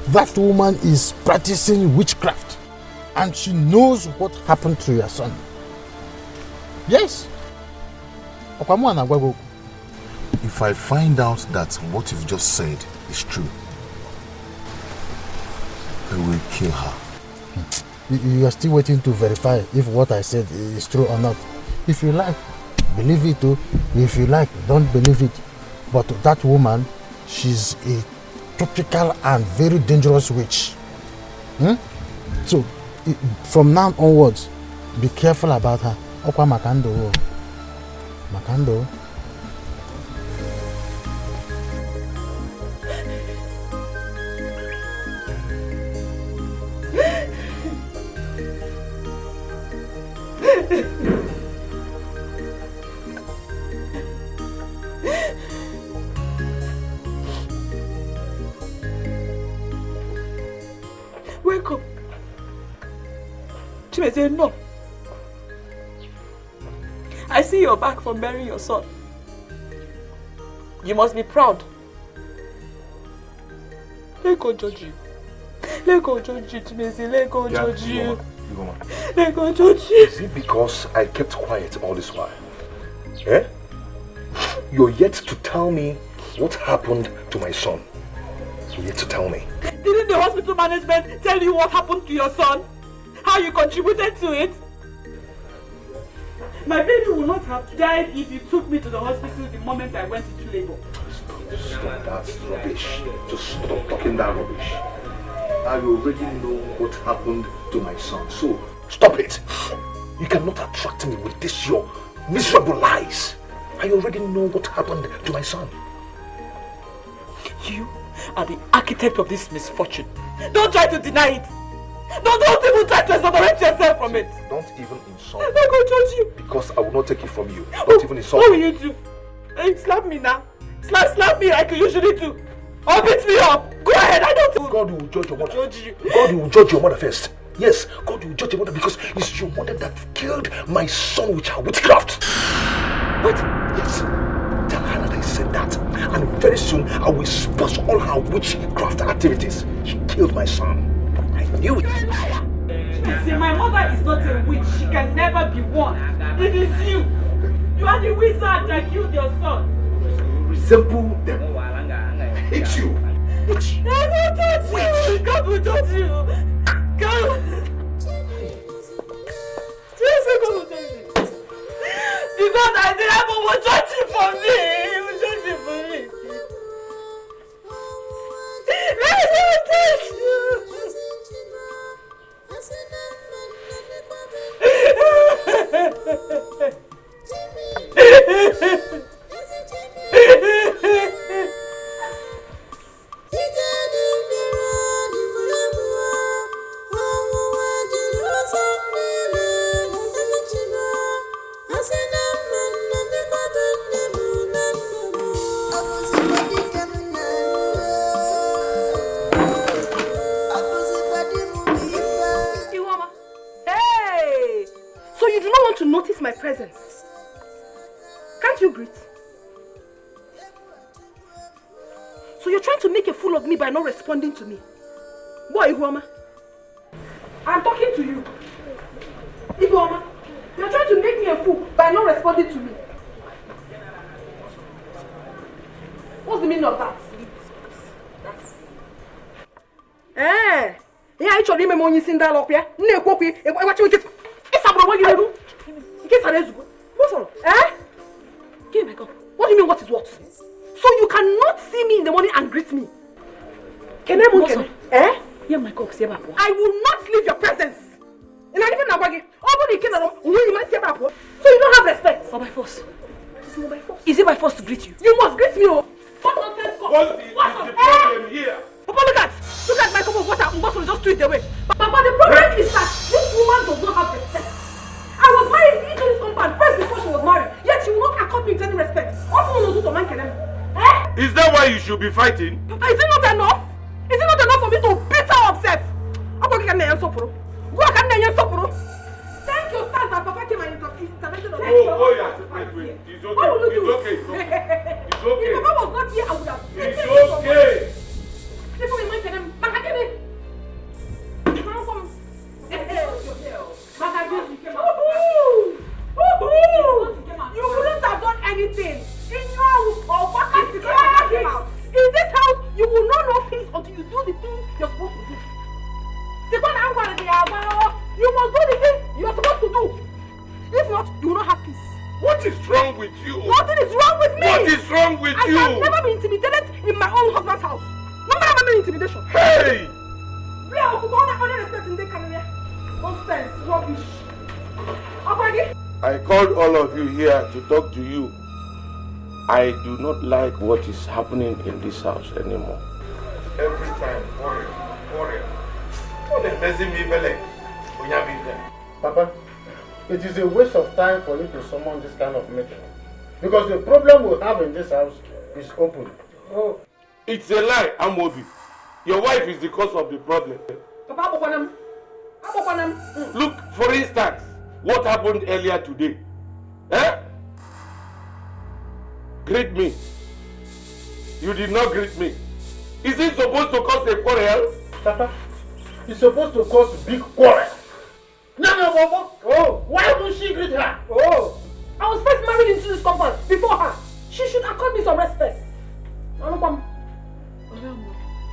That woman is practicing witchcraft and she knows what happened to your son. Yes. If I find out that what you've just said is true, I will kill her. You are still waiting to verify if what I said is true or not. If you like, believe it too. If you like, don't believe it. But that woman, she's a tropical and very dangerous witch. So, from now onwards, be careful about her. Okwa Makando. Makando. Wake up. Chimezie, no. I see you're back from burying your son. You must be proud. Let go judge you. Let go judge you, Chimezie. Let go judge you. Let go judge you. Is it because I kept quiet all this while? Eh? You're yet to tell me what happened to my son. You're yet to tell me. Didn't the hospital management tell you what happened to your son? How you contributed to it? My baby would not have died if you took me to the hospital the moment I went into labor. Stop, that's rubbish. Just stop talking that rubbish. I already know what happened to my son, so stop it. You cannot attract me with this your miserable lies. I already know what happened to my son. You are the architect of this misfortune. Don't try to deny it. Don't even try to exonerate yourself from it. Don't even insult I'm me. not going to judge you. Because I will not take it from you. Don't even insult What me. will you do? Hey, slap me now. Slap me like you usually do. Or beat me up. Go ahead, I don't... God will judge your mother. Judge you. God will judge your mother first. Yes, God will judge your mother because it's your mother that killed my son with her witchcraft. What? Yes. Tell her that I said that. And very soon I will expose all her witchcraft activities. She killed my son. I knew it. See, my mother is not a witch. She can never be one. It is you. You are the wizard that killed your son. You resemble them. It's you. Witch. God will judge you. God will judge you. God. Jesus, God will judge you. Because I did not will judge you for me. He will judge you for me. Let me judge you. Hey! So you do not want to notice my presence? Can't you greet? So you're trying to make a fool of me by not responding to me? Boy, Iguoma, I'm talking to you. Iguoma, you're trying to make me a fool by not responding to me. What's the meaning of that? Eh? Yeah, I told him I'm only seeing that up here. No, copy. What you get? It's a what you do. Get a what's on? Eh? Give me my cup. What do you mean? What is what? So you cannot see me in the morning and greet me. Can I move? Eh? Yeah, my cup. I will not leave your presence. And I even know what you. Nobody can know when you might say about. So you don't have respect. Or by force? Is it by force? Is it by force to greet you? You must greet me. Oh. What nonsense? What is the problem here? Papa, look at my cup of water. I'm going to just throw it away. Papa, the problem is that this woman does not have respect. I was married into this compound first before she was married. Yet she will not accord me with any respect. Also, no do to man can eh? Is that why you should be fighting? Papa, is it not enough? Is it not enough for me to beat her upset? I'm going to get a sopro. Go and get a sopro. Thank you, stars that Papa came and intervention on wait. It's okay. What will you do? It's okay. If Papa was not here, I would have. It's okay. People in my kingdom, you wouldn't have done anything. In your house or what came out. In this house, you will not know peace until you do the thing you're supposed to do. You must do the thing you're supposed to do. If not, you will not have peace. What is wrong with you? Nothing is wrong with me. What is wrong with you? I have never been intimidated in my own husband's house. No matter how many intimidation. Hey! We are only respecting the career. Nonsense, rubbish. I called all of you here to talk to you. I do not like what is happening in this house anymore. Every time, warrior. Papa, it is a waste of time for you to summon this kind of meeting. Because the problem we have in this house is open. Oh. It's a lie, Amobi. Your wife is the cause of the problem. Papa, look, for instance, what happened earlier today. Eh? Greet me. You did not greet me. Is it supposed to cause a quarrel? Papa, it's supposed to cause big quarrel. No, Bobo. Oh, why would she greet her? Oh, I was first married into this compound before her. She should accord me some respect.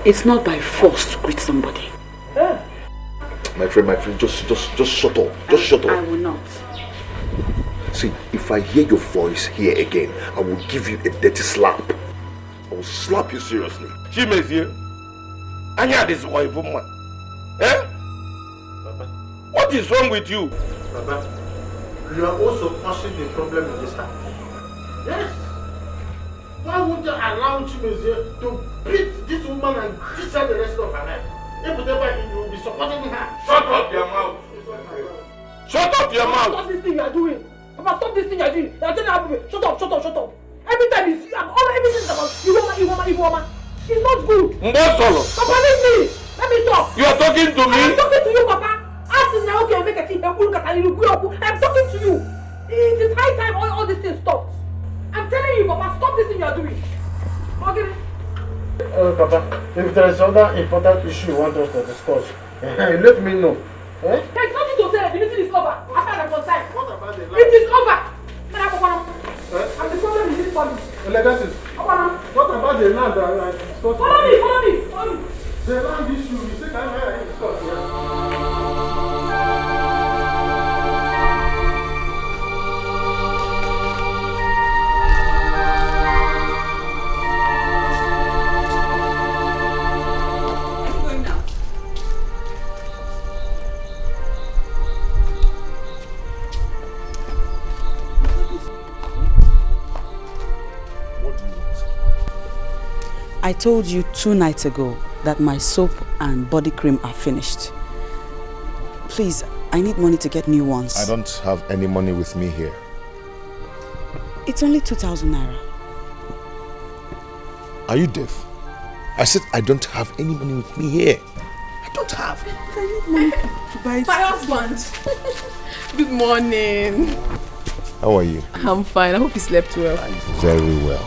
It's not by force to greet somebody. Yeah. My friend, just shut up. Just shut up. I will not. See, if I hear your voice here again, I will give you a dirty slap. I will slap you seriously. She may see. Anya, this wife woman. Eh? Papa. What is wrong with you? Papa, you are also causing the problem in this house. Yes. Why would you allow Chimezie to beat this woman and teach her the rest of her life. If whatever you will be supporting her. Shut up your mouth. Shut up your mouth. Stop this thing you are doing. Papa, stop this thing you are doing. You are telling her, shut up. Every time you see, everything is about Iwoma. It's not good. Mbosolo. Papa, leave me. Let me talk. You are talking to me? I'm talking to you, Papa. Ask him now, okay, make a thing. I'm talking to you. It is high time all these things stopped. I'm telling you, Papa, stop this thing you are doing. Okay. Papa, if there is other important issue you want us to discuss, let me know. There's nothing to say. The meeting is over. After that concern. What about the land? It is over. And the problem is this family. What about the land that I discussed? Follow me. The land issue, you say that I discussed. I told you 2 nights ago that my soap and body cream are finished. Please, I need money to get new ones. I don't have any money with me here. It's only 2,000 naira. Are you deaf? I said I don't have any money with me here. I don't have. I need money to buy my husband. Good morning. How are you? I'm fine. I hope you slept well. Very well.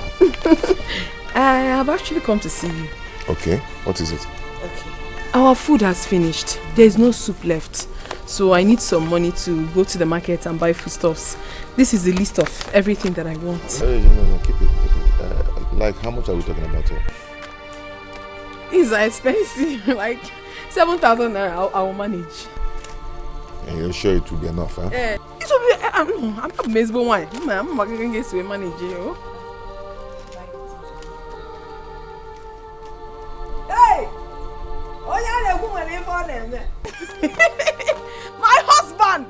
I have actually come to see you. Okay, what is it? Okay. Our food has finished. There is no soup left. So I need some money to go to the market and buy foodstuffs. This is the list of everything that I want. No, keep it. Like, how much are we talking about here? These are expensive. Like 7,000 naira, I will manage. And you're sure it will be enough, huh? It will be. I'm not amazed by why. I'm not going to manage you. Hey! My husband!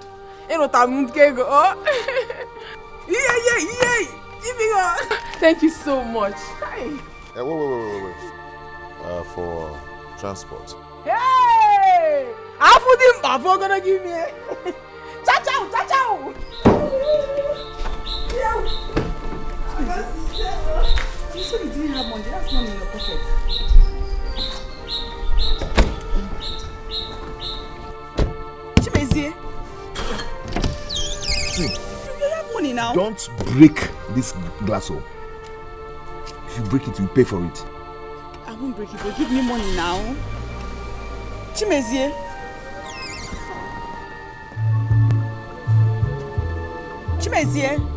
Thank you so much. Wait. For transport. Hey! I'm gonna give me. Cha-chow! You said you didn't have money. That's not in your pocket. Chimezie. See, you have money now. Don't break this glass. If you break it, you pay for it. I won't break it, but give me money now. Chimezie. Chimezie.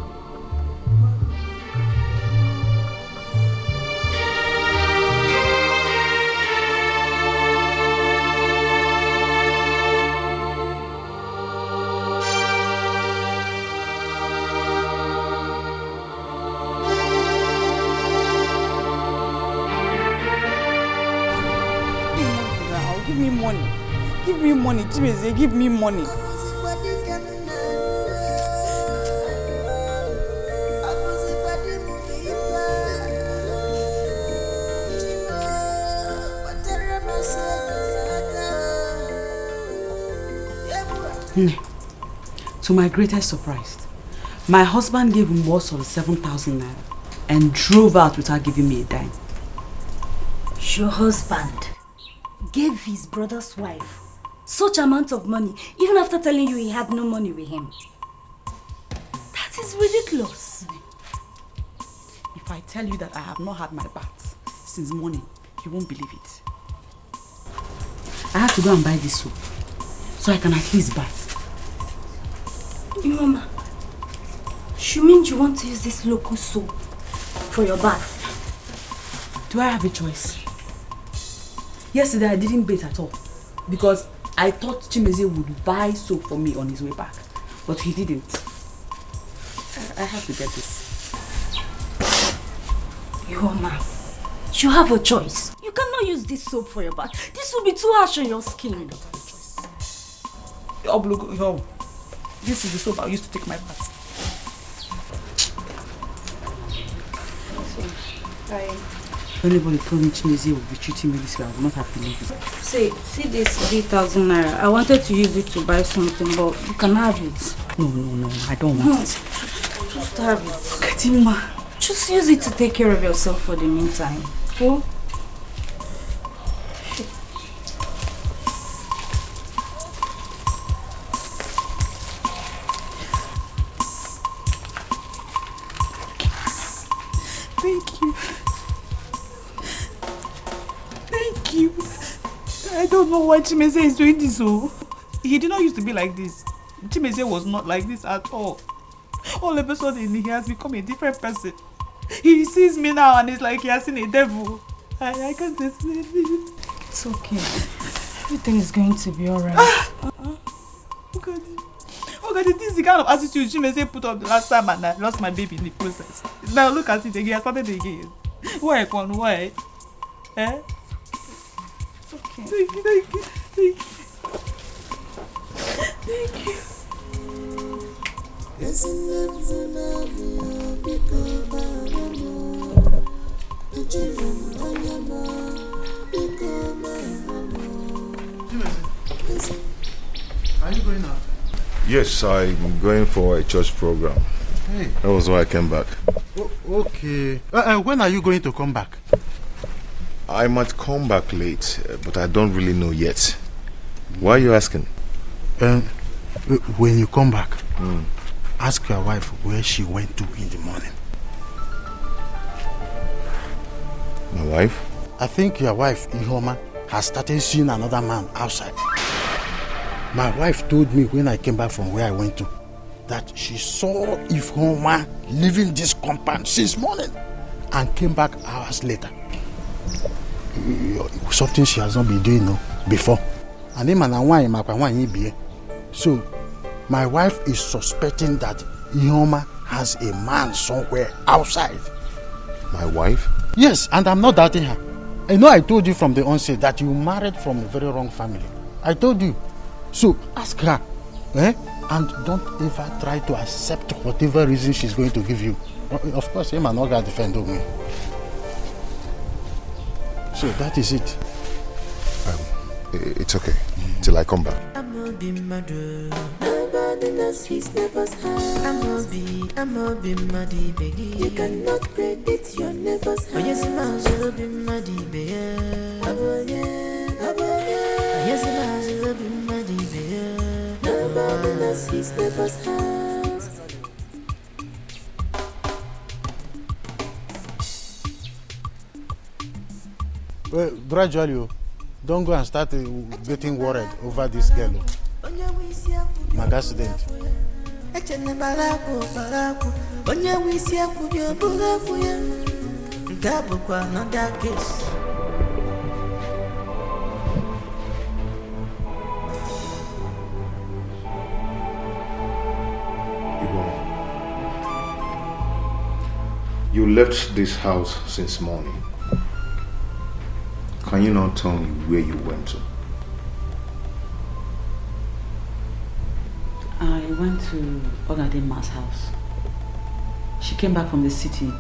Give me money, Chimezie, give me money. To my greatest surprise, my husband gave him worth of 7,000 naira and drove out without giving me a dime. Your husband gave his brother's wife such amount of money, even after telling you he had no money with him. That is ridiculous. If I tell you that I have not had my bath since morning, you won't believe it. I have to go and buy this soap so I can at least bath. Mama, you mean you want to use this local soap for your bath? Do I have a choice? Yesterday I didn't bathe at all because I thought Chimezie would buy soap for me on his way back, but he didn't. I have to get this. Mama, you have a choice. You cannot use this soap for your bath. This will be too harsh on your skin. This is the soap I used to take my bath. Hi. If anybody told me Chimezie would be treating me this way, I would not have believed it. See this 3,000 naira. I wanted to use it to buy something, but you can have it. No, I don't want it. Just have it. Katima. Just use it to take care of yourself for the meantime. Oh? Thank you. Thank you. I don't know why Chimezie is doing this. Oh, he did not used to be like this. Chimezie was not like this at all. All of a sudden, he has become a different person. He sees me now and it's like he has seen a devil. I can't explain it. It's okay. Everything is going to be alright. Oh God, this is the kind of attitude Chimezie put up the last time and I lost my baby in the process. Now look at it again, I started again. Why, Kwon? Why? Eh? It's okay. Thank you. Thank you. Are you going out? Yes, I'm going for a church program. Hey. That was why I came back. Okay. When are you going to come back? I might come back late, but I don't really know yet. Why are you asking? When you come back, ask your wife where she went to in the morning. My wife? I think your wife, Ihoma, has started seeing another man outside. My wife told me when I came back from where I went to that she saw Ihoma leaving this compound since morning and came back hours later. Something she has not been doing before. So my wife is suspecting that Ihoma has a man somewhere outside. My wife? Yes, and I'm not doubting her. I know I told you from the onset that you married from a very wrong family. I told you. So ask her, and don't ever try to accept whatever reason she's going to give you. Of course, him and not gonna defend me. So that is it. It's okay till I come back. Nobody knows his neighbor's house. I'ma be muddy, baby. You cannot predict your neighbor's house. Oh yes, I'ma be muddy, baby. Yes, I'ma be muddy, baby. Nobody knows his neighbor's house. Well, gradually, don't go and start getting worried over this girl. My accident. You left this house since morning. Can you not tell me where you went to? I went to Ogadema's house. She came back from the city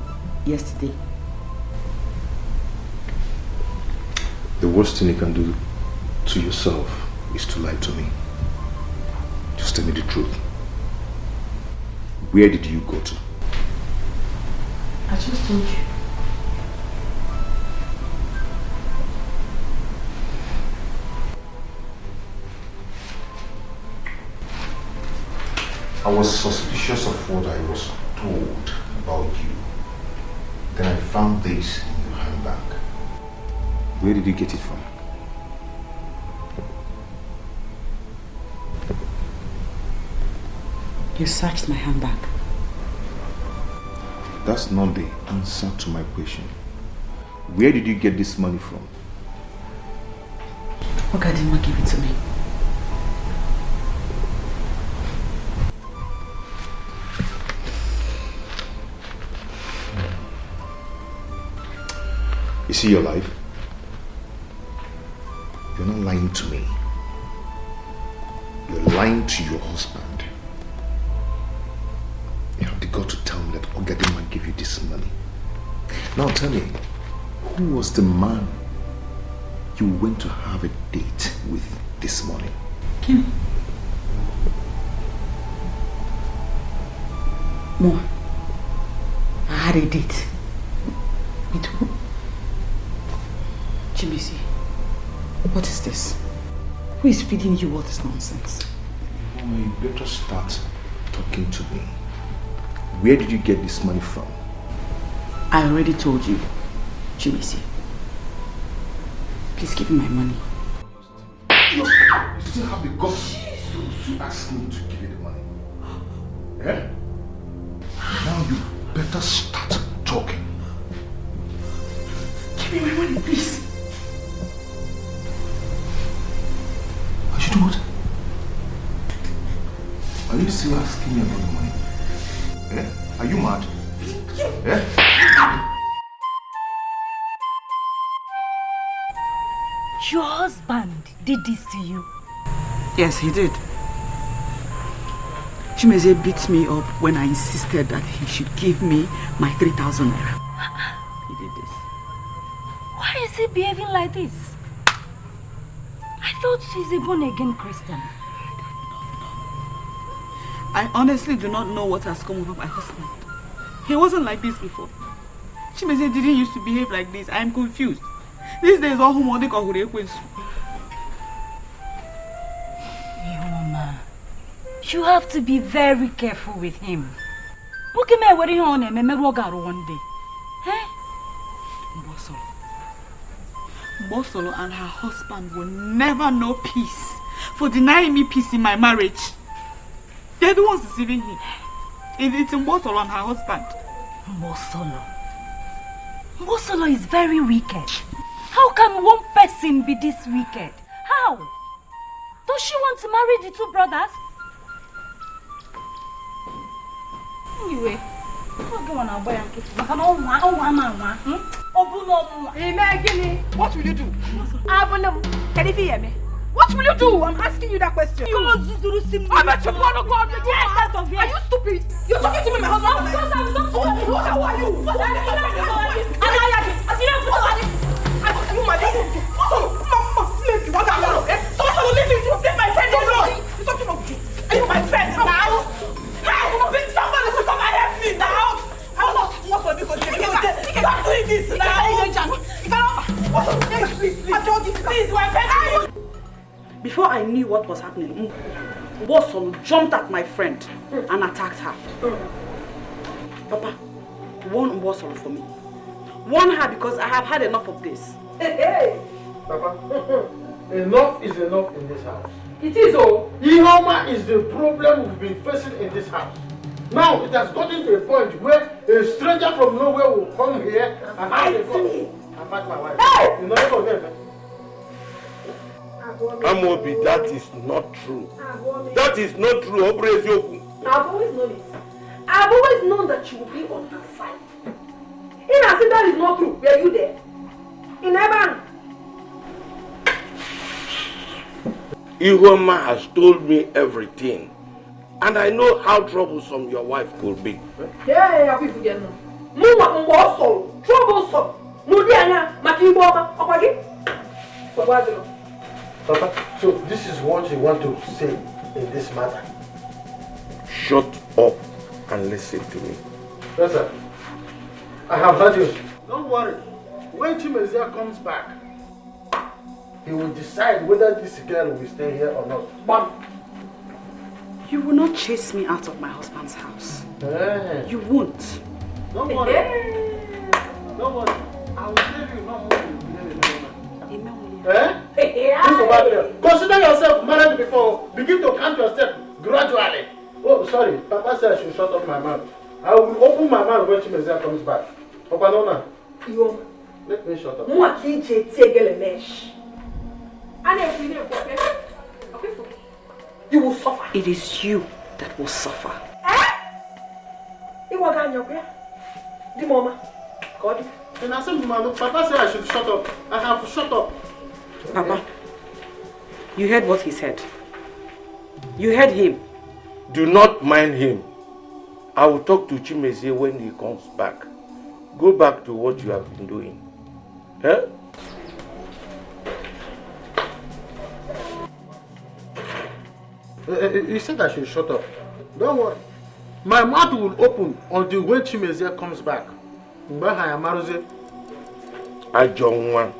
yesterday. The worst thing you can do to yourself is to lie to me. Just tell me the truth. Where did you go to? I just told you. I was suspicious of what I was told about you. Then I found this in your handbag. Where did you get it from? You searched my handbag. That's not the answer to my question. Where did you get this money from? Ogadema gave it to me. You see your life? You're not lying to me. You're lying to your husband. You have the gut to tell me that Ogadema gave you this money. Now tell me, who was the man you went to have a date with this morning? Kim. Mo, I had a date. With who? Chibisi, what is this? Who is feeding you all this nonsense? Mama, you better start talking to me. Where did you get this money from? I already told you, Chibisi. Please give me my money. You still have the guts to ask me to give you the money. Eh? Now you better start talking. Give me my money, please. I should do what? Are you still asking me about the money? Eh? Are you mad? Eh? Your husband did this to you? Yes, he did. Chimeze beat me up when I insisted that he should give me my 3,000 naira. He did this. Why is he behaving like this? I thought he's a born-again Christian. I honestly do not know what has come over my husband. He wasn't like this before. Chimeze didn't used to behave like this. I am confused. These days, all whom they call Mama, you have to be very careful with him. Look at me wearing on him and one day. Eh? Mbosolo and her husband will never know peace for denying me peace in my marriage. They're the ones deceiving him. It's Mbosolo and her husband. Mbosolo is very wicked. How can one person be this wicked? How? Does she want to marry the two brothers? Anyway, what will you do? What will you do? I'm asking you that question. I'm a Chipolo God. Are you stupid? You're talking to me, my husband. Of course I'm not. Who are you? You my daddy. Mama, leave you. What are you? So leave me. Take my friend. No. Are you my friend now? Somebody should come and help me now. Stop doing this now. Please, my friend. Before I knew what was happening, Mbosolo jumped at my friend and attacked her. Papa, warn Mbosolo for me. Warn her because I have had enough of this. Hey! Papa, enough is enough in this house. It is all. Ihoma is the problem we've been facing in this house. Now it has gotten to a point where a stranger from nowhere will come here and ask my wife. Hey! You know what? Amobi, that is not true. That is not true. I've always known it. I've always known that you will be on her side. In as if that is not true, were you there? In heaven. Ihoma has told me everything. And I know how troublesome your wife could be. Yeah, I will forget now. Troublesome. Papa, so this is what you want to say in this matter? Shut up and listen to me. Yes, sir. I have heard you. Don't worry. When Chimezia comes back, he will decide whether this girl will stay here or not. Bam! You will not chase me out of my husband's house. Hey. You won't. Don't worry. Don't worry. I will tell you no more. Eh? Consider yourself married before. Begin to count your steps gradually. Oh, sorry. Papa said I should shut up my mouth. I will open my mouth when Chimezia comes back. Papa, no, no. Let me shut up. You will suffer. It is you that will suffer. And I said, Papa said I should shut up. I have shut up. Papa, you heard what he said. You heard him. Do not mind him. I will talk to Chimeze when he comes back. go back to what you have been doing. Eh? He said I should shut up. Don't worry. My mouth will open until when Chimezie comes back. Ajonwa.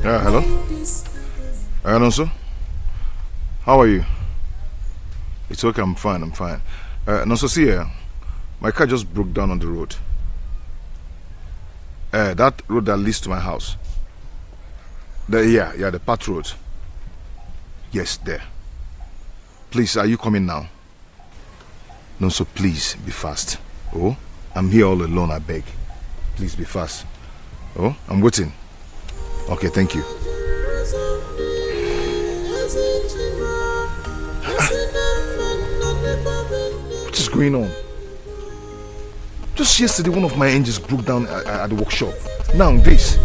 Hello? Nonso? How are you? It's okay, I'm fine. Nonso, see here. My car just broke down on the road. That road that leads to my house. The path road. Yes, there. Please, are you coming now? Nonso, please, be fast. Oh, I'm here all alone, I beg. Please be fast. Oh, I'm waiting. Okay, thank you. What is going on? Just yesterday, one of my engines broke down at the workshop. Now, this.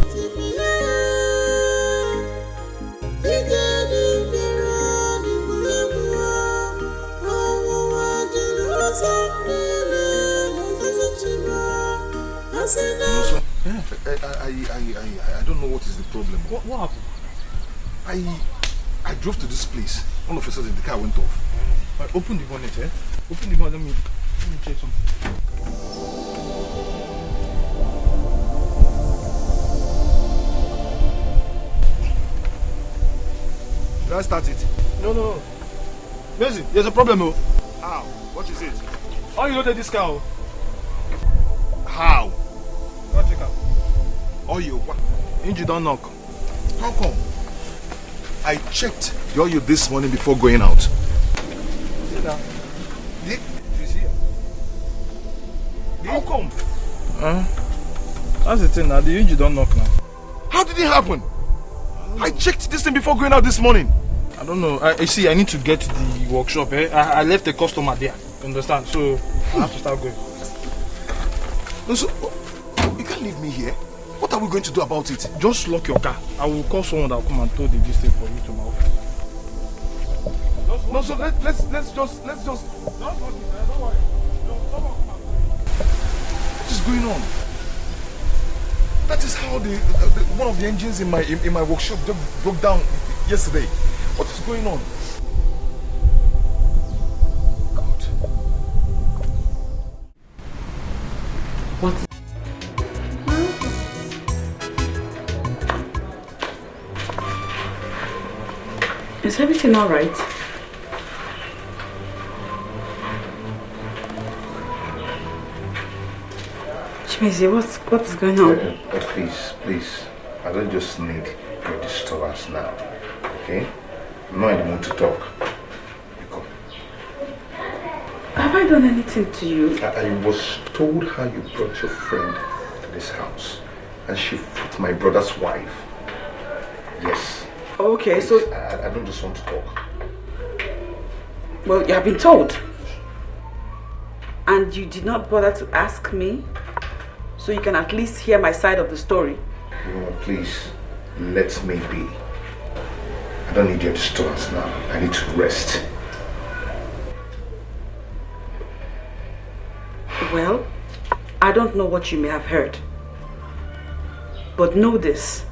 I don't know what is the problem. What happened? I drove to this place. All of a sudden the car went off. Open the bonnet, eh? Open the bonnet, let me check something. Should I start it? No. Listen, there's a problem, oh. How? What is it? How you loaded this car? How? Go check out. Oil. Engine don't knock. How come? I checked the oil this morning before going out. Sit down. You see? How come? That's the thing now. The engine don't knock now. How did it happen? I checked this thing before going out this morning. I don't know. I see. I need to get to the workshop. I left a customer there. You understand? So I have to start going. No, so you can't leave me here. What are we going to do about it? Just lock your car. I will call someone that will come and tow the distance for you to my office. No, so let's just. Don't lock it. Don't worry. What is going on? That is how the one of the engines in my workshop just broke down yesterday. What is going on? God. What? Is everything all right? Chimezie, what is going on? Please. I don't just need your disturbance now. Okay? I'm not in the mood to talk. Come. Have I done anything to you? I was told how you brought your friend to this house and she put my brother's wife. Yes. Okay, please, so... I don't just want to talk. Well, you have been told. And you did not bother to ask me? so you can at least hear my side of the story. You know what, please, let me be. I don't need your disturbance now. I need to rest. Well, I don't know what you may have heard, but know this.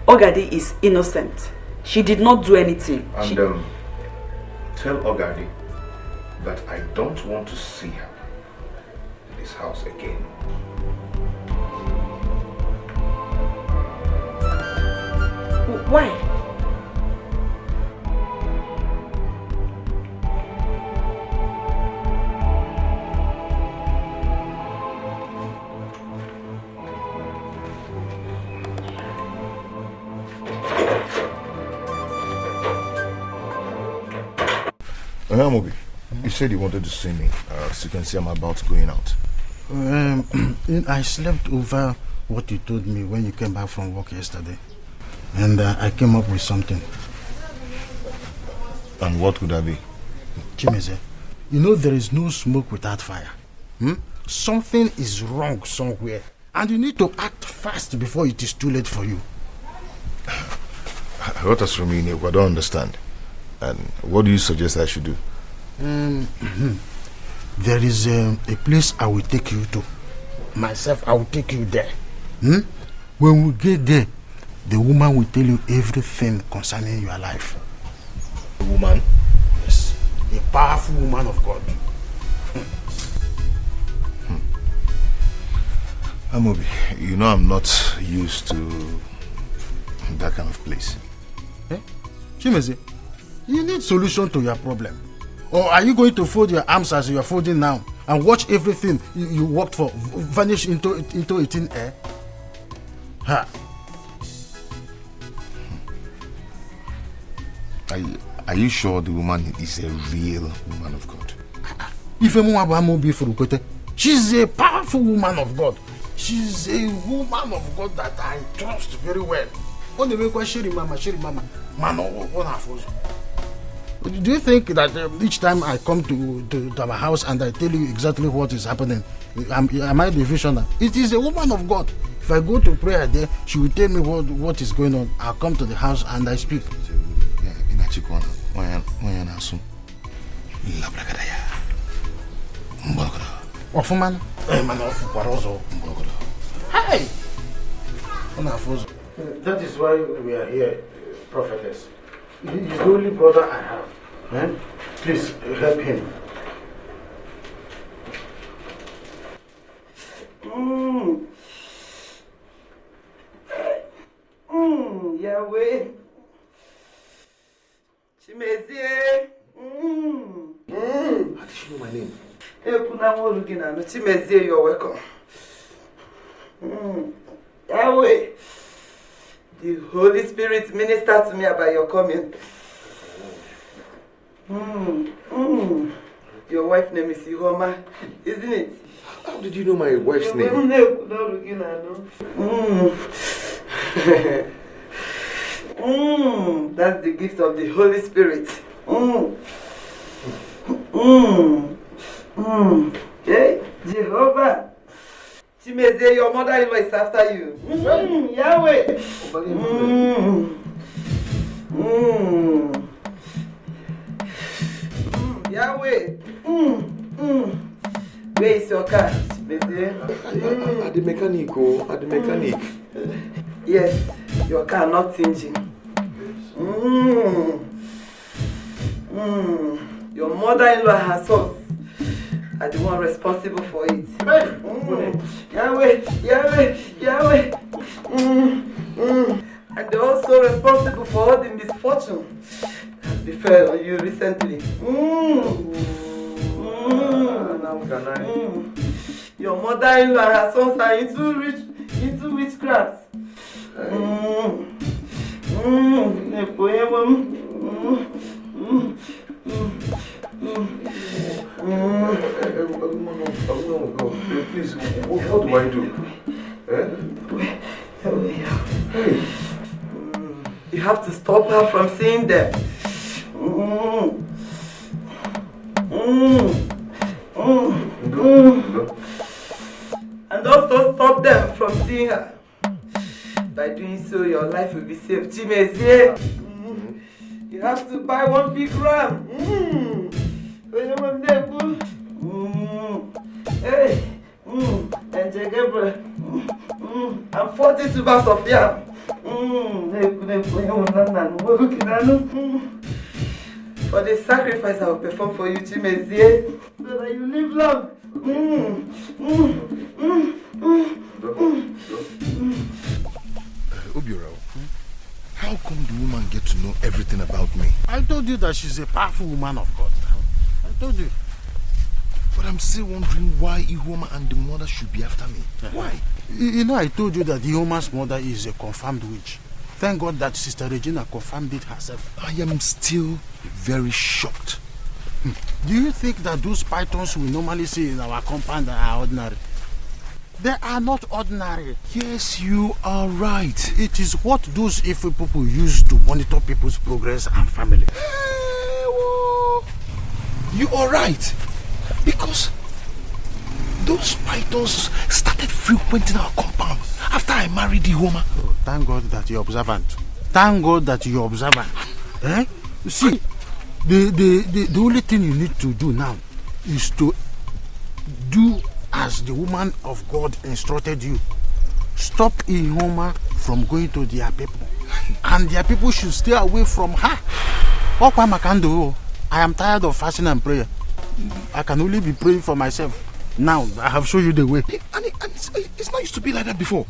Ogadi is innocent. She did not do anything. And tell Ogadi that I don't want to see her in this house again. Why? Amobi, you said you wanted to see me. As you can see, I'm about going out. I slept over what you told me when you came back from work yesterday. And I came up with something. And what could that be? Chimeze, you know there is no smoke without fire. Something is wrong somewhere. And you need to act fast before it is too late for you. What is from you, I don't understand. And what do you suggest I should do? There is a place I will take you to. Myself, I will take you there. When we get there, the woman will tell you everything concerning your life. A woman? Yes. A powerful woman of God. Amobi, you know I'm not used to that kind of place. Chimeze, you need solution to your problem. Or are you going to fold your arms as you are folding now and watch everything you worked for vanish into a thin air? Ha. Are you sure the woman is a real woman of God? She's a powerful woman of God. She's a woman of God that I trust very well. Do you think that each time I come to our house and I tell you exactly what is happening, am I the visioner? It is a woman of God. If I go to prayer there, she will tell me what is going on. I'll come to the house and I speak. Ofuman? Hey! That is why we are here, prophetess. He's the only brother I have. Please help him. Yahweh. Chimezie. How did she know my name? Chimezie, you're welcome. Yahweh. The Holy Spirit ministered to me about your coming. Your wife's name is Ihoma, isn't it? How did you know my wife's name? That's the gift of the Holy Spirit. Hey, Jehovah. Chimeze, your mother-in-law is after you. Yahweh. Yahweh. Where is your car, Chimeze? At the mechanic, at the mechanic. Yes, your car not engine. Your mother-in-law herself are the one responsible for it. Yahweh, Yahweh, Yahweh. And they're also responsible for all the misfortune that befell on you recently. Your mother-in-law and her sons are into witchcraft. Please, what do I do? You have to stop her from seeing them. And also stop them from seeing her. By doing so, your life will be safe. Chimezie, you have to buy one big ram. Hey, and Gabriel, and 40 tubers of yam. For the sacrifice I will perform for you, Chimezie, so that you live long. Obiora, how come the woman get to know everything about me? I told you that she's a powerful woman of God. I told you. But I'm still wondering why Ihoma and the mother should be after me. Why? You know, I told you that Ihoma's mother is a confirmed witch. Thank God that Sister Regina confirmed it herself. I am still very shocked. Do you think that those pythons we normally see in our compound are ordinary? They are not ordinary. Yes, you are right. It is what those evil people use to monitor people's progress and family. You are right. Because those pythons started frequenting our compound after I married Ihoma. Oh, thank God that you're observant. Thank God that you're observant. You see, the only thing you need to do now is to do as the woman of God instructed you. Stop Ihoma from going to their people. And their people should stay away from her. I am tired of fasting and prayer. I can only be praying for myself. Now, I have shown you the way. And it's not used to be like that before.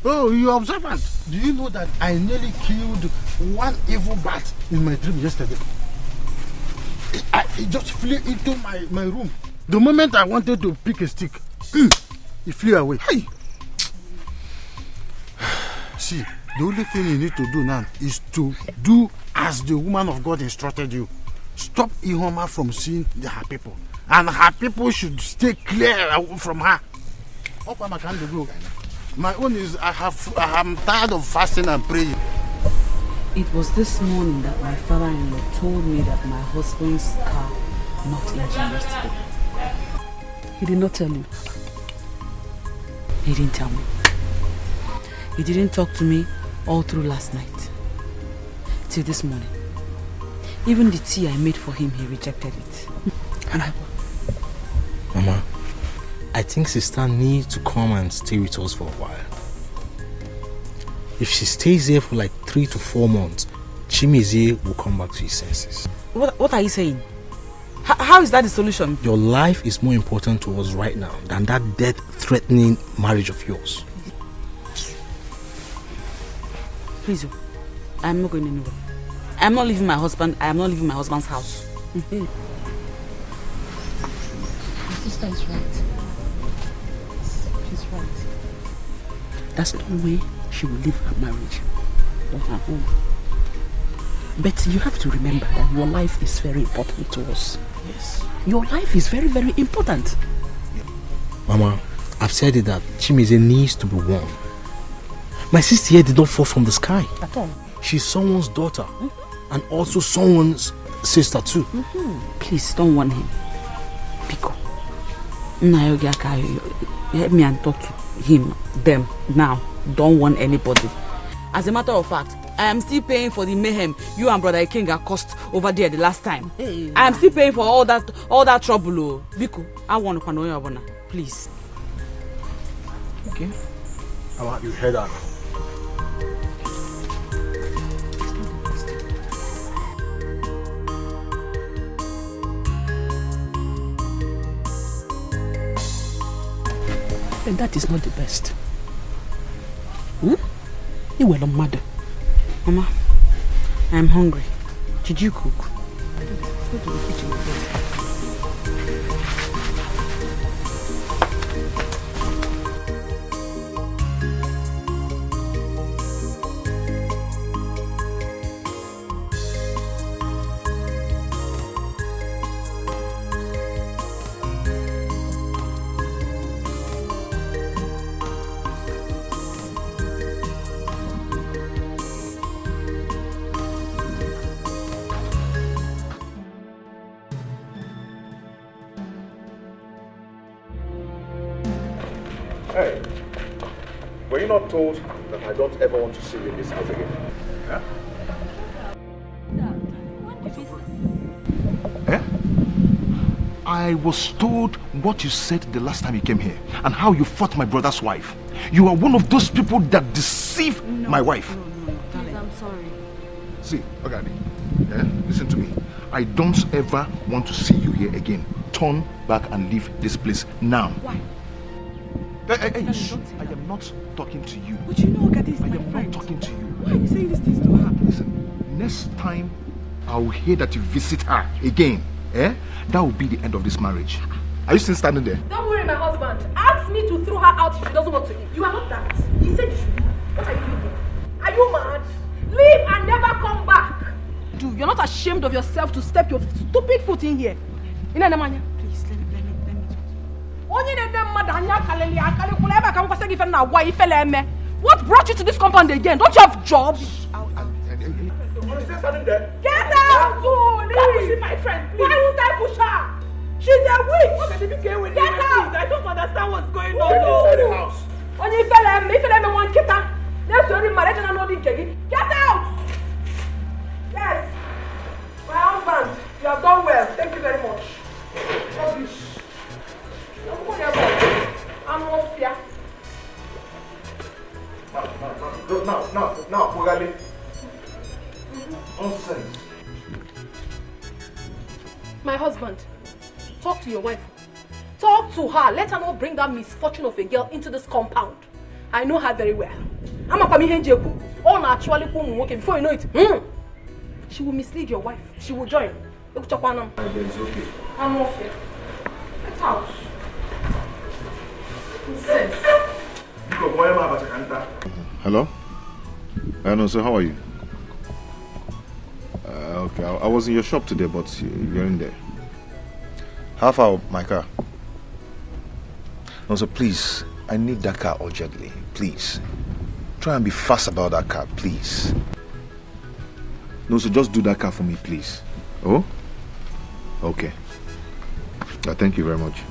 Oh, you're observant. Do you know that I nearly killed one evil bat in my dream yesterday? It just flew into my room. The moment I wanted to pick a stick, it flew away. Hey. See, the only thing you need to do now is to do as the woman of God instructed you. Stop Ihoma from seeing her people. And her people should stay clear from her. My own is I'm tired of fasting and praying. It was this morning that my father-in-law told me that my husband's car knocked engine yesterday. He did not tell you. He didn't tell me. He didn't talk to me all through last night. Till this morning. Even the tea I made for him, he rejected it. Mama, I think sister needs to come and stay with us for a while. If she stays here for like 3 to 4 months, Chimezie will come back to his senses. What are you saying? How is that the solution? Your life is more important to us right now than that death-threatening marriage of yours. Please, I am not going anywhere. I am not leaving my husband. I am not leaving my husband's house. My sister is right. She's right. That's the way she will leave her marriage or her home. But you have to remember that your life is very important to us. Yes. Your life is very, very important. Mama, I've said it that Chimezie needs to be warned. My sister here did not fall from the sky. At all. She's someone's daughter. And also someone's sister too. Please don't warn him. Pico. Help me and talk to him, them, now. Don't warn anybody. As a matter of fact, I am still paying for the mayhem you and Brother Ikenga caused over there the last time. Hey, I am still paying for all that trouble. Biko, I want to know, please. Okay. You heard that. And that is not the best. You were a mother. Mama, I am hungry. Did you cook? Go to the kitchen. Were you not told that I don't ever want to see you in this house again? Yeah? Eh? I was told what you said the last time you came here and how you fought my brother's wife. You are one of those people that deceive my wife. Please, I'm sorry. See, Ogadi, listen to me. I don't ever want to see you here again. Turn back and leave this place now. Why? Hey, shh. I am not talking to you. But you know Ogadi is I my am friend. not talking to you. Why are you saying these things to her? Listen, next time I will hear that you visit her again, that will be the end of this marriage. Are you still standing there? Don't worry, my husband. Ask me to throw her out if she doesn't want to leave. You are not that. He said you should leave. What are you doing? Are you mad? Leave and never come back. Dude, you're not ashamed of yourself to step your stupid foot in here. Please, let me talk. What brought you to this compound again? Don't you have jobs? Get out! Leave! My friend, please. Why would I push her? She's a witch! Get out! I don't understand what's going on. Inside the house. Get out! Yes! My husband, you have done well. Thank you very much. Rubbish. I'm not fear. Now, Mogali. Nonsense. My husband, talk to your wife. Talk to her. Let her not bring that misfortune of a girl into this compound. I know her very well. I'm a Pamihenjeku. All naturally, before you know it, she will mislead your wife. She will join. It's okay. I'm not here. Get out. Nonsense. Hello? No, so how are you? Okay, I was in your shop today, but you're in there. How far my car? No, so please, I need that car urgently. Please. Try and be fast about that car, please. No, so just do that car for me, please. Oh? Okay. Thank you very much.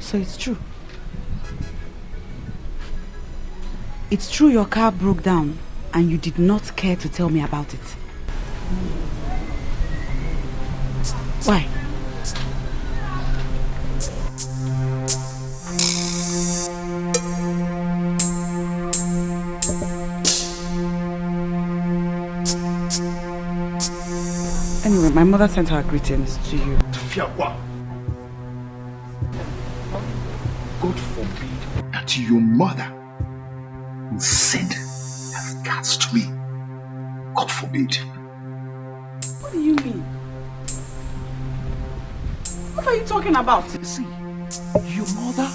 So it's true. It's true your car broke down and you did not care to tell me about it. Why? Anyway, my mother sent her greetings to you. God forbid that your mother will send her regards to me. God forbid. What do you mean? What are you talking about? See, your mother,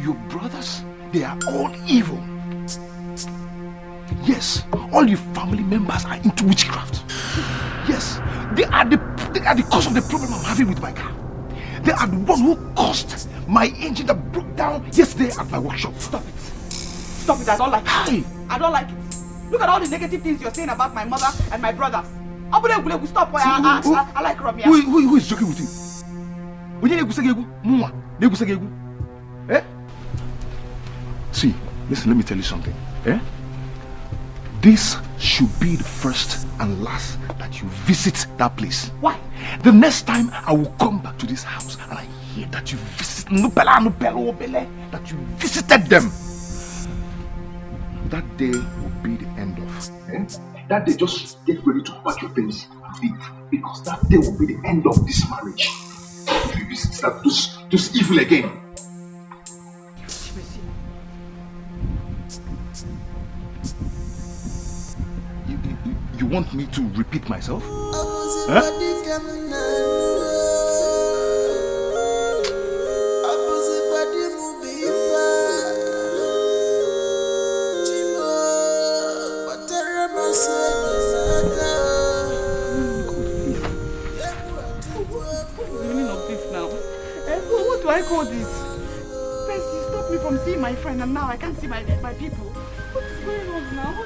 your brothers, they are all evil. Yes, all your family members are into witchcraft. Yes, they are the cause of the problem I'm having with my car. They are the one who caused my engine that broke down yesterday at my workshop. Stop it. Stop it, I don't like it. I don't like it. Look at all the negative things you're saying about my mother and my brothers. Stop. I like Romeo. Who is joking with you? Eh? See, listen, let me tell you something. This should be the first and last that you visit that place. Why? The next time I will come back to this house and I hear that you visit that you visited them, that day will be the end of. That day, just get ready to pack your things and leave, because that day will be the end of this marriage. If you visit those evil again. You want me to repeat myself? Huh? What do I call this? Percy, stop me from seeing my friend and now I can't see my people. What is going on now?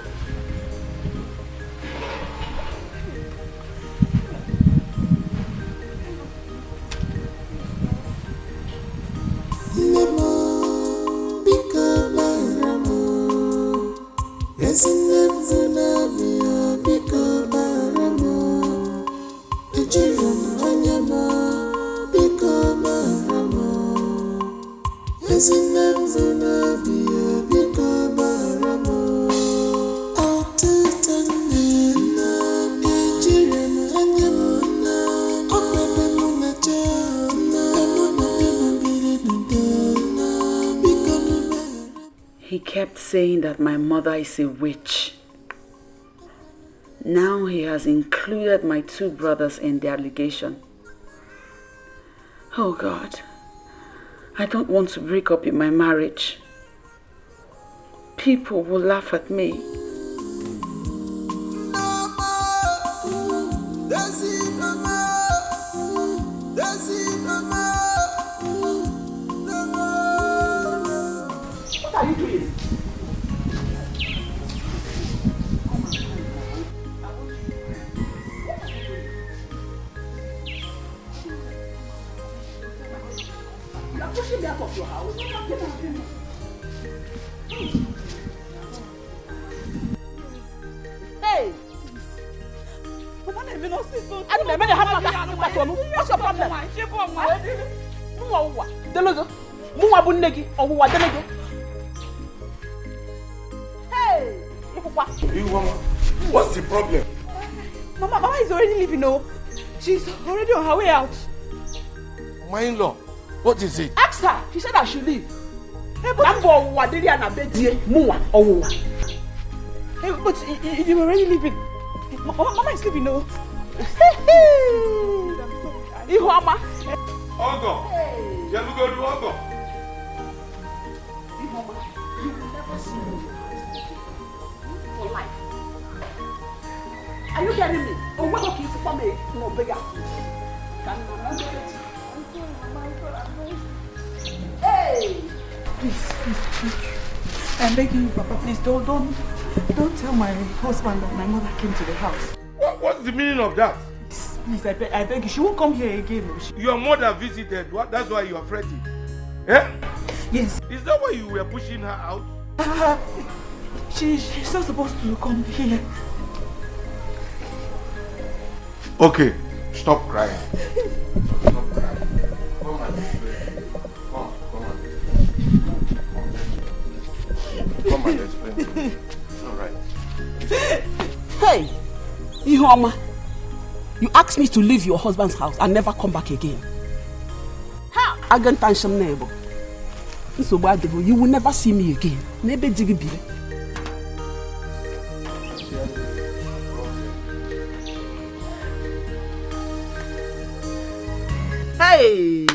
He kept saying that my mother is a witch. Now he has included my 2 brothers in the allegation. Oh God, I don't want to break up in my marriage. People will laugh at me. What are you doing? You are pushing me out of your house. Get out, get out. Hey! What's your problem? Hey! What's the problem? Mama is already leaving, no? She's already on her way out. My in-law, what is it? Ask her. She said I should leave. Hey, but you already leaving. Mama is leaving, no? Ihoma. Ogo. You have to go to Ogo. Ihoma, you will never see me for life. Are you getting me? Oh, what okay for me? No bigger. Hey! Please. I'm begging you, Papa, please don't tell my husband that my mother came to the house. What's the meaning of that? Please, I beg you. She won't come here again. Your mother visited. That's why you are fretting. Eh? Yes. Is that why you were pushing her out? She's not supposed to come here. Okay, stop crying. Stop crying. Come on. Come and explain to me. It's alright. Hey, Ihoma, you asked me to leave your husband's house and never come back again. How? Agantansham neighbor. So bad, you will never see me again. Maybe Digibi. Hey!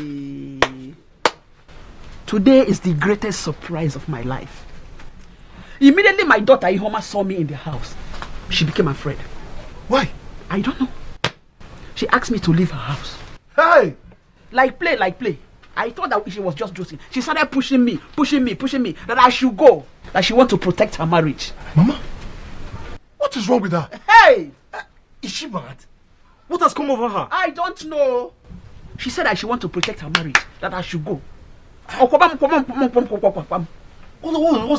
Today is the greatest surprise of my life. Immediately my daughter Ihoma saw me in the house. She became afraid. Why? I don't know. She asked me to leave her house. Hey! Like play. I thought that she was just joking. She started pushing me, that I should go. That she want to protect her marriage. Mama, what is wrong with her? Hey! Is she mad? What has come over her? I don't know. She said that she want to protect her marriage, that I should go. What's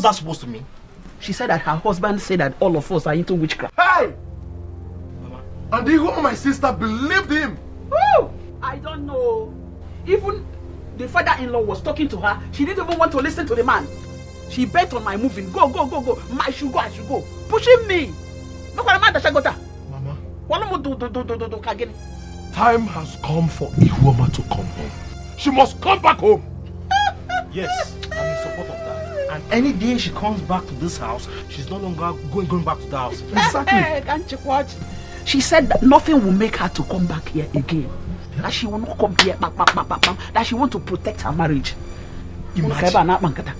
that supposed to mean? She said that her husband said that all of us are into witchcraft. Hey! Mama, and even my sister believed him. Woo! I don't know. Even the father-in-law was talking to her. She didn't even want to listen to the man. She bent on my moving. Go. I should go. Pushing me. Mama, time has come for Ihoma to come home. She must come back home. Yes, I'm in support of that. And any day she comes back to this house, she's no longer going back to the house. Exactly. Can't you watch? She said that nothing will make her to come back here again. That she will not come here. That she want to protect her marriage. Imagine.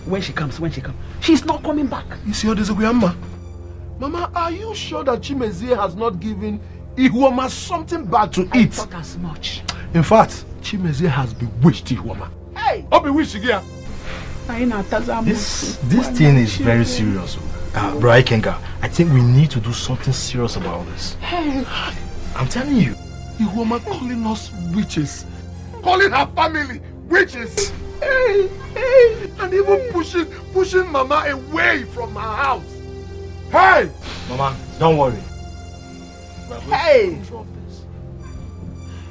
When she comes. She's not coming back. You see how this is going, Mama, are you sure that Chimezie has not given Ihoma something bad to eat? I thought as much. In fact, Chimezie has bewitched Ihoma. Hey! Oh, bewitched again. This thing is very serious. Bro Ikenga, I think we need to do something serious about this. Hey, I'm telling you. the woman calling us witches, calling her family witches. Hey, and even pushing Mama away from her house. Hey! Mama, don't worry. Hey!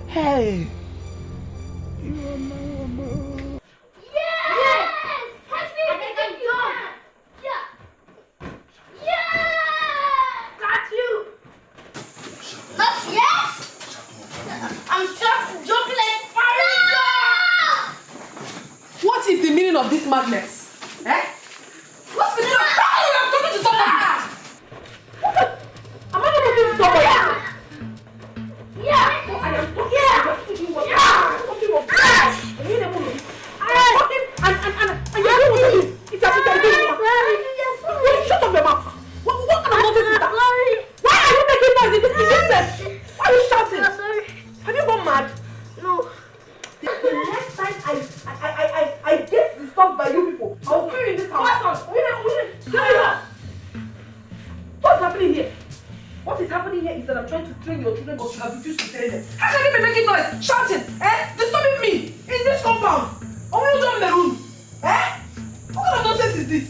Hey! What is the meaning of this madness? Eh? What's the meaning of I'm talking to somebody? Am I not talking to somebody? Yeah. No, I am talking to what? I'm talking about and you're doing what you do. It's a shut up your mouth. What kind of nonsense is that? Why are you making noise in this business? Why are you shouting? Have you gone mad? No. The next time I get disturbed by you people, I'll kill you in this house. What's happening here? What is happening here is that I'm trying to train your children, but you have refused to train them. How can you be making noise, shouting, disturbing me in this compound? Or when you jump in the room? What kind of nonsense is this?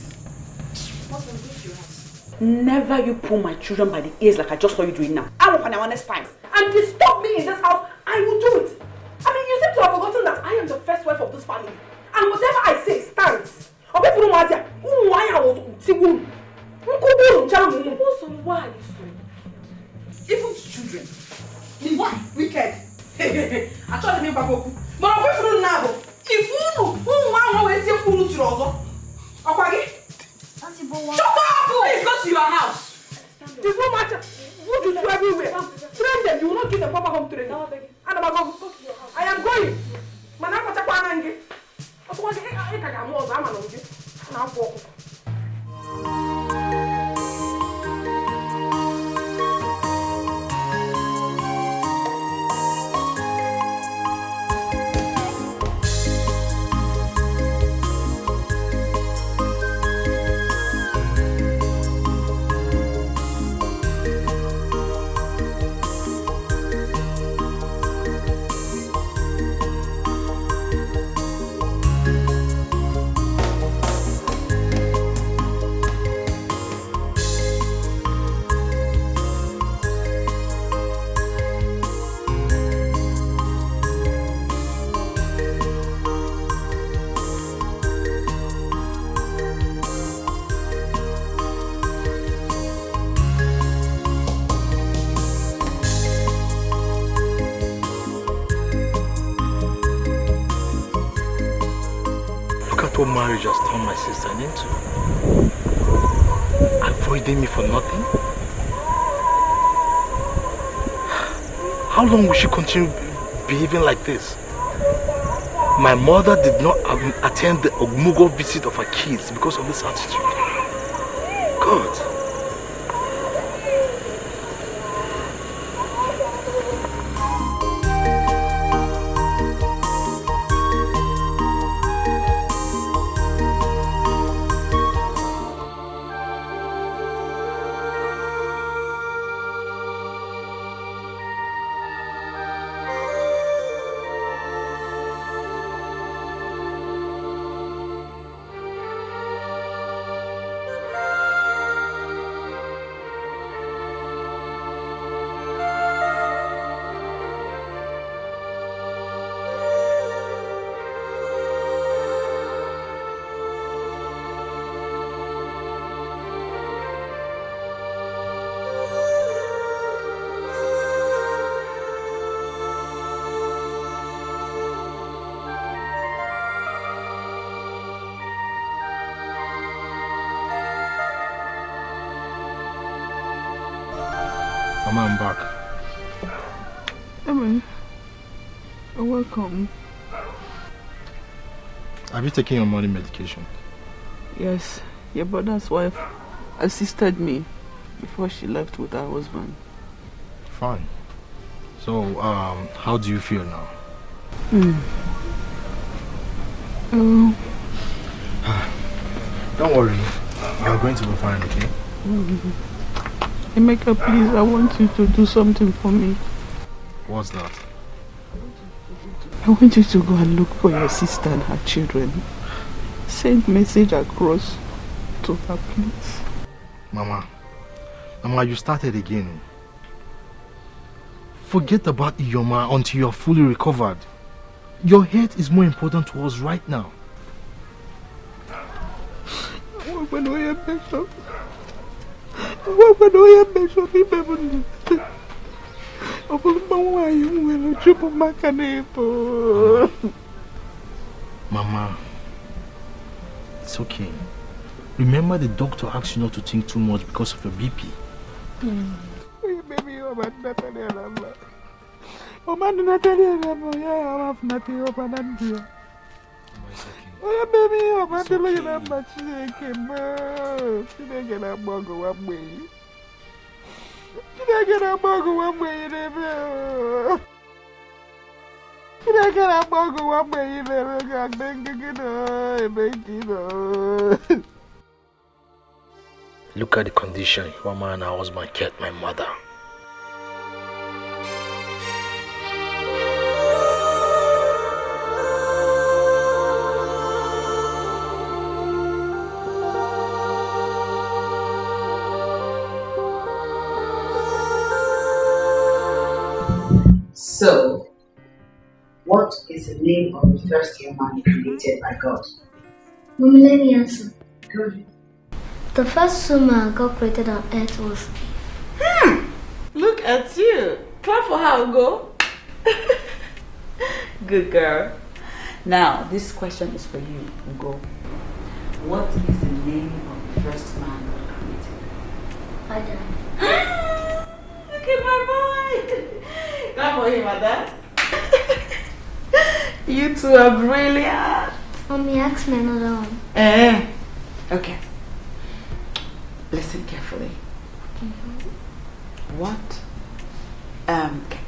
What's going to do to your house? Never you pull my children by the ears like I just saw you doing now. I will find next time. And disturb me in this house, I will do it. I mean, you seem to have forgotten that I am the first wife of this family. And whatever I say stands. Why are you so? Even children. Why? Wicked. I told them about Boku. But I'm going through now. If you know who want to see who to Rozo. Okay? Shut up! Please go to your house. There's no matter. Food is everywhere. Train them. You will not give them proper home training. I am going. Manaka Chapanangi. I What marriage has turned my sister into? Avoiding me for nothing? How long will she continue behaving like this? My mother did not attend the Ogmugo visit of her kids because of this attitude. God. Mama, I'm back. Emily, you're welcome. Have you taken your morning medication? Yes, your brother's wife assisted me before she left with her husband. Fine. So, how do you feel now? Don't worry. You're going to be fine, okay? Emeka, please, I want you to do something for me. What's that? I want you to go and look for your sister and her children. Send message across to her, please. Mama, you started again. Forget about Iyoma until you're fully recovered. Your health is more important to us right now. Mama, it's okay. Remember the doctor asked you not to think too much because of your BP. Look at the condition Iyoma and her husband kept my mother. So, what is the name of the first human created by God? Mom, let me answer. Good. The first woman God created on earth was Look at you. Clap for her, Ugo. Good girl. Now, this question is for you, Ugo. What is the name of the first man God created? Adam. Look at my boy. Clap for him, Ada. You two are brilliant. Mommy, ask me another one. Okay. Listen carefully. What? Okay.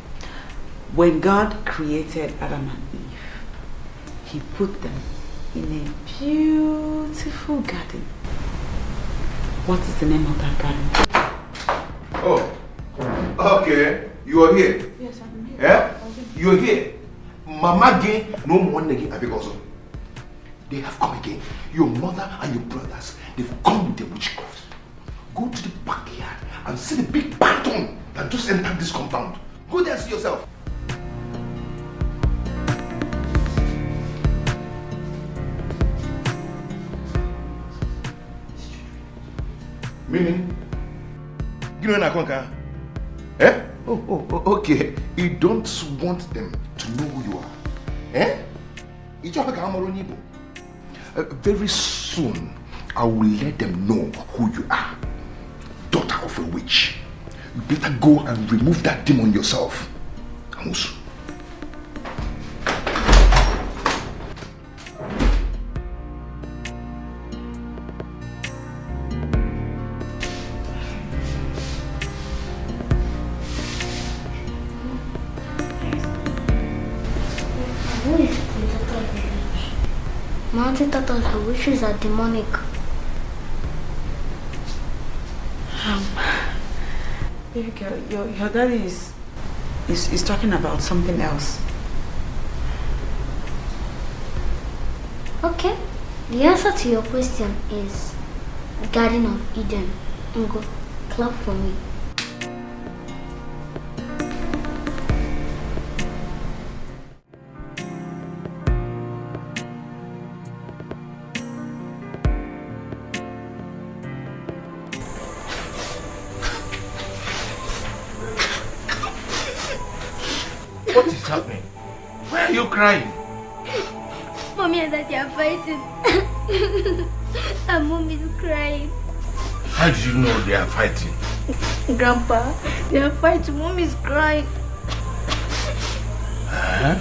When God created Adam and Eve, He put them in a beautiful garden. What is the name of that garden? Oh, okay. You are here. Yes, I'm here. Yeah? You are here. Mama again, no one again, because they have come again. Your mother and your brothers, they've come with the witchcraft. Go to the backyard and see the big python that just entered this compound. Go there and see yourself. Meaning? You know Nakonka? Eh? Oh, okay. You don't want them to know who you are. Eh? Very soon, I will let them know who you are. Daughter of a witch. You better go and remove that demon yourself. Amusu. Who is the daughter of a witch? My auntie thought her witches are demonic. Baby girl, your daddy is talking about something else. Okay. The answer to your question is Garden of Eden. Ngo, clap for me. What is happening? Why are you crying? Mommy and Daddy are fighting. And Mom is crying. How do you know they are fighting? Grandpa, they are fighting. Mom is crying. Huh?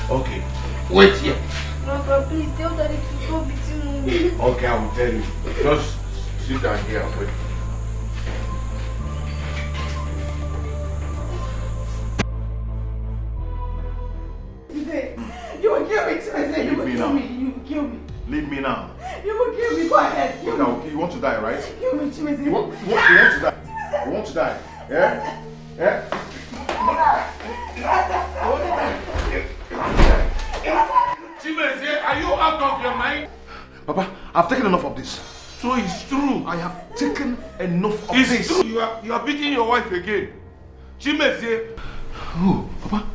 Okay, wait here. Grandpa, please tell Daddy to go between Mommy. Okay, I will tell you. Just sit down here and wait. You will kill me, so I said you will me now. You will kill me. Leave me now. You will kill me. Go ahead. Kill me. Okay, you want to die, right? Kill me, Chimezi. You want to die? You want to die? Yeah? Yeah? Chimezi, are you out of your mind? Papa, I've taken enough of this. So it's true. I have taken enough of It's this. true. You are beating your wife again. Chimezi. Oh, Papa,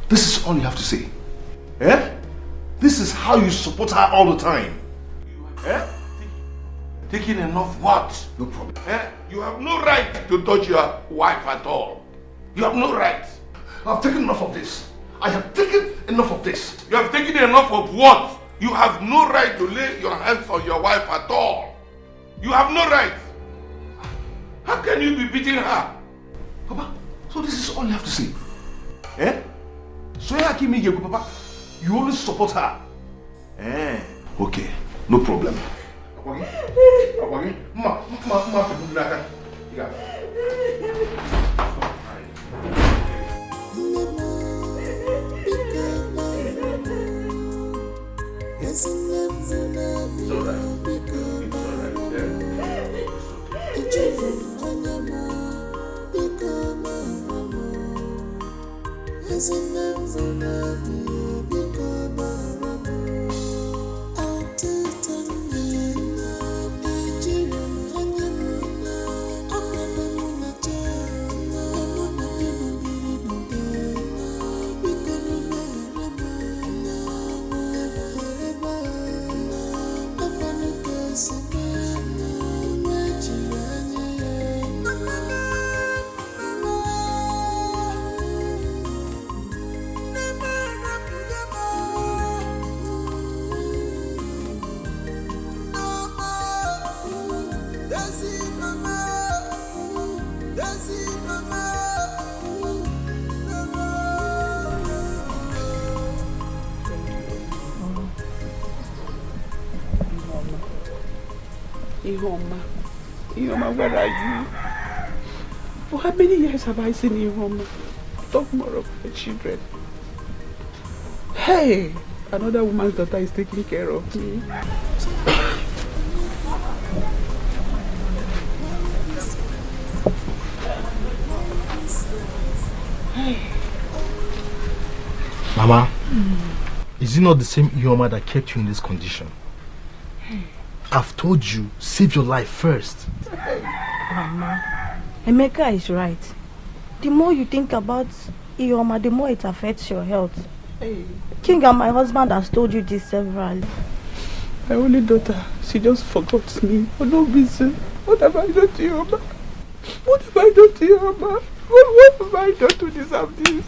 this is all you have to say. Eh? This is how you support her all the time. Eh? Taking enough what? No problem. Eh? You have no right to touch your wife at all. You have no right. I've taken enough of this. I have taken enough of this. You have taken enough of what? You have no right to lay your hands on your wife at all. You have no right. How can you be beating her? Papa, so this is all you have to say. Eh? So Papa, you only support her. Eh? Okay, no problem. Ihoma, where are you? For how many years have I seen Ihoma? Talk more of the children. Hey, another woman's daughter is taking care of me. Mama, is it not the same Ihoma that kept you in this condition? I've told you, save your life first. Mama, Emeka is right. The more you think about Ihoma, the more it affects your health. Hey. King and my husband has told you this severally. My only daughter, she just forgot me for no reason. What have I done to Ihoma? What have I done to Ihoma? What have I done to deserve this?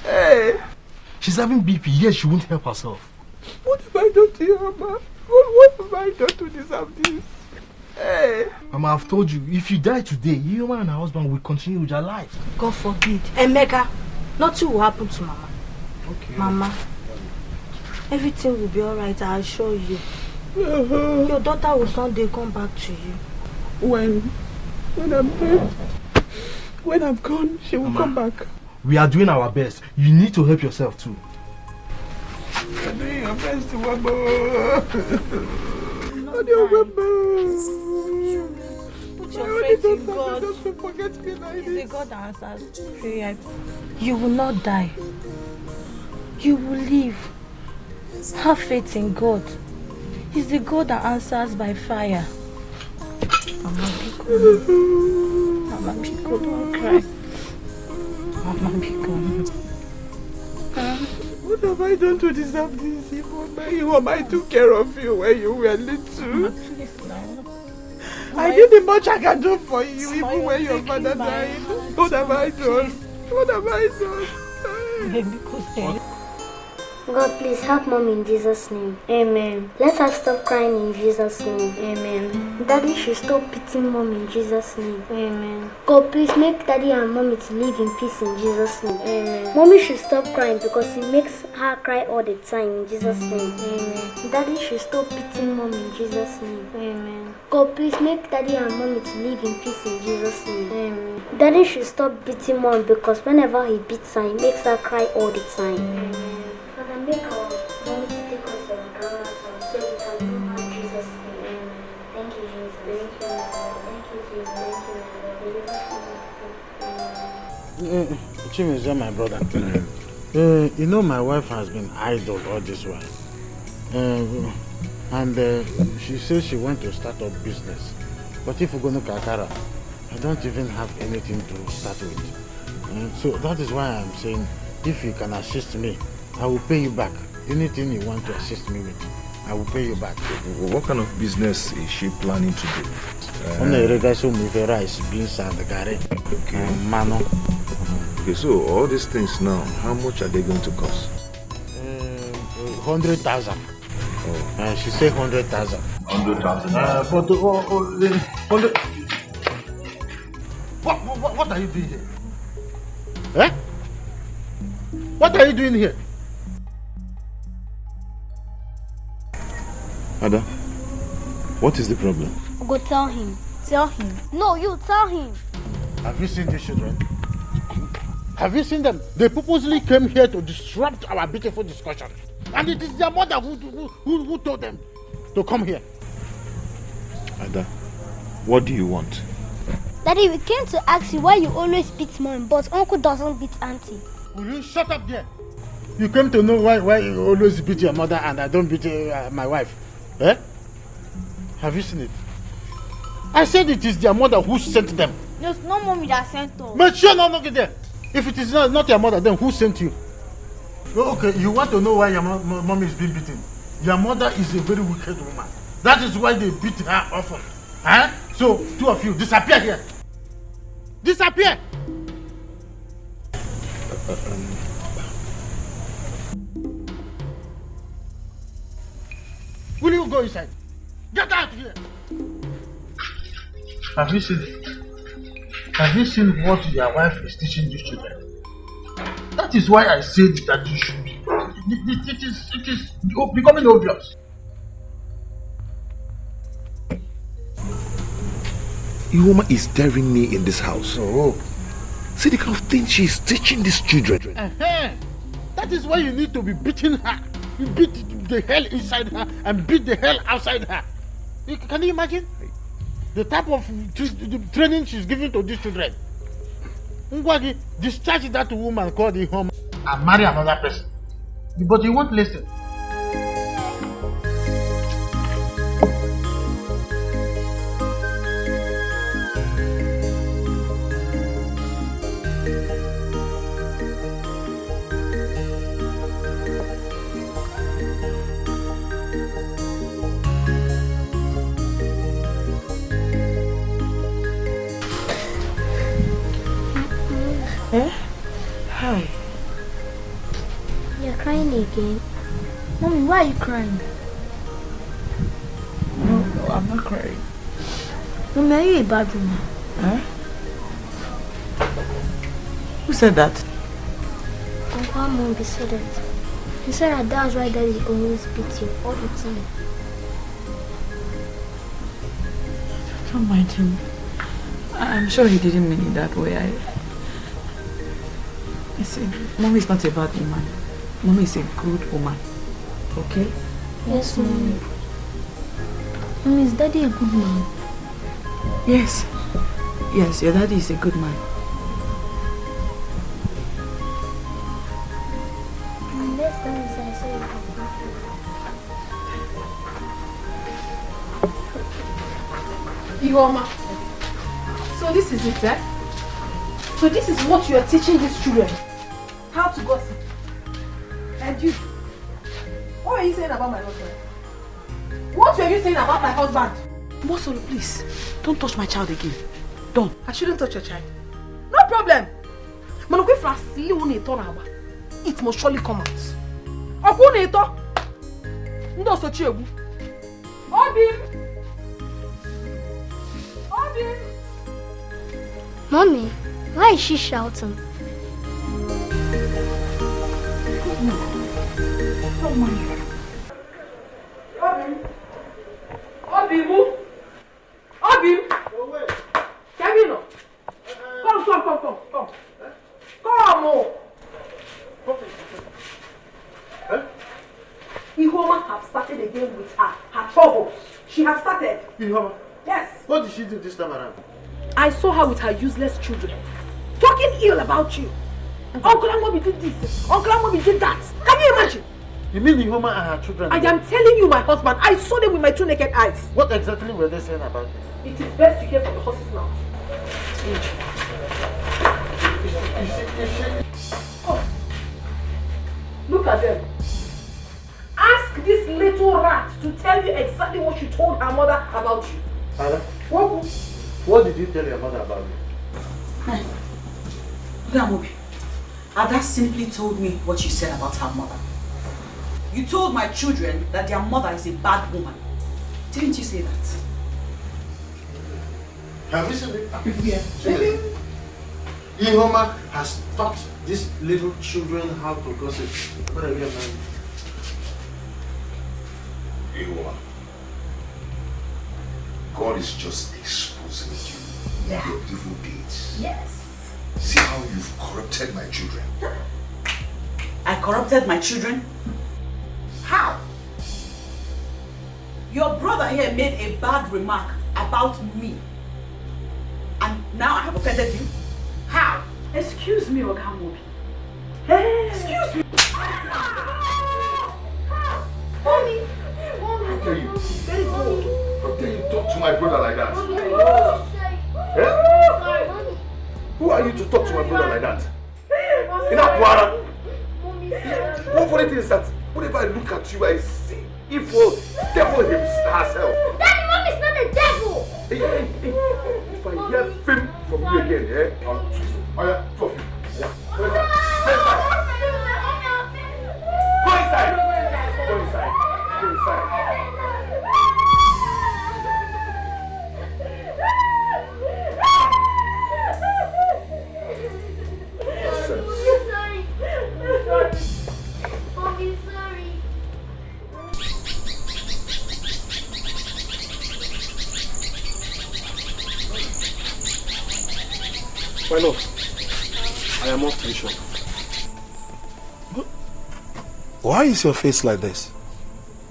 Hey! She's having BP, yes, she won't help herself. What have I done to Ihoma? What have I done to deserve this? Hey! Mama, I've told you, if you die today, Ihoma and her husband will continue with their life. God forbid. Emeka, nothing will happen to Mama. Okay. Mama, everything will be alright, I assure you. Your daughter will someday come back to you. When I'm dead, when I'm gone, she will come back. We are doing our best. You need to help yourself too. You're doing your best, Wabo. Put your faith in God. Just forget me like He's the God that answers prayer. You will not die. You will live. Have faith in God. He's the God that answers by fire. Mama, be good. Mama, be good. Don't cry. Mama, be good. What have I done to deserve this? Ihoma, I took care of you when you were little. Mama, please now. I did the much I can do for you even when your father died. What have I done? What have I done? God, please help Mom in Jesus' name. Amen. Let her stop crying in Jesus' name. Amen. Daddy should stop beating Mom in Jesus' name. Amen. God, please make Daddy and Mommy to live in peace in Jesus' name. Amen. Mommy should stop crying because it makes her cry all the time in Jesus' name. Amen. Daddy should stop beating Mom in Jesus' name. Amen. God, please make Daddy and Mommy to live in peace in Jesus' name. Amen. Daddy should stop beating Mom because whenever he beats her, he makes her cry all the time. Amen. Father, make our Mommy to take us Chimeze, my brother. You know my wife has been idle all this while. She says she wants to start up business. But if we go to Kakara, I don't even have anything to start with. So that is why I'm saying, if you can assist me, I will pay you back. Anything you want to assist me with, I will pay you back. What kind of business is she planning to do? Rice, beans, and garlic. Okay. Mano. Okay, so all these things now, how much are they going to cost? 100,000. Oh. She said 100,000. 100,000. What are you doing here? Eh? What are you doing here? Ada, what is the problem? Go tell him. Tell him. No, you tell him. Have you seen these children? Have you seen them? They purposely came here to disrupt our beautiful discussion. And it is their mother who told them to come here. Ada, what do you want? Daddy, we came to ask you why you always beat mom, but uncle doesn't beat auntie. Will you shut up there? You came to know why you always beat your mother and I don't beat my wife. Eh? Have you seen it? I said it is their mother who sent them. No, it's not mommy that sent us. But sure, no, get there. If it is not your mother, then who sent you? Okay, you want to know why your mom is being beaten? Your mother is a very wicked woman. That is why they beat her often. Huh? So, two of you, disappear here. Disappear! Will you go inside? Get out here! Have you seen it? Have you seen what your wife is teaching these children? That is why I said that you should be. It is becoming obvious. You woman is staring me in this house. Oh. See the kind of thing she is teaching these children. That is why you need to be beating her. You beat the hell inside her and beat the hell outside her. Can you imagine? The type of training she's giving to these children. Ngwagi, discharge that woman called the home and marry another person. But you won't listen. Eh? Hi. You're crying again. Mommy, why are you crying? No, I'm not crying. Mommy, are you a bad woman? Huh? Who said that? Uncle Amombi said it. He said that that's why Daddy always beats you all the time. Don't mind him. I'm sure he didn't mean it that way. You see, Mommy is not a bad woman. Mommy is a good woman. Okay? Yes, Mommy. Mommy, is Daddy a good man? Yes. Yes, your daddy is a good man. Let's go inside so you can Ioma. So this is it, eh? So this is what you are teaching these children? How to gossip? And you? What are you saying about my husband? What were you saying about my husband? Mosolo, please, don't touch my child again. Don't. I shouldn't touch your child. No problem. It must surely come out. Mommy, why is she shouting? Oh my. Obi! Kevin! Come. Come! Ihoma have started again with her troubles. She has started. Ihoma? Yes. What did she do this time around? I saw her with her useless children, talking ill about you. Uncle Amobi did this. Uncle Amobi did that. Can you imagine? You mean Ihoma and her children? I am telling you, my husband. I saw them with my 2 naked eyes. What exactly were they saying about you? It is best to hear from the horse's mouth. Oh. Look at them. Ask this little rat to tell you exactly what she told her mother about you. Ada, what did you tell your mother about me? Amobi, Ada simply told me what you said about her mother. You told my children that their mother is a bad woman. Didn't you say that? Have you seen it? Yeah. Ihoma has taught these little children how to gossip. What are you saying? Ihoma, God is just exposing you. Yeah. Your evil deeds. Yes. See how you've corrupted my children. I corrupted my children? How? Your brother here made a bad remark about me. And now I have offended you? How? Excuse me, Oga Amobi. Hey. Excuse me. Mommy. How dare you? Very good. How dare you talk to my brother like that? Eh? Who are you to talk to my brother like that? One funny thing is that whenever I look at you, I see evil devil herself. Daddy, Mom is not a devil! Hey, if I hear film from you again, I'll twist it. Oh yeah, talk. Yeah. Go inside. Go inside. Go inside. My love, I am off to the shop. Why is your face like this?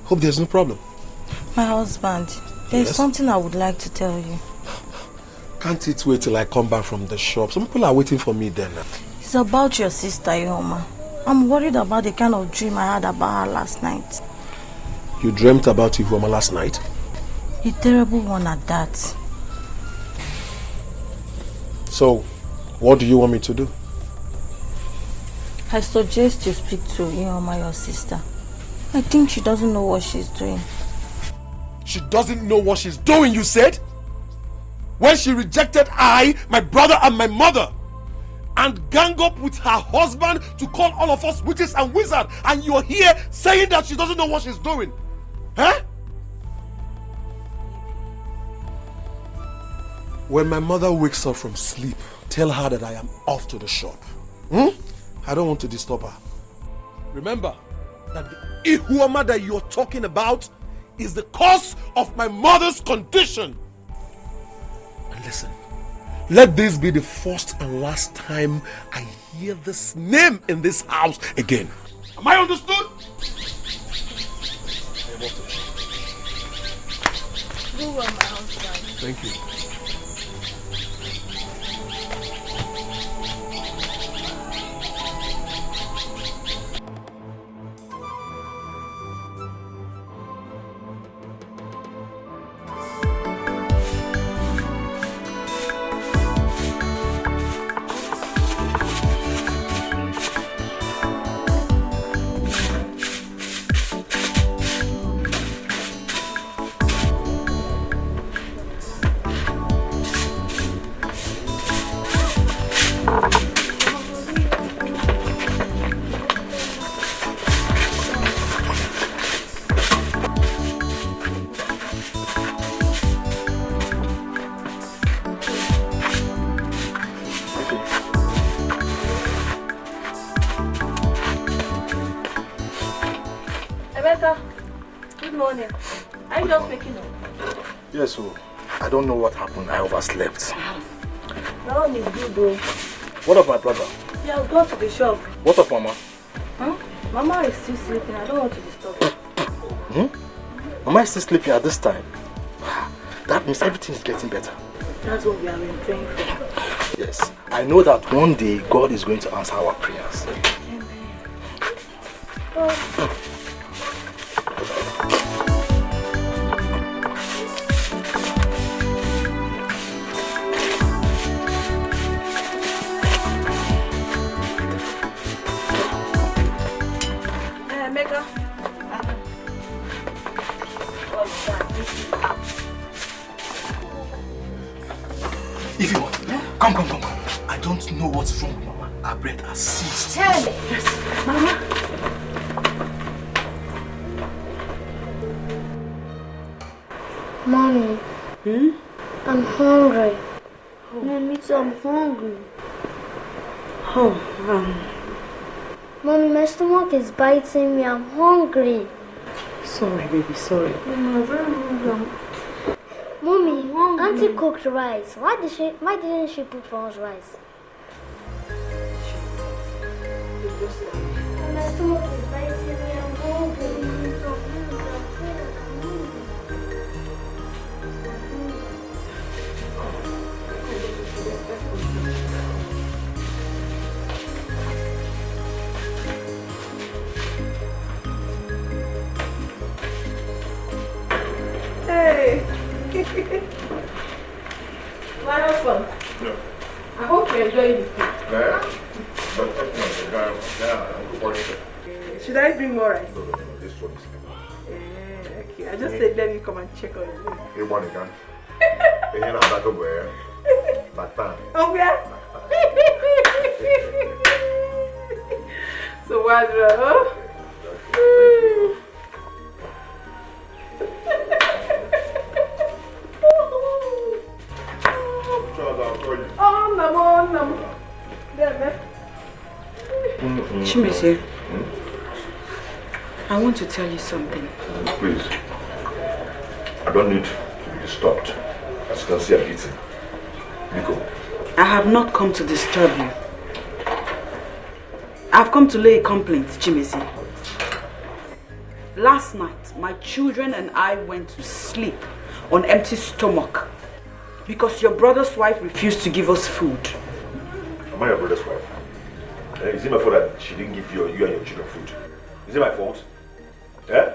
Hope there's no problem. My husband, there's something I would like to tell you. Can't it wait till I come back from the shop? Some people are waiting for me there now. It's about your sister, Ihoma. I'm worried about the kind of dream I had about her last night. You dreamt about Ihoma last night? A terrible one at that. So, what do you want me to do? I suggest you speak to Ihoma, your sister. I think she doesn't know what she's doing. She doesn't know what she's doing, you said? When she rejected I, my brother and my mother, and gang up with her husband to call all of us witches and wizards, and you're here saying that she doesn't know what she's doing. Huh? When my mother wakes up from sleep, tell her that I am off to the shop. I don't want to disturb her. Remember that the Ihoma that you're talking about is the cause of my mother's condition. And listen, let this be the first and last time I hear this name in this house again. Am I understood? I am off to the shop. Do well, my husband. Thank you. Good morning. Are you just waking up? Yes, so I don't know what happened. I overslept. That one is good though. What of my brother? He has gone to the shop. What of Mama? Huh? Mama is still sleeping. I don't want to disturb her. Mama is still sleeping at this time. That means everything is getting better. That's what we have been praying for. Yes. I know that one day God is going to answer our prayers. Mega. If you want, come. I don't know what's wrong with Mama. Our bread has ceased. Tell me. Yes, Mama. Mommy. I'm hungry. Mommy, I'm hungry. Mommy, my stomach is biting me. I'm hungry. Sorry, baby, sorry. Mommy, Auntie cooked rice. Why didn't she put for us rice? My stomach is biting me. I'm hungry. Hey. My husband. Yeah. I hope you're enjoying this food. Yeah. Should I bring more rice? No, this one is Okay, I just said let me come and check on you. You want it, can? Oh, yeah. So, what? Chimezie, I want to tell you something. Please. I don't need to be disturbed. As you can see, I'm eating. Nico. I have not come to disturb you. I have come to lay a complaint, Chimezie. Last night, my children and I went to sleep on empty stomach because your brother's wife refused to give us food. Am I your brother's wife? Is it my fault that she didn't give you and your children food? Is it my fault? Eh?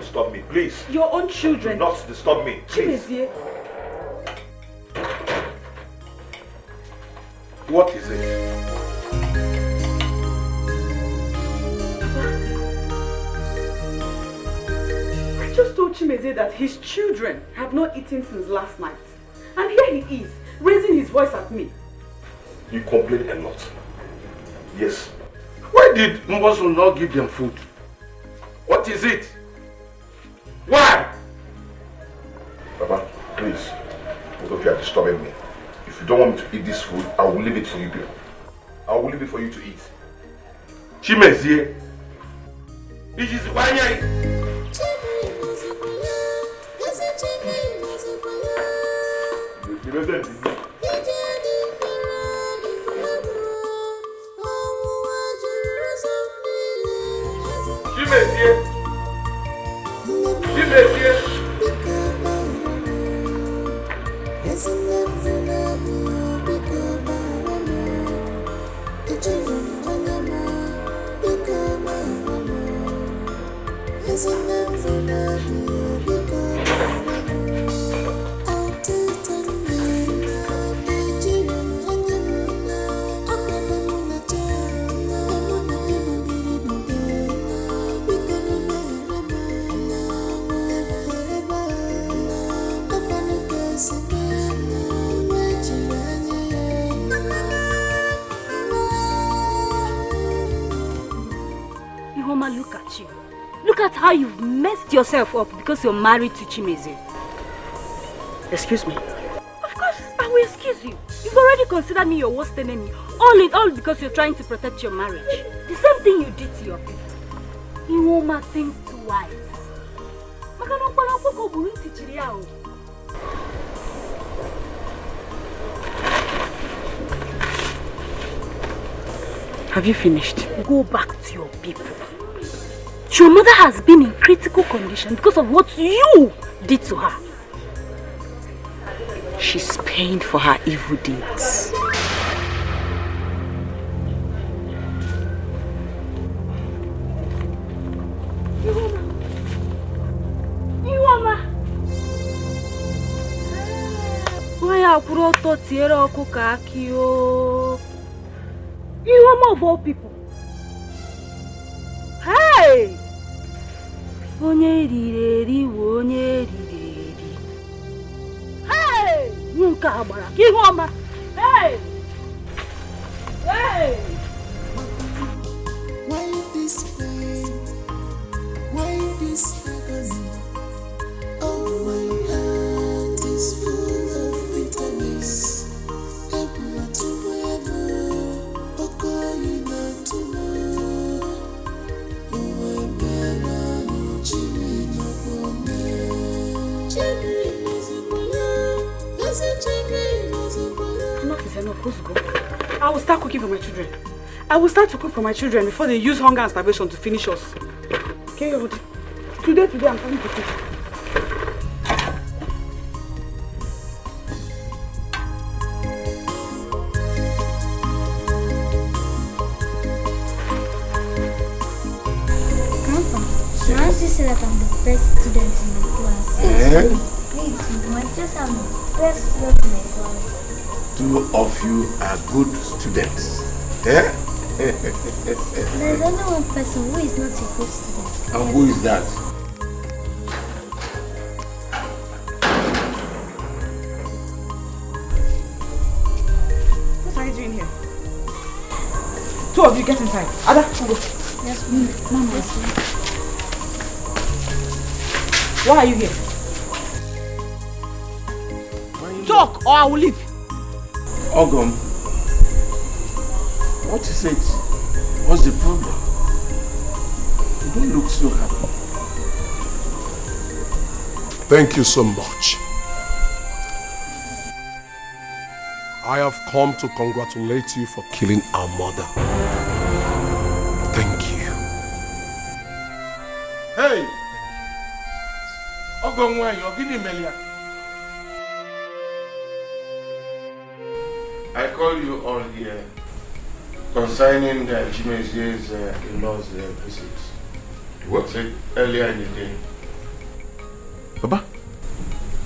Stop me, please. Your own children. Do not disturb me, please. Chimezie. What is it? I just told Chimezie that his children have not eaten since last night. And here he is, raising his voice at me. You complain a lot. Yes. Why did Mboso not give them food? What is it? Why? Papa, please. Both of you are disturbing me. If you don't want me to eat this food, I will leave it for you people. I will leave it for you to eat. Chimezie. It is why Chimezie. Ihoma, look at you. Look at how you've messed yourself up because you're married to Chimezie. Excuse me. Of course, I will excuse you. You've already considered me your worst enemy. All in all because you're trying to protect your marriage. The same thing you did to your people. Ihoma, think twice. Have you finished? Go back to your people. Your mother has been in critical condition because of what you did to her. she's paying for her evil deeds. Of all people. Hey! Hey! Hey! Hey! Why this pain? Why this agony? Oh, my heart is full of bitterness. Enough is enough. Let's go. I will start cooking for my children. I will start to cook for my children before they use hunger and starvation to finish us. Okay, today I'm coming to cook. Nancy said that I'm the best student in my class. Please, you might just have the best student in my class. Two of you are good students. Eh? There's only one person who is not a good student. And who is that? What are you doing here? Two of you get inside. Ada, go. Yes, Mama. Yes, why are you here? Talk or I will leave. Ogum, what is it? What's the problem? You don't look so happy. Thank you so much. I have come to congratulate you for killing our mother. Thank you. Hey! Ogum, why you're getting Melia? I call you all here concerning the Chimezie's in-laws visit. What said earlier in the day? Baba,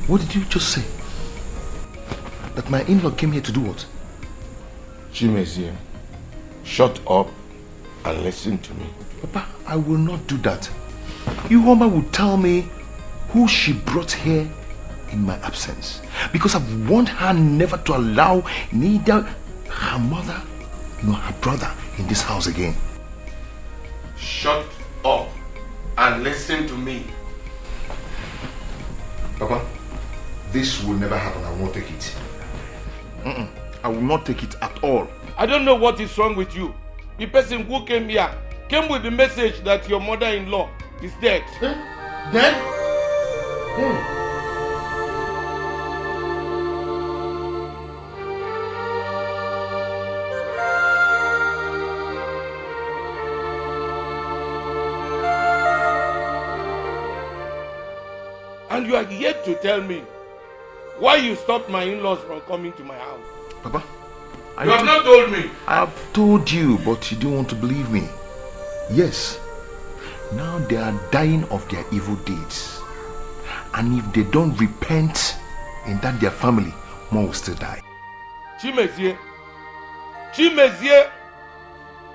what did you just say? That my in-law came here to do what? Chimezie, shut up and listen to me. Papa, I will not do that. Ihoma will tell me who she brought here in my absence. Because I've warned her never to allow neither her mother nor her brother in this house again. Shut up and listen to me. Papa, this will never happen. I will not take it. I will not take it at all. I don't know what is wrong with you. The person who came here came with the message that your mother-in-law is dead. Dead? And you are yet to tell me why you stopped my in-laws from coming to my house. Papa, you have not told me. I have told you, but you don't want to believe me. Yes. Now they are dying of their evil deeds. And if they don't repent in that their family, more will still die. Chimezie,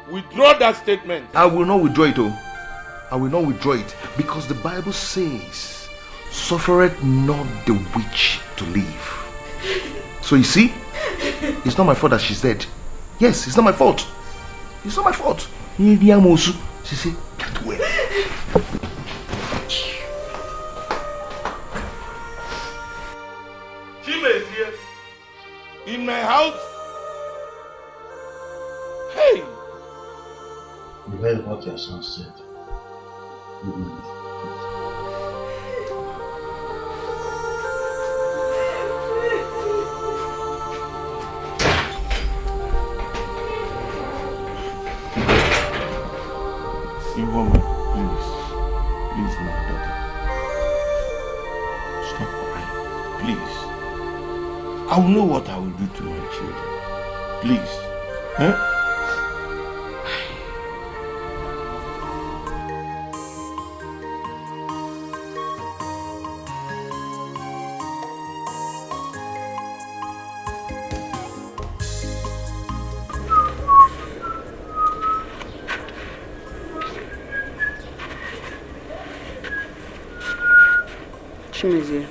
withdraw that statement. I will not withdraw it, I will not withdraw it, because the Bible says, suffereth not the witch to live. So you see, it's not my fault that she's dead. Yes, it's not my fault. It's not my fault. She said, can't wait. Chimezie, in my house. Hey! You heard what your son said. Ihoma, please, my daughter. Stop crying, please. I will know what I will do to my children. Please. Huh? Chimezie,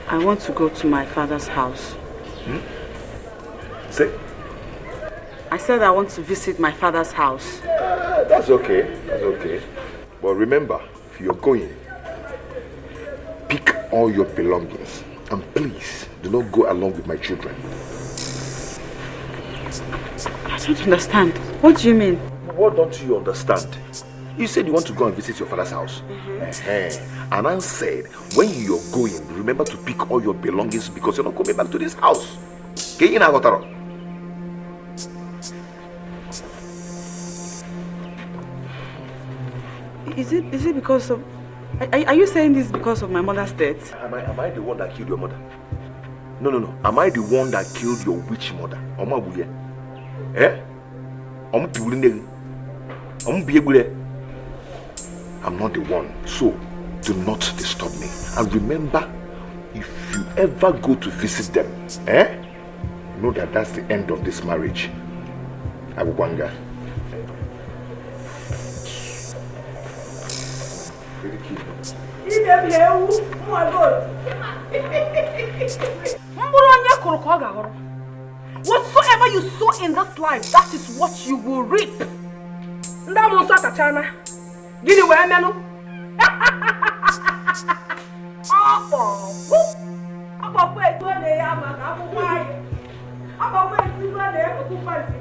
I want to go to my father's house. Say? I said I want to visit my father's house. That's okay. That's okay. But remember, if you're going, pick all your belongings. And please, do not go along with my children. I don't understand. What do you mean? What don't you understand? You said you want to go and visit your father's house. And I said, when you're going, remember to pick all your belongings because you're not coming back to this house. Okay, Is it because of... Are you saying this because of my mother's death? Am I the one that killed your mother? No. Am I the one that killed your witch mother? I'm not the one, so do not disturb me. And remember, if you ever go to visit them, know that that's the end of this marriage. Abubanga. Whatsoever you sow in this life, that is what you will reap. Gini we menu? Apa etu na ya maka akwụkwọ anyị. Apa etu na ya akwụkwọ anyị.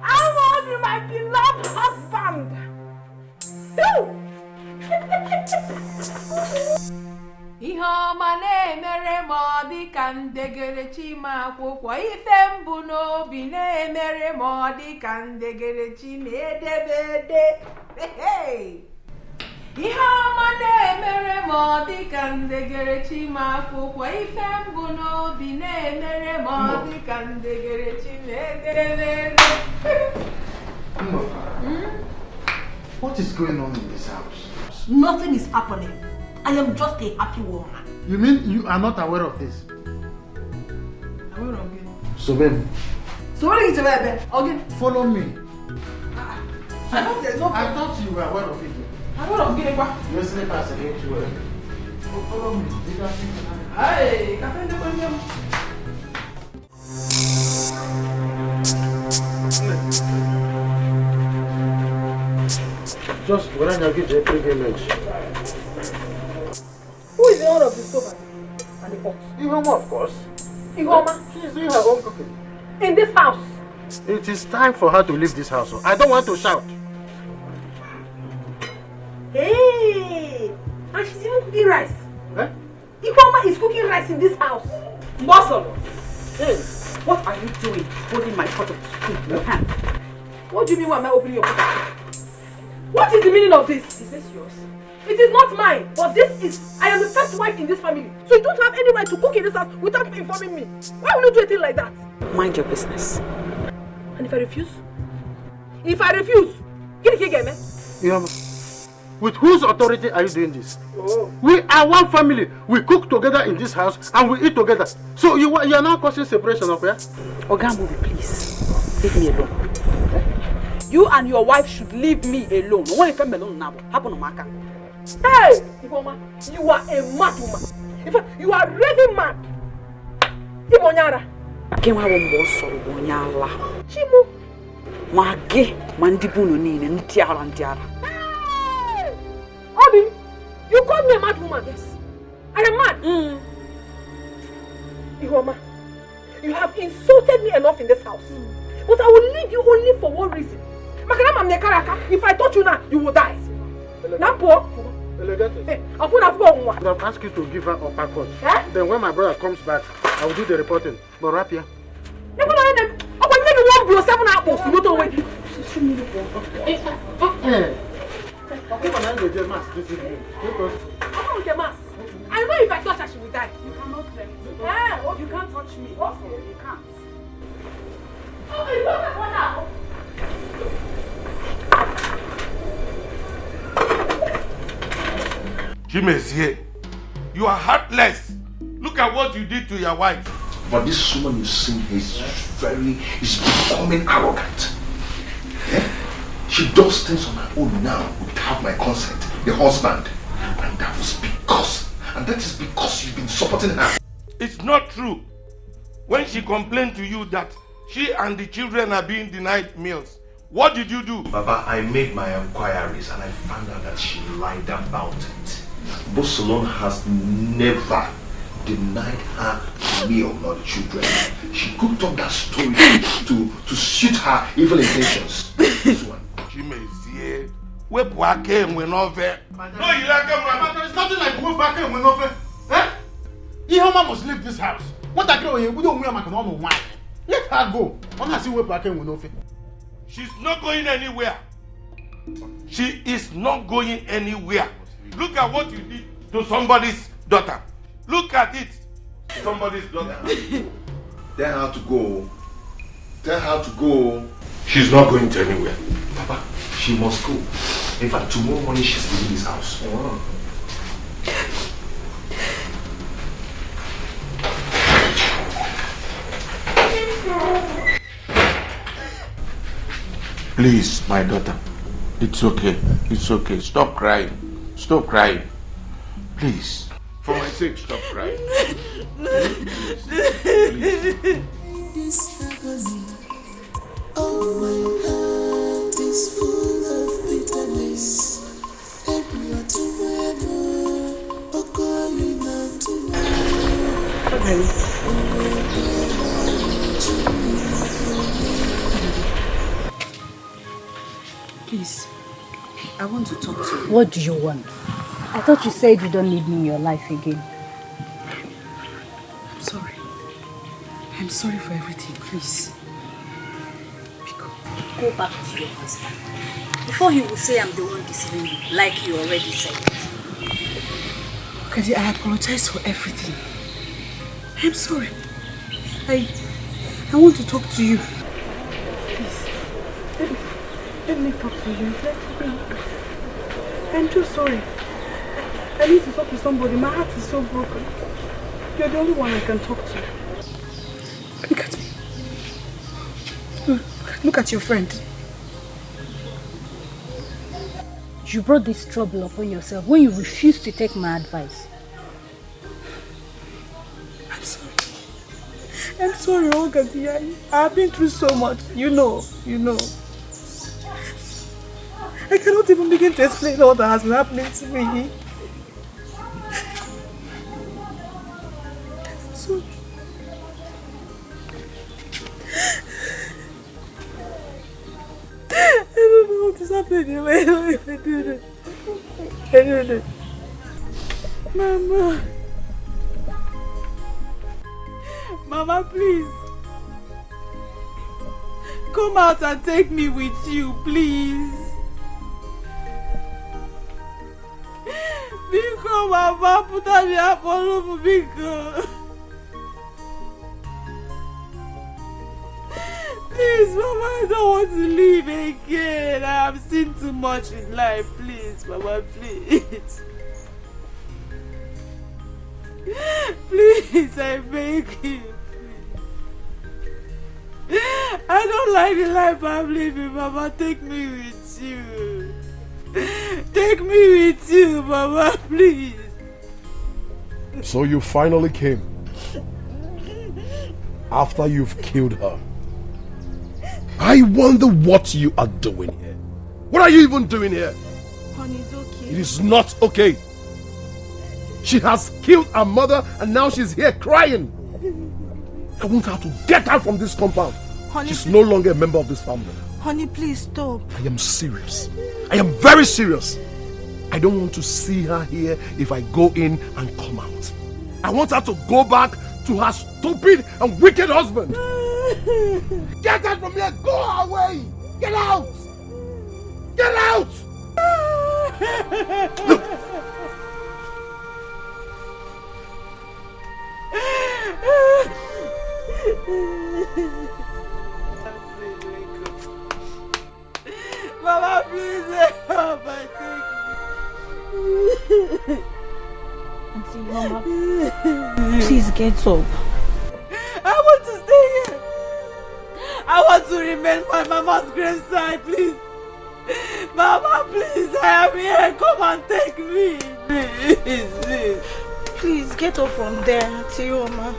I want my beloved husband. Ihe ọma na-emere m ọ dị ka ndegere chima akwụkwọ ife mbụ n'obi na-emere m ọ dị ka ndegere chima edebede. Ihe ọma na-emere m ọ dị ka ndegere chima akwụkwọ ife mbụ n'obi na-emere m ọ dị ka ndegere chima edebede. What is going on in this house? Nothing is happening. I am just a happy woman. You mean you are not aware of this? Aware of it? So baby. So what is it, baby? Okay. Follow me. I thought you were aware of it. I don't get it. Your slippers against you. Follow me. Hey, can't do it. Just when I get your privilege. Who is the owner of the stove and the pot? Ihoma, of course. Ihoma? She is doing her own cooking. In this house? It is time for her to leave this house. I don't want to shout. Hey! And she's even cooking rice. Eh? Ihoma is cooking rice in this house. Muscle! Hey, what are you doing holding my pot of soup in your hand? What do you mean why am I opening your pot? What is the meaning of this? Is this yours? It is not mine, but this is... I am the first wife in this family. So you don't have any right to cook in this house without informing me. Why will you do a thing like that? Mind your business. And if I refuse? If I refuse? Get it again, man. Ihoma, with whose authority are you doing this? Oh. We are one family. We cook together in this house and we eat together. So you are now causing separation of here? Ogambo, please. Leave me alone. You and your wife should leave me alone. No one can be alone now. Happen on my car. Hey, Ifoma, you are a mad woman. In fact, you are really mad. Imonyara. Kenwa wombo soro wonyala. Chimu. Mage mandibuno nine ntiara. Hey! Obi, you call me a mad woman? Yes. I am mad. Ifoma, you have insulted me enough in this house. But I will leave you only for one reason. If I touch you now, you will die. Nampo. I have asked you to give her a uppercut. Then when my brother comes back, I will do the reporting. But Rapia. Maybe 1 7 boss, you don't wait. I know if I touch her, she will die. You cannot let me. You can't touch me. Also, you can't. Oh, you don't have one now. Chimezie, you are heartless. Look at what you did to your wife. But this woman you see is becoming arrogant. Yeah? She does things on her own now without my consent, the husband. And that is because you've been supporting her. It's not true. When she complained to you that she and the children are being denied meals, what did you do? Baba, I made my inquiries and I found out that she lied about it. Bosolon has never denied her meal, not the children. She cooked up that story to suit her evil intentions. This one. Chimezie, where Puake went over. No, you like him, but there is nothing like go back and went over. Eh? Ihoma must leave this house. What I do, we don't wear my cannon wine. Let her go. I'm not seeing where back and went over. She's not going anywhere. She is not going anywhere. Look at what you did to somebody's daughter. Look at it. Somebody's daughter. Tell her to go. Tell her to go. She's not going to anywhere. Papa, she must go. In fact, tomorrow morning she's leaving this house. Oh. Please, my daughter. It's okay. It's okay. Stop crying. Stop crying. Please. For my sake, stop crying. This agony, oh my heart is full of bitterness. Everywhere tomorrow, oh calling out Please, I want to talk to you. What do you want? I thought you said you don't need me in your life again. I'm sorry. I'm sorry for everything, please. Go back to your husband. Before he will say I'm the one deceiving you, like you already said. Okay, I apologize for everything. I'm sorry. I want to talk to you. Please, let me talk to you. I'm just sorry. I need to talk to somebody. My heart is so broken. You're the only one I can talk to. Look at me. Look at your friend. You brought this trouble upon yourself when you refused to take my advice. I'm sorry. I'm sorry, Olga. I've been through so much. You know. I cannot even begin to explain all that has been happening to me. So, I don't know what is happening. I don't know. Mama, please. Come out and take me with you, please. Biko, Mama, put on the apple, Biko. Please, Mama, I don't want to leave again. I have seen too much in life. Please, Mama, please. Please, I beg you. I don't like the life I'm living, Mama. Take me with you. Take me with you, Mama, please. So you finally came. After you've killed her. I wonder what you are doing here. What are you even doing here? Honey, it's okay. It is not okay. She has killed her mother and now she's here crying. I want her to get out from this compound. Honey, she's no longer a member of this family. Honey, please stop. I am serious. I am very serious. I don't want to see her here if I go in and come out. I want her to go back to her stupid and wicked husband. Get out from here! Go away! Get out! Get out! Look! Mama, please help! I think. Auntie, Mama, please get up. I want to stay here. I want to remain by Mama's graveside, please. Mama, please, I am here. Come and take me. Please, please. Please get up from there, Auntie Oma.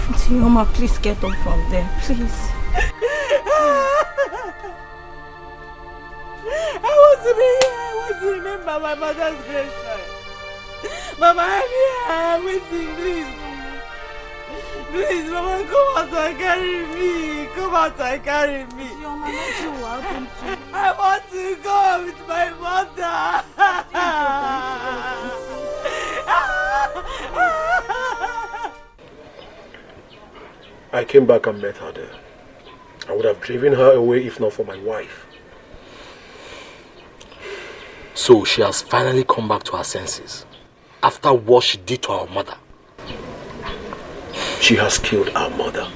Auntie Oma, please get up from there, please. I want to be here. I want to remember my mother's graveside. Mama, I'm here. I'm waiting, please. Please, Mama, come out and carry me. Come out and carry me. I want to go with my mother. I came back and met her there. I would have driven her away if not for my wife. So she has finally come back to her senses after what she did to our mother. She has killed our mother.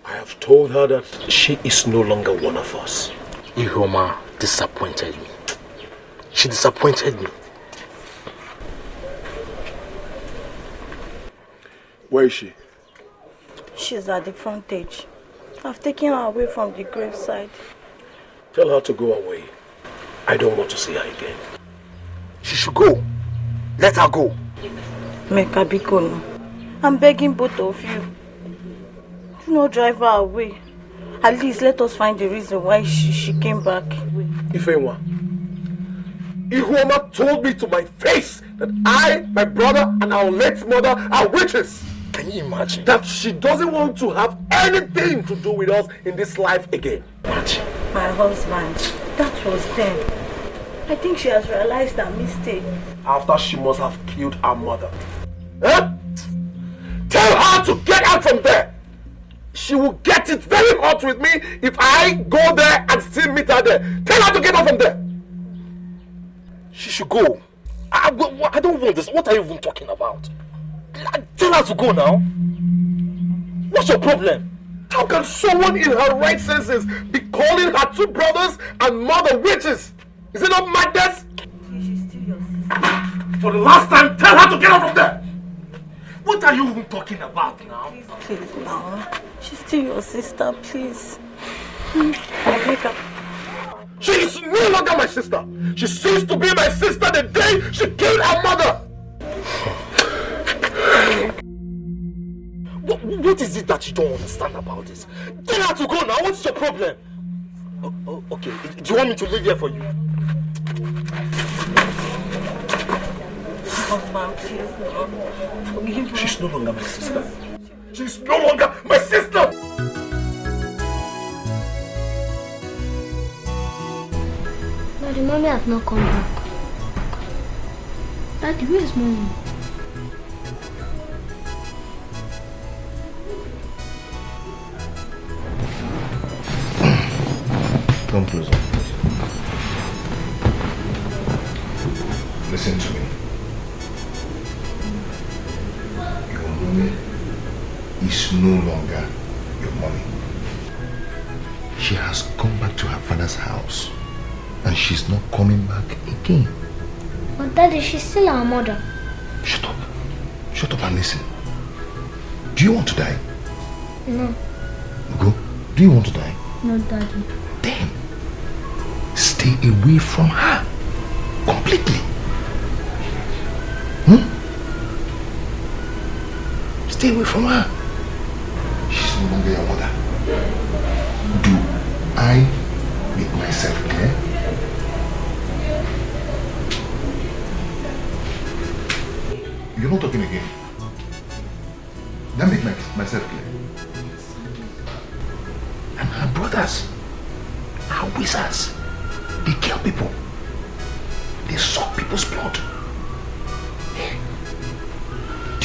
I have told her that she is no longer one of us. Ihoma disappointed me. She disappointed me. Where is she? She's at the frontage. I've taken her away from the graveside. Tell her to go away. I don't want to see her again. She should go. Let her go. Meka Bikono, I'm begging both of you. Do not drive her away. At least let us find the reason why she came back. Ifeanwa, Ihoma told me to my face that I, my brother, and our late mother are witches. Can you imagine? That she doesn't want to have anything to do with us in this life again. Imagine. My husband, that was then. I think she has realized her mistake. After she must have killed our mother. Huh? Tell her to get out from there. She will get it very hot with me if I go there and still meet her there. Tell her to get out from there. She should go. I don't want this. What are you even talking about? Tell her to go now. What's your problem? How can someone in her right senses be calling her two brothers and mother witches? Is it not madness? She's still your sister. For the last time, tell her to get out from there. What are you even talking about now? Please, now. She's still your sister, please. Meka. She is no longer my sister. She ceased to be my sister the day she killed her mother. What is it that you don't understand about this? Tell her to go now. What's your problem? Okay, do you want me to live here for you? Forgive me. She's no longer my sister. She's no longer my sister! Daddy, Mommy has not come back. Daddy, where is Mommy? Come closer. Listen to me. Your mommy is no longer your mommy. She has come back to her father's house and she's not coming back again. But Daddy, she's still our mother. Shut up. Shut up and listen. Do you want to die? No. Go. Do you want to die? No, Daddy. Then stay away from her completely. Stay away from her. She's no longer your mother. Do I make myself clear? You're not talking again. Now make myself clear. And her brothers are wizards. They kill people. They suck people's blood.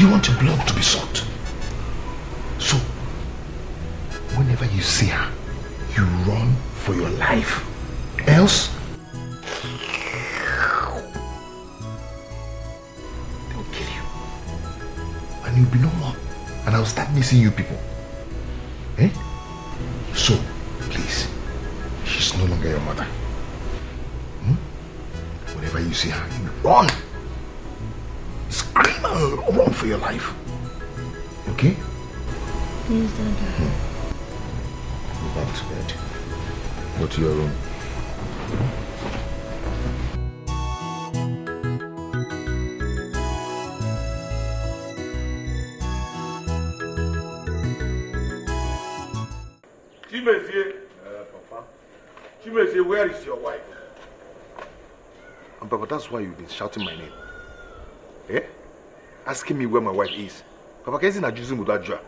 Do you want your blood to be sucked? So, whenever you see her, you run for your life. Else, they'll kill you. And you'll be no more. And I'll start missing you people. Eh? So, please, she's no longer your mother. Whenever you see her, you run. Scream and run for your life. Okay? Yes, Dada. Go back to bed. Go to your room. Chimezie. Papa. Chimezie, where is your wife? And Papa, that's why you've been shouting my name. Eh? Asking me where my wife is. Papa, can't you not use him with that jar?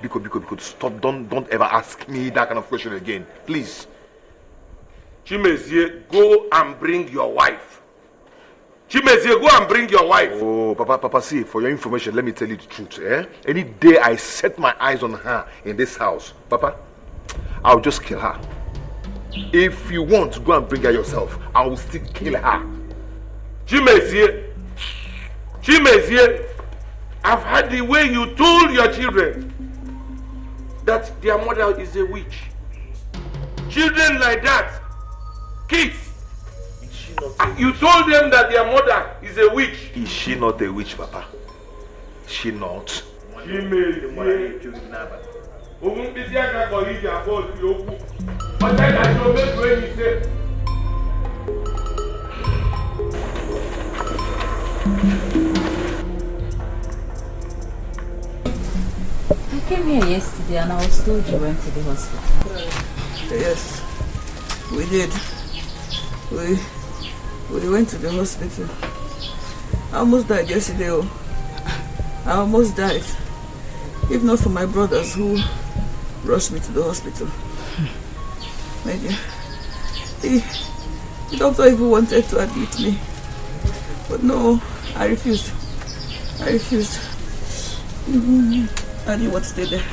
Because stop, don't ever ask me that kind of question again. Please. Chimezie, go and bring your wife. Chimezie, go and bring your wife. Oh, Papa, see, for your information, let me tell you the truth. Eh? Any day I set my eyes on her in this house, Papa, I'll just kill her. If you want to go and bring her yourself, I will still kill her. Chimezie, I've heard the way you told your children that their mother is a witch. Children like that, kids, you told them that their mother is a witch. Is she not a witch, Papa? Is she not? I came here yesterday and I was told you went to the hospital. Yes, we did. We went to the hospital. I almost died yesterday. Oh. I almost died. If not for my brothers who rushed me to the hospital. My dear, the doctor even wanted to admit me. But no, I refused. I didn't want to stay there.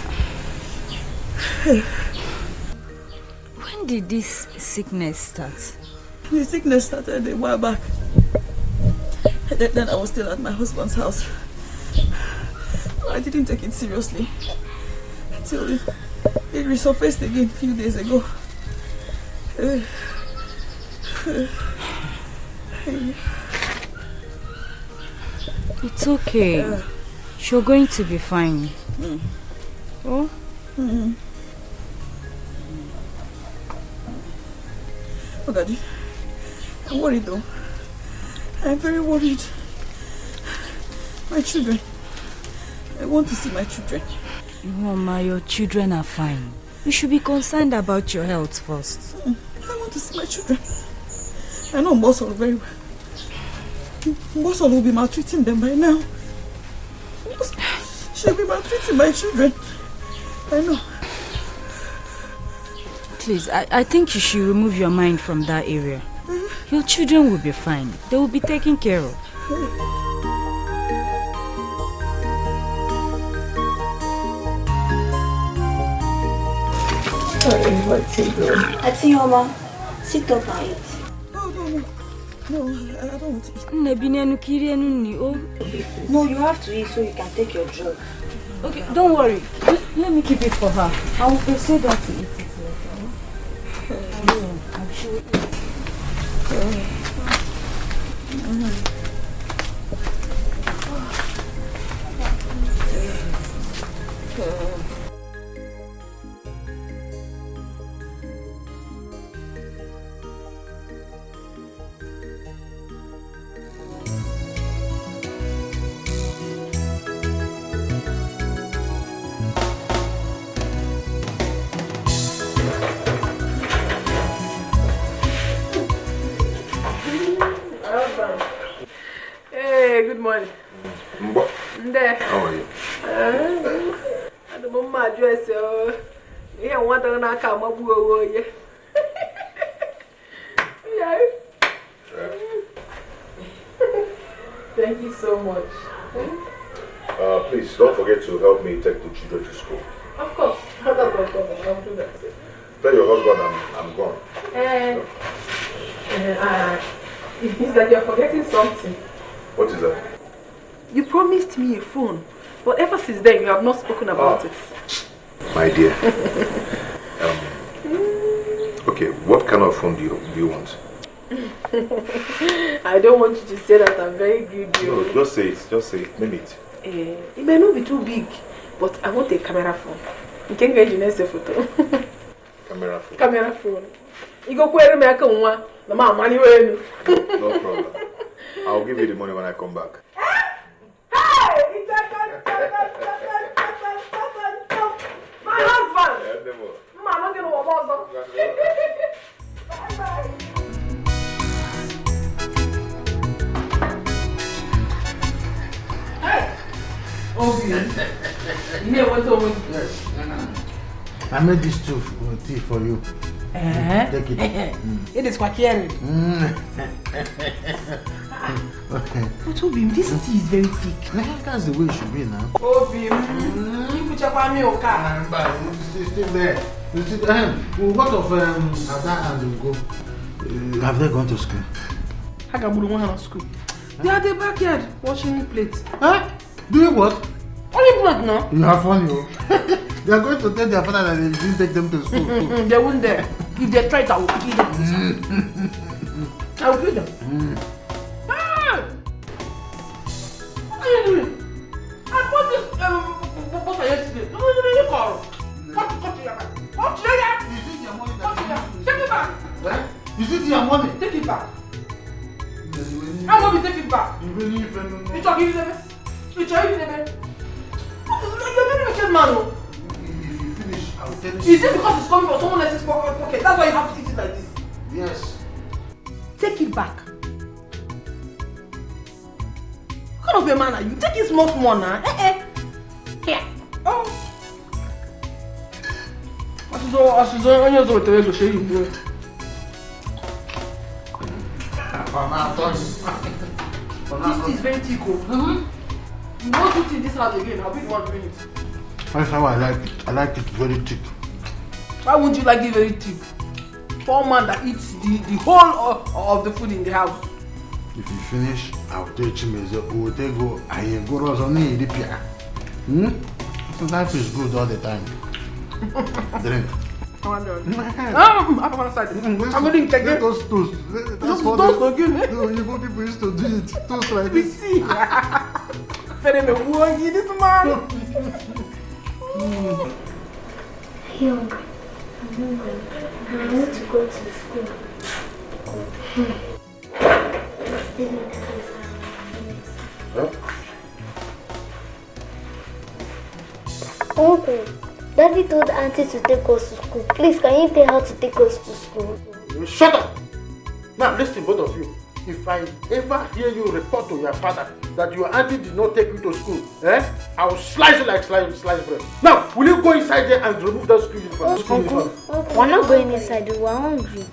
When did this sickness start? The sickness started a while back. Then I was still at my husband's house. I didn't take it seriously until it resurfaced again a few days ago. It's okay. You're going to be fine. Oh? Oh, Daddy, I'm worried though. I'm very worried. My children. I want to see my children. Mama, your children are fine. You should be concerned about your health first. I want to see my children. I know Mbosol very well. Mbosol will be maltreating them by now. She'll be maltreating my children. I know. Please, I think you should remove your mind from that area. Your children will be fine. They will be taken care of. Atioma, sit up and eat. No, I don't want to eat. No, you have to eat so you can take your drug. Okay, don't worry. Let me keep it for her. I will persuade her to eat it later. I'm sure it Hey, good morning. There. How are you? At the moment, I dress. Yeah, one thing I come up with. Yeah. Thank you so much. Please don't forget to help me take the children to school. Of course. That's no problem. I'll do that. Tell your husband I'm gone. It's like you're forgetting something. What is that? You promised me a phone, but ever since then you have not spoken about it. My dear. Okay, what kind of phone do you want? I don't want you to say that I'm very greedy. No, just say it. Just say it. Name it. It may not be too big, but I want a camera phone. You can get a photo. Camera phone. Camera phone. You go query me, I can want the money. No problem. I'll give you the money when I come back. My husband! Mama, get over. Bye-bye. Obi, you know what over? Yes. I made this tea for you. Take it. It is quite caring. But Obi, this tea is very thick. That's the way it should be now. Obi, you put your family on car. It's still there. What of Ada and Ugo? Have they gone to school? How come we don't want to school? They are at the backyard washing plates. Huh? Doing what? Only plate now. You have fun, you. They are going to tell their father that they didn't take them to school. They won't dare. If they try it, I will kill them. I will kill them. What are you doing? I bought this butter yesterday. No, you call. Cut it. Take it back. Is it your money? Take it back. I'm going to take it back. You're giving them. You're very wicked man. If you finish, I'll tell you. Is it because it's coming from someone else's pocket? That's why you have to eat it like this? Yes. Take it back. What kind of a man are you? Take it small now. Here. Oh. I should go show you, bro. This is very thick. You won't do it in this house again. I'll be the one doing it. That's how I like it. I like it very thick. Why wouldn't you like it very thick? Poor man that eats the whole of the food in the house. If you finish, I'll tell Chimeze. We'll take go. I go Rosoni Lipia. Life is good all the time. Drink. I'm going to take those toast. That's what toast again. You go people used to do it. Toast like this. See. This man. Young, I want to go to school. Uncle, Daddy told Auntie to take us to school. Please, can you tell her to take us to school? Shut up! Now listen, both of you. If I ever hear you report to your father that your auntie did not take you to school, I will slice it like slice bread. Now, will you go inside there and remove that school uniform? Uncle, we're not going inside. We're hungry.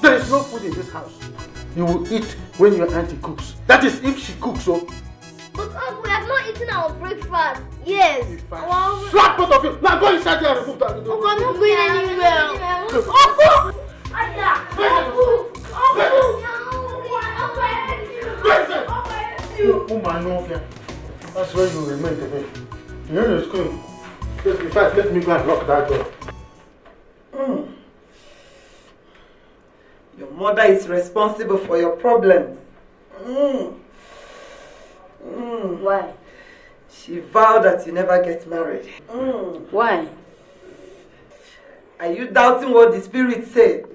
There is no food in this house. You will eat when your auntie cooks. That is if she cooks, so. But Uncle, we have not eaten our breakfast. Yes. Slap both of you! Now go inside there and remove that. Uncle, I'm not going anywhere. Uncle! That's where you remain today. You're in school. In fact, let me go and lock that door. Your mother is responsible for your problems. Why? She vowed that you never get married. Why? Are you doubting what the spirit said?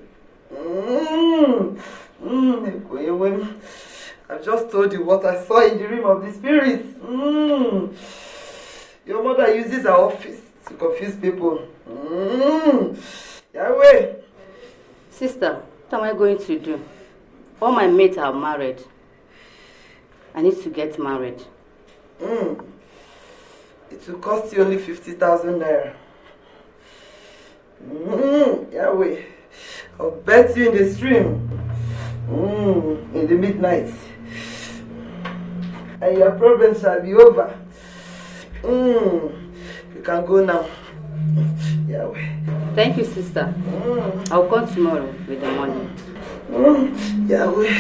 I've just told you what I saw in the realm of the spirit. Your mother uses her office to confuse people. Yahweh. Sister, what am I going to do? All my mates are married. I need to get married. It will cost you only 50,000 naira. Yahweh. I'll bet you in the stream. In the midnight. And your problems shall be over. You can go now. Yahweh. Thank you, sister. I'll come tomorrow with the money. Yahweh.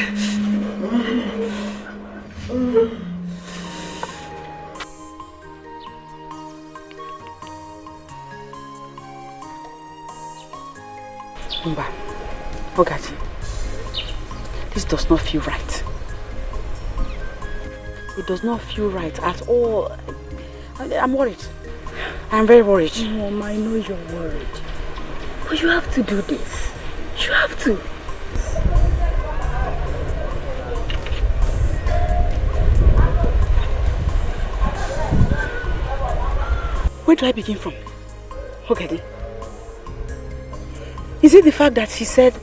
Mba, Ogaji, this does not feel right. It does not feel right at all. I'm worried. I'm very worried. Mom, I know you're worried. But you have to do this. You have to. Where do I begin from? Ogadi? Is it the fact that she said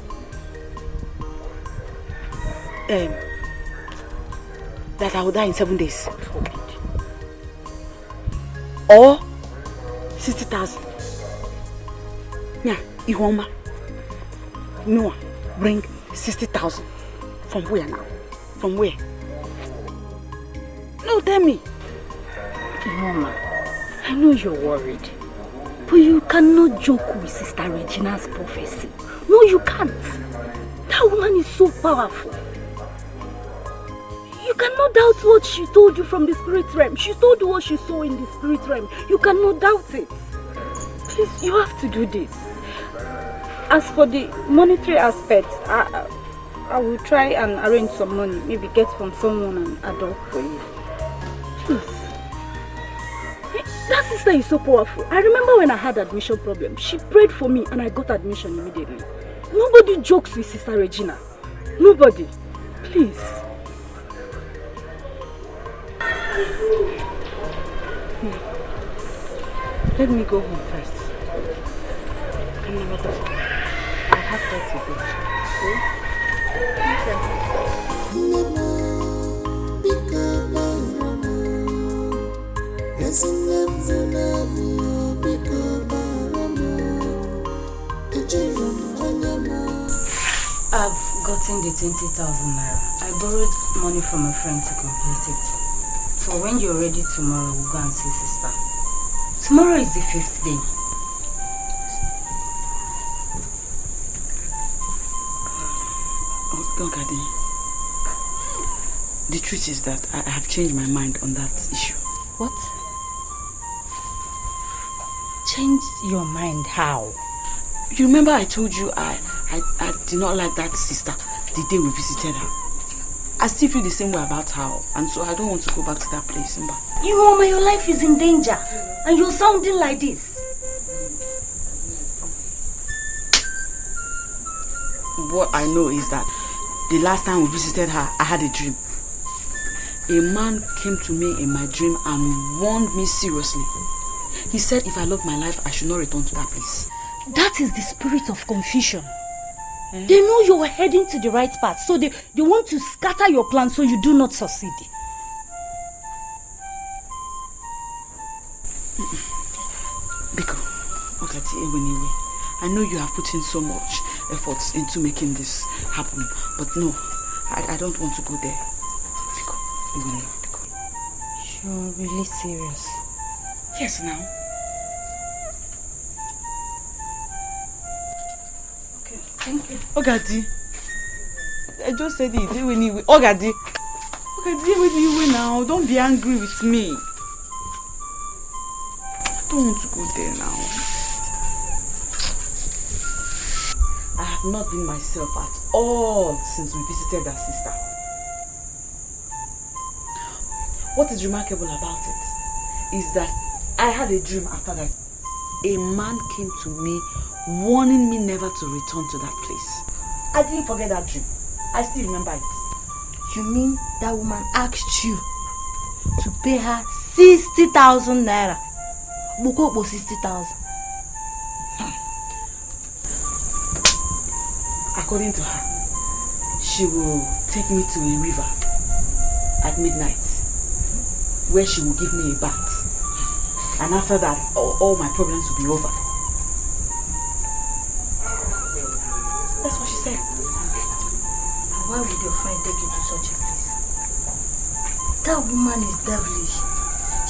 that I will die in 7 days? Or 60,000? Yeah, Ihoma. Noah, bring 60,000. From where now? From where? No, tell me. Ihoma, I know you're worried. But you cannot joke with Sister Regina's prophecy. No, you can't. That woman is so powerful. You cannot doubt what she told you from the spirit realm. She told you what she saw in the spirit realm. You cannot doubt it. Please, you have to do this. As for the monetary aspect, I will try and arrange some money. Maybe get from someone and adopt for you. Please. That sister is so powerful. I remember when I had admission problem, she prayed for me and I got admission immediately. Nobody jokes with Sister Regina. Nobody. Please. Let me go home first. Can you not? I have 30 days. I've gotten the 20,000 naira. I borrowed money from a friend to complete it. So when you're ready tomorrow, we'll go and see sister. Tomorrow is the 5th day. Ogadi, the truth is that I have changed my mind on that issue. What? Changed your mind? How? You remember I told you I did not like that sister the day we visited her. I still feel the same way about her, and so I don't want to go back to that place. Mba. You Mama, your life is in danger, and you're sounding like this. What I know is that the last time we visited her, I had a dream. A man came to me in my dream and warned me seriously. He said if I love my life, I should not return to that place. That is the spirit of confusion. They know you're heading to the right path, so they want to scatter your plans so you do not succeed. Biko, Ogati Eweniwe, I know you have put in so much efforts into making this happen, but no, I don't want to go there. Biko, Eweniwe, Biko. You're really serious? Yes, now. Thank you. Ogadi, I just said it. Ogadi, Ogadi, now. Don't be angry with me. I don't want to go there now. I have not been myself at all since we visited that sister. What is remarkable about it is that I had a dream after that. A man came to me warning me never to return to that place. I didn't forget that dream. I still remember it. You mean that woman asked you to pay her 60,000 naira? Bukobo 60,000. According to her, she will take me to a river at midnight where she will give me a bath. And after that, all my problems will be over. That's what she said. Why would your friend take you to such a place? That woman is devilish.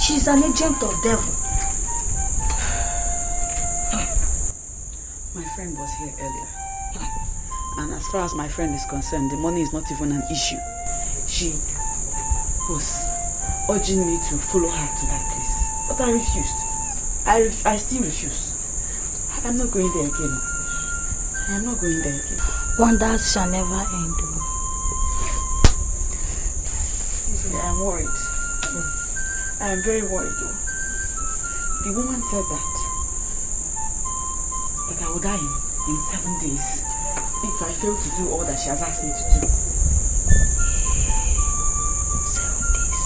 She's an agent of devil. My friend was here earlier. And as far as my friend is concerned, the money is not even an issue. She was urging me to follow her to that place. But I refused. I still refuse. I'm not going there again. I am not going there again. Wonders shall never end. I am worried. I am very worried. The woman said that I will die in 7 days if I fail to do all that she has asked me to do. 7 days.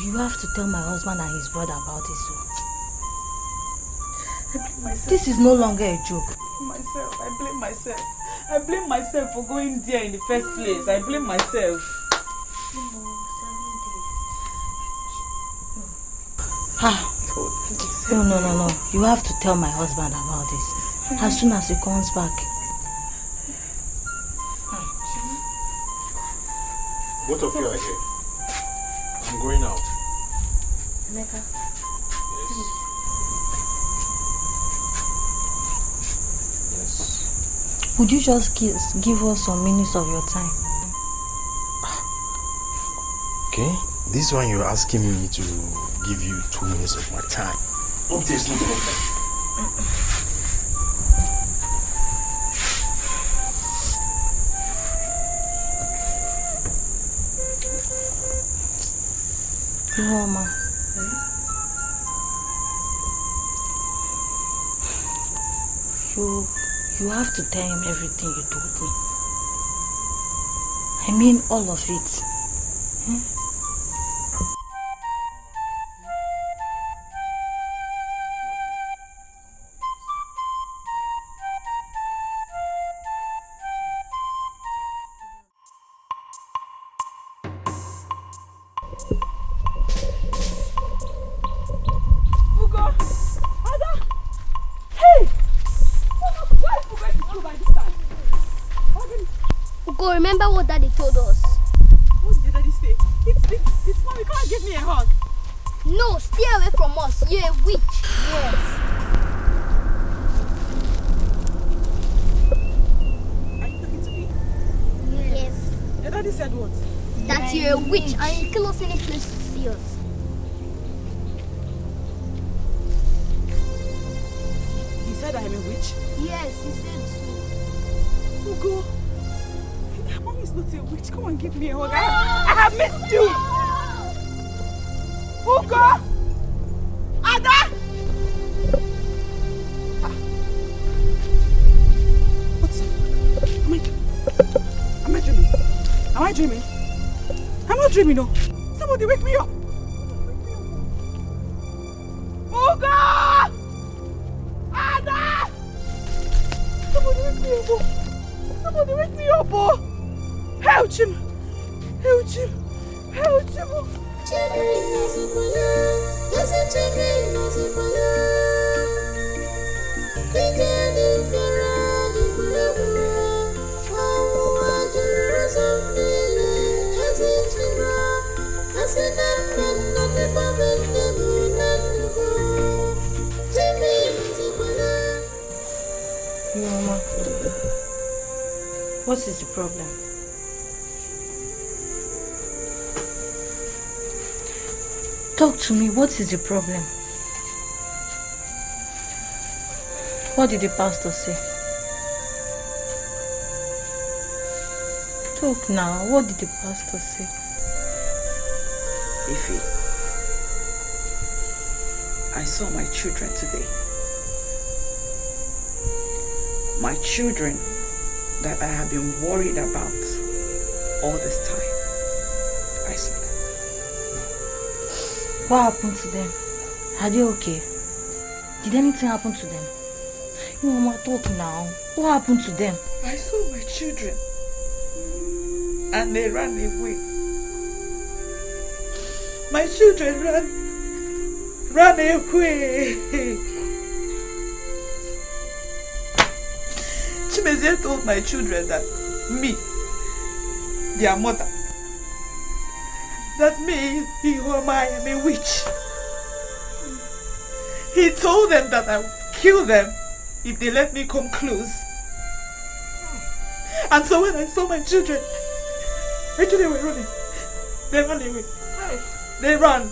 You have to tell my husband and his brother about this. I blame myself. This is no longer a joke. I blame myself. I blame myself for going there in the first place. I blame myself. No. You have to tell my husband about this as soon as he comes back. Both of you are here. I'm going out. Emeka. Yes. Would you just give us some minutes of your time? Okay. This one you're asking me to give you 2 minutes of my time. Hope there's no problem. Mama. You have to tell him everything you told me. I mean all of it. Remember what Daddy told us? What did Daddy say? It's mommy, come and give me a hug. No, stay away from us. You're a witch. Yes. Are you talking to me? Yes. Your daddy said what? That you're a witch and you kill us any place to see us. He said I am a witch? Yes, he said so. Ugo. Mommy is not a witch. Come and give me a hug. I have missed you. Ugo! Ada! What's it? Am I dreaming? Am I dreaming? I'm not dreaming, no. Somebody wake me up. Ugo! Ada! Somebody wake me up. Somebody wake me up. Help him! Help him! Help him! Mama, what is the problem? Talk to me, what is the problem? What did the pastor say? Talk now, what did the pastor say? Ify, I saw my children today. My children that I have been worried about all this time. I saw them. What happened to them? Are they okay? Did anything happen to them? You Mama, talk now. What happened to them? I saw my children and they ran away. My children ran away. Chimezie told my children that me, their mother, that me, I am a witch. He told them that I would kill them if they let me come close. And so when I saw my children, actually they were running. They ran away. They ran.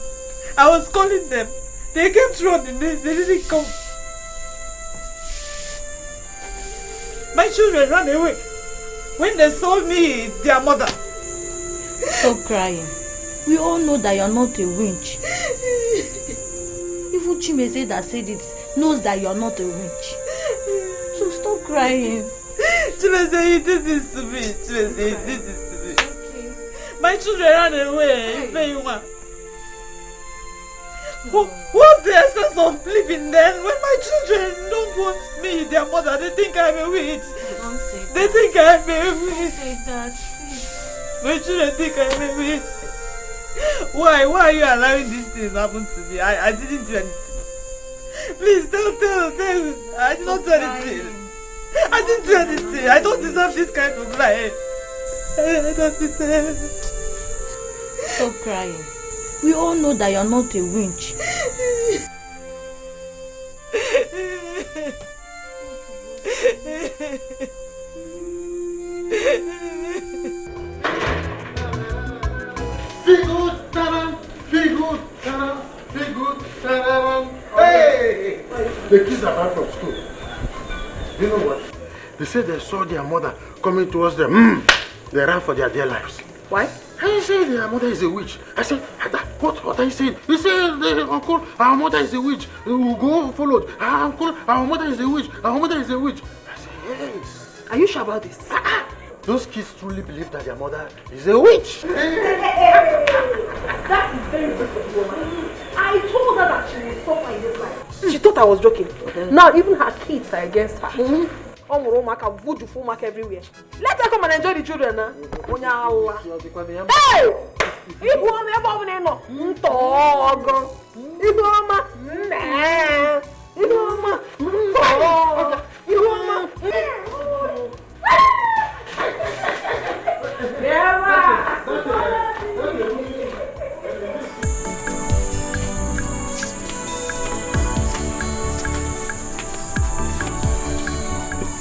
I was calling them. They kept running. They didn't come. My children ran away when they saw me, their mother. Stop crying. We all know that you're not a witch. Even Chimeze that said it knows that you're not a witch. So stop crying. Chimeze, you did this to me. Chimeze, you did this to me. Okay. My children ran away. What's the essence of living then when my children don't want me, their mother? They think I'm a witch. Don't say that. They think I'm a witch. Don't say that. My children think I'm a witch. Why are you allowing these things happen to me? I didn't do anything. Please tell. I did not do anything. I didn't do anything. I don't deserve this kind of life. I don't deserve. Stop crying. We all know that you're not a witch. Feel good, ta-da! Feel good, ta-da! Feel good, ta-da! Hey! The kids are back from school. You know what? They said they saw their mother coming towards them. They ran for their dear lives. Why? I said their mother is a witch. I said, what are you saying? He said, uncle, our mother is a witch. We will go followed. Uncle, our mother is a witch. Our mother is a witch. I said, yes. Are you sure about this? Those kids truly believe that their mother is a witch. That is very good for the woman. I told her that she will suffer in this life. She thought I was joking. Now even her kids are against her. Everywhere. Let her come and enjoy the children now. Hey!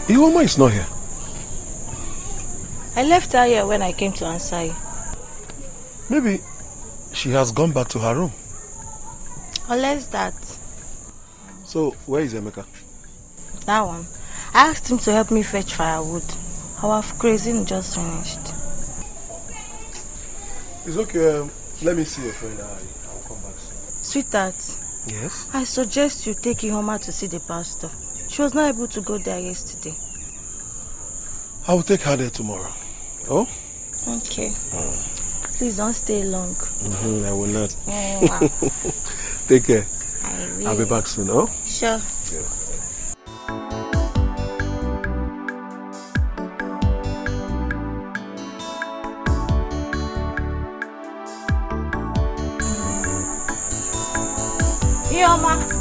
Iwoma is not here. I left her here when I came to answer you. Maybe she has gone back to her room. Unless that. So, where is Emeka? That one. I asked him to help me fetch firewood. Our crazy just finished. It's okay. Let me see your friend. I'll come back soon. Sweetheart. Yes? I suggest you take Ihoma to see the pastor. She was not able to go there yesterday. I will take her there tomorrow. Oh? Okay. Please don't stay long. I will not. Wow. Take care. I will. I'll be back soon, oh? Sure. Yeah. Ihoma.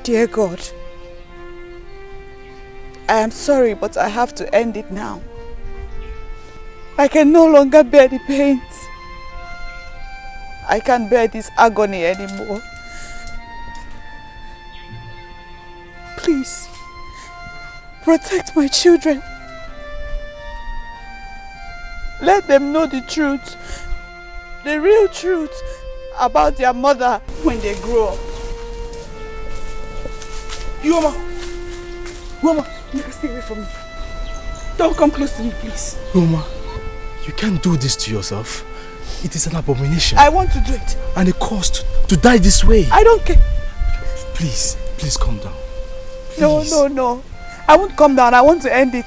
Dear God, I am sorry, but I have to end it now. I can no longer bear the pains. I can't bear this agony anymore. Please, protect my children. Let them know the truth, the real truth about their mother when they grow up. Ihoma! Stay away from me. Don't come close to me, please. Ihoma, you can't do this to yourself. It is an abomination. I want to do it. And a cause to die this way. I don't care. Please calm down. Please. No. I won't calm down. I want to end it.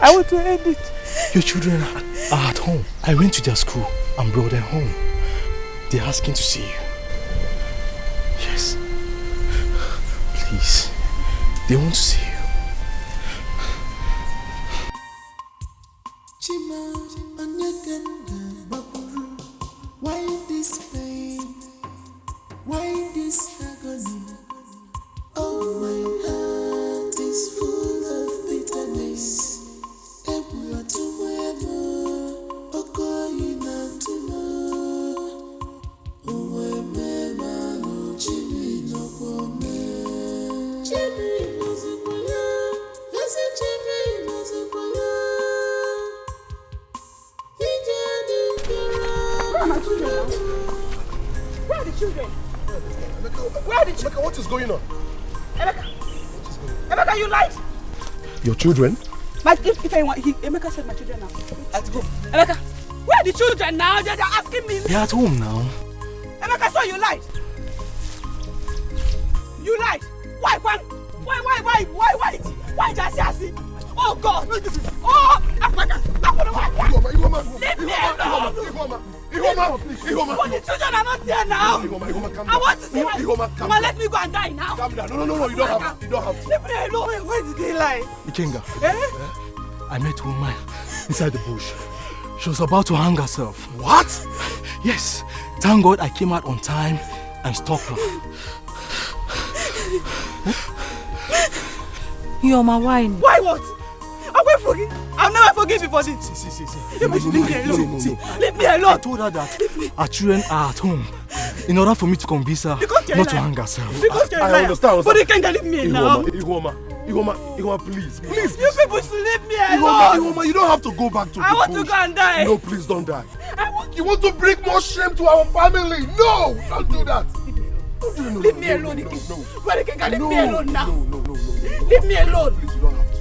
I want to end it. Your children are at home. I went to their school and brought them home. They're asking to see you. Yes. Please. They want to see you. Why this pain? Why this agony? Oh, my heart is full of bitterness. What is going on? Emeka, you lied. Your children? If anyone, Emeka said my children now. Let's go. Emeka, where are the children now? They're asking me. They're at home now. Emeka, so you lied. You lied. Why? Why just say? Oh God! Oh, Emeka, leave me alone. Ihoma, the children are not here now. I want to see my. Mama, let me go and die now. Calm down. No, you don't have to. Leave me alone. Where did they lie? Ikenga, I met a woman inside the bush. She was about to hang herself. What? Yes. Thank God I came out on time and stopped her. You're my wine. Why what? I'll never forgive you for this. Leave me alone. I told her that our children are at home in order for me to convince her not to hang herself. Because you're I understand. But you can't leave me now. Ihoma, please. You people should leave me alone. Ihoma, you don't have to go back to the I want bush. to go and die. No, please don't die. You want to bring more shame to our family. No, don't do that. Leave me alone. Leave me alone now. Leave me alone. Please, you don't have to.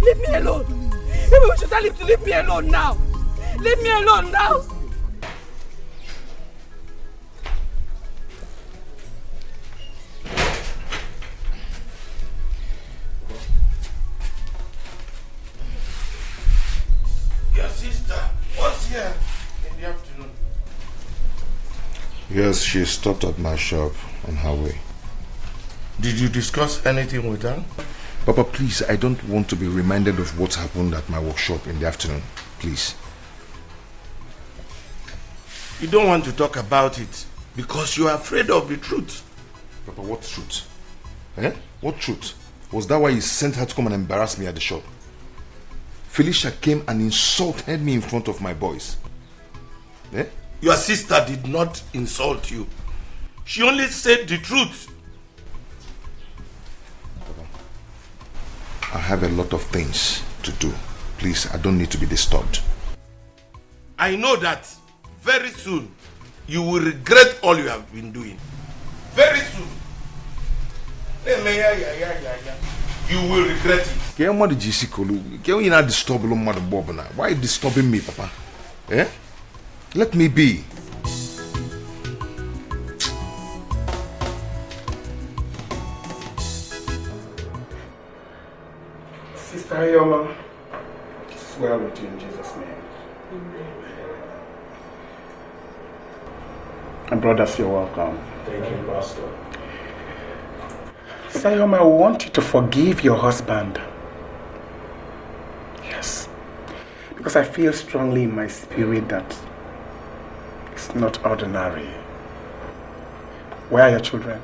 Leave me alone. Maybe we should tell him to leave me alone now. Leave me alone now. Your sister was here in the afternoon. Yes, she stopped at my shop on her way. Did you discuss anything with her? Papa, please, I don't want to be reminded of what happened at my workshop in the afternoon. Please. You don't want to talk about it because you are afraid of the truth. Papa, what truth? What truth? Was that why you sent her to come and embarrass me at the shop? Felicia came and insulted me in front of my boys. Your sister did not insult you. She only said the truth. I have a lot of things to do. Please, I don't need to be disturbed. I know that very soon you will regret all you have been doing. Very soon. You will regret it. Why are you disturbing me, Papa? Let me be. Sister Ayoma, swear with you in Jesus' name. Amen. And brothers, you're welcome. Thank you, Pastor. Sister Ayoma, I want you to forgive your husband. Yes. Because I feel strongly in my spirit that it's not ordinary. Where are your children?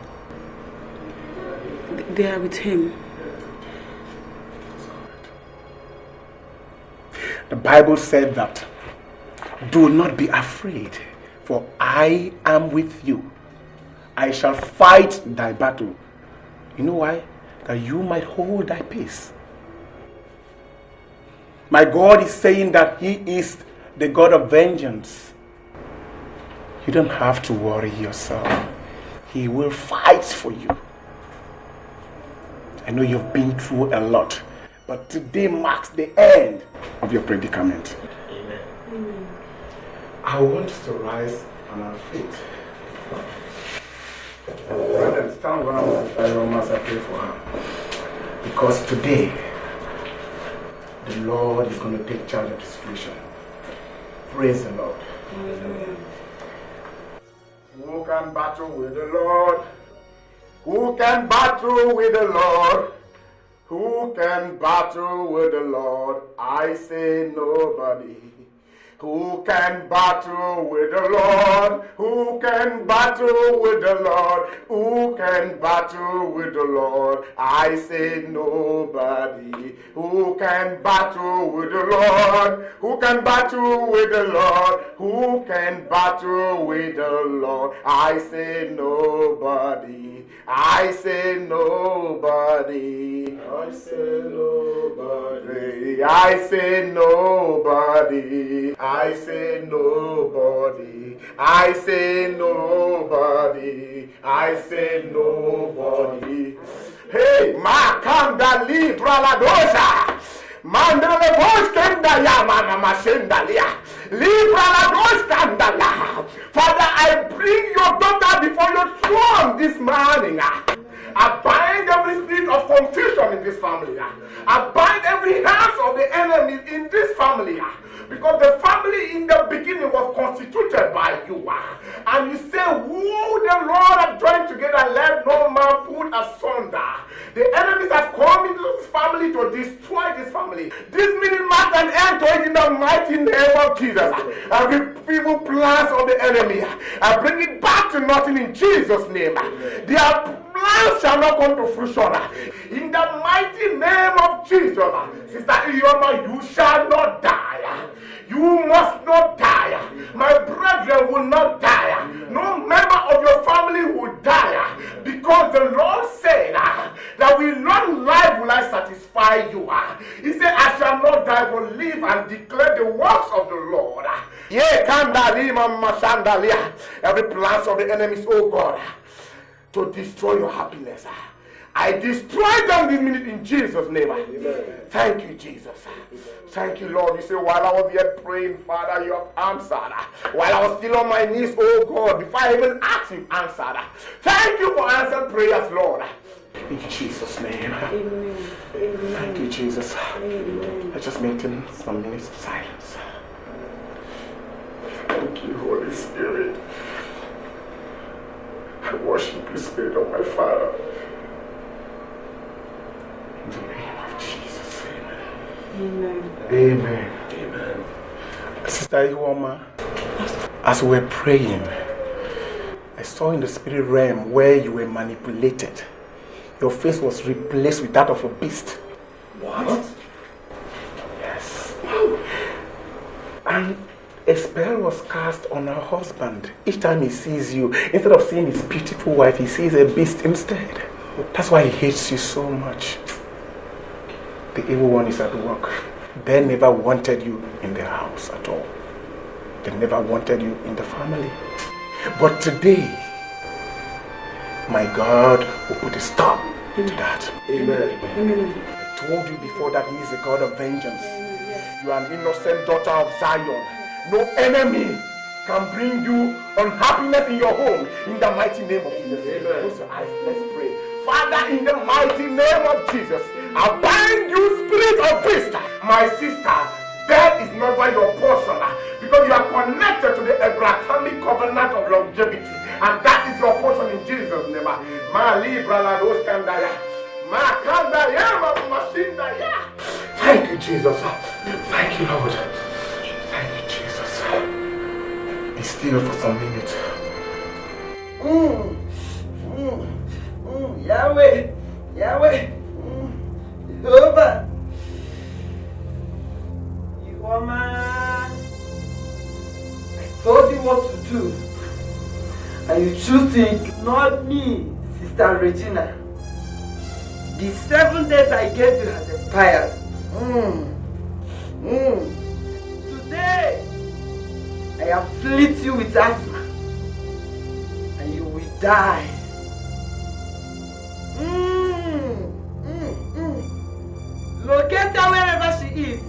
They are with him. The Bible said that, do not be afraid, for I am with you. I shall fight thy battle. You know why? That you might hold thy peace. My God is saying that He is the God of vengeance. You don't have to worry yourself. He will fight for you. I know you've been through a lot, but today marks the end of your predicament. Amen. I want us to rise on our feet. Brother, stand around with Ayoma as I pray for her. Because today, the Lord is going to take charge of the situation. Praise the Lord. Amen. Who can battle with the Lord? Who can battle with the Lord? Who can battle with the Lord? I say nobody. Who can battle with the Lord? Who can battle with the Lord? Who can battle with the Lord? I say nobody. Who can battle with the Lord? Who can battle with the Lord? Who can battle with the Lord? I say nobody. I say nobody. I say nobody. I say nobody. I say nobody. I say nobody. I say nobody. Hey, Makanda Libra La Dosa. Mandele Bosch Kandaya, Mama Shendalia. Libra La Dosa Kandala. Father, I bring your daughter before your throne this morning. I bind every spirit of confusion in this family. I bind every hands of the enemy in this family. Because the family in the beginning was constituted by you. And you say, who the Lord have joined together, let no man put asunder. The enemies have come into this family to destroy this family. This meeting marks an end to it in the mighty name of Jesus. Every evil plans of the enemy, I bring it back to nothing in Jesus' name. Their plans shall not come to fruition. In the mighty name of Jesus, Sister Iyoma, you shall not die. You must not die. My brethren will not die. No member of your family will die. Because the Lord said that with long life will I satisfy you. He said, I shall not die but live and declare the works of the Lord. Every plan of the enemies, oh God, to destroy your happiness, I destroy them this minute in Jesus' name. Amen. Thank you, Jesus. Thank you, Lord. You say, while I was yet praying, Father, you have answered. While I was still on my knees, oh God, before I even asked, you answered. Thank you for answered prayers, Lord. In Jesus' name. Amen. Thank you, Jesus. Amen. I just maintain some minutes of silence. Thank you, Holy Spirit. I worship you, Spirit of my Father. In the name of Jesus, amen. Amen. Amen. Sister Iwoma, as we were praying, I saw in the spirit realm where you were manipulated. Your face was replaced with that of a beast. What? Yes. And a spell was cast on her husband. Each time he sees you, instead of seeing his beautiful wife, he sees a beast instead. That's why he hates you so much. The evil one is at work. They never wanted you in their house at all. They never wanted you in the family. But today, my God will put a stop to that. Amen. I told you before that He is a God of vengeance. You are an innocent daughter of Zion. No enemy can bring you unhappiness in your home. In the mighty name of Jesus. Close your eyes. Let's pray. Father, in the mighty name of Jesus, I bind you, spirit of beast. My sister, death is never your portion because you are connected to the Abrahamic covenant of longevity, and that is your portion in Jesus' name. Thank you, Jesus. Thank you, Lord. Thank you, Jesus. Be still for some minutes. Yahweh, Yahweh, Jehovah, Iwoma. I told you what to do, and you choose to ignore me, Sister Regina. The 7 days I gave you has expired. Today, I afflict you with asthma, and you will die. Locate her wherever she is.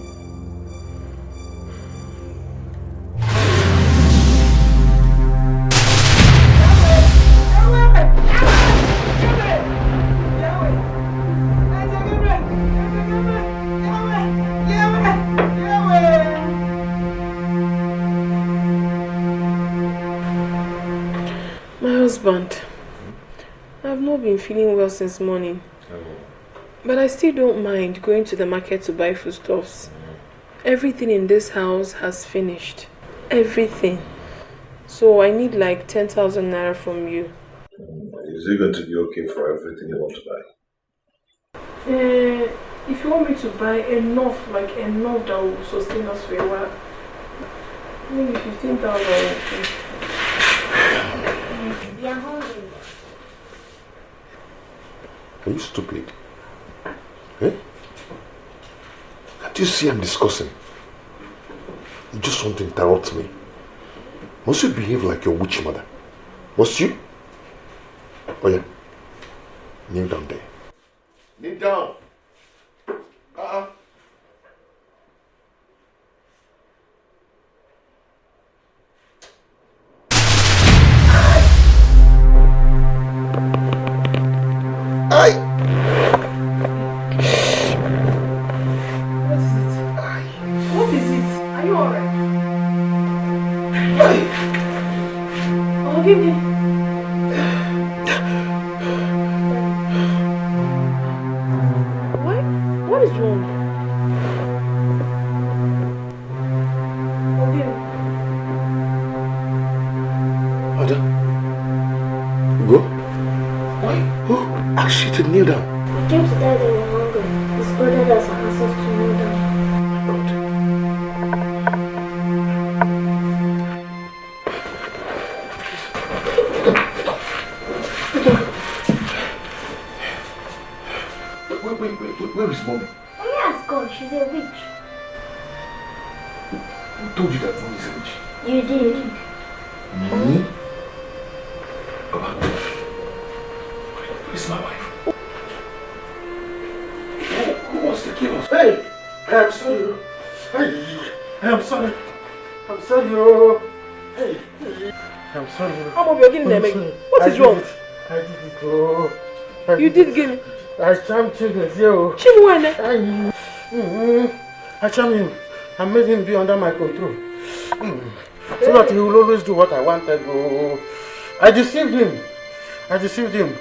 My husband, I've not been feeling well since morning. But I still don't mind going to the market to buy foodstuffs. Everything in this house has finished. Everything. So I need like 10,000 naira from you. Is it going to be okay for everything you want to buy? If you want me to buy enough, like enough that will sustain us for a while, maybe 15,000. You're hungry. Are you stupid? Eh? Can't you see I'm discussing? You just want to interrupt me. Must you behave like your witch mother? Must you? Oh yeah. Kneel down there. Kneel down. What is it? Are you alright? Oh, give me. What is wrong? Ada, go. Why? Who asked you to kneel down? I came to die they were hungry. His brother does ask us to kneel down. Where is mommy? Mommy has gone. She's a witch. Who told you that mommy is a witch? You did. Me? Where's my wife? Who wants to kill us? Hey! I'm sorry. Hey! I'm sorry. I'm sorry. Hey! I'm sorry. I'm beginning to make. What is wrong? I did it. Oh. You did give me. I charmed children, yo. Chimwane? I charmed him. I made him be under my control. So that he will always do what I wanted. Oh. I deceived him. I deceived him.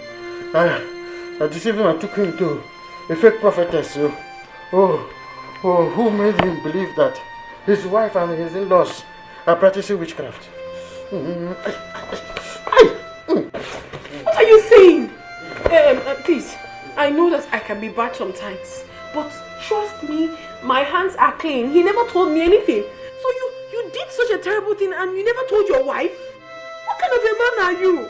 I deceived him and took him to a fake prophetess. Who made him believe that his wife and his in-laws are practicing witchcraft. What are you saying? Please, I know that I can be bad sometimes, but trust me, my hands are clean. He never told me anything. So you did such a terrible thing and you never told your wife? What kind of a man are you?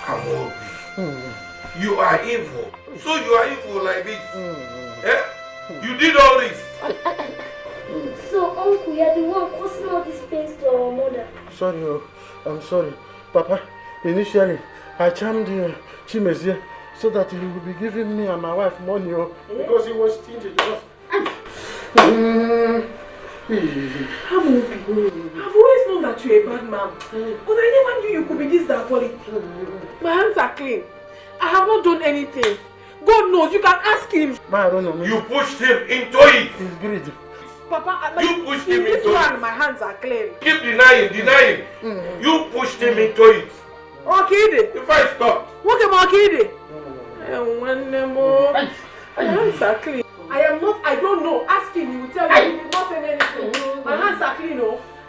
Amobi, you are evil. So you are evil like this. Eh? You did all this. So, Uncle, you're the one causing all this pain to our mother. Sorry, I'm sorry. Papa, initially, I charmed Chimezie so that he will be giving me and my wife money because he was stingy. I've always known that you're a bad man, but I never knew you could be this diabolic. My hands are clean. I have not done anything. God knows, you can ask him. You pushed him into it. He's greedy. Papa, you pushed him this into one, it. my hands are clean. Keep denying. You pushed him into it. Okay. If I stop. What am I my hands are clean. I don't know. Ask him, he will tell you. He did not tell me anything. My hands are clean,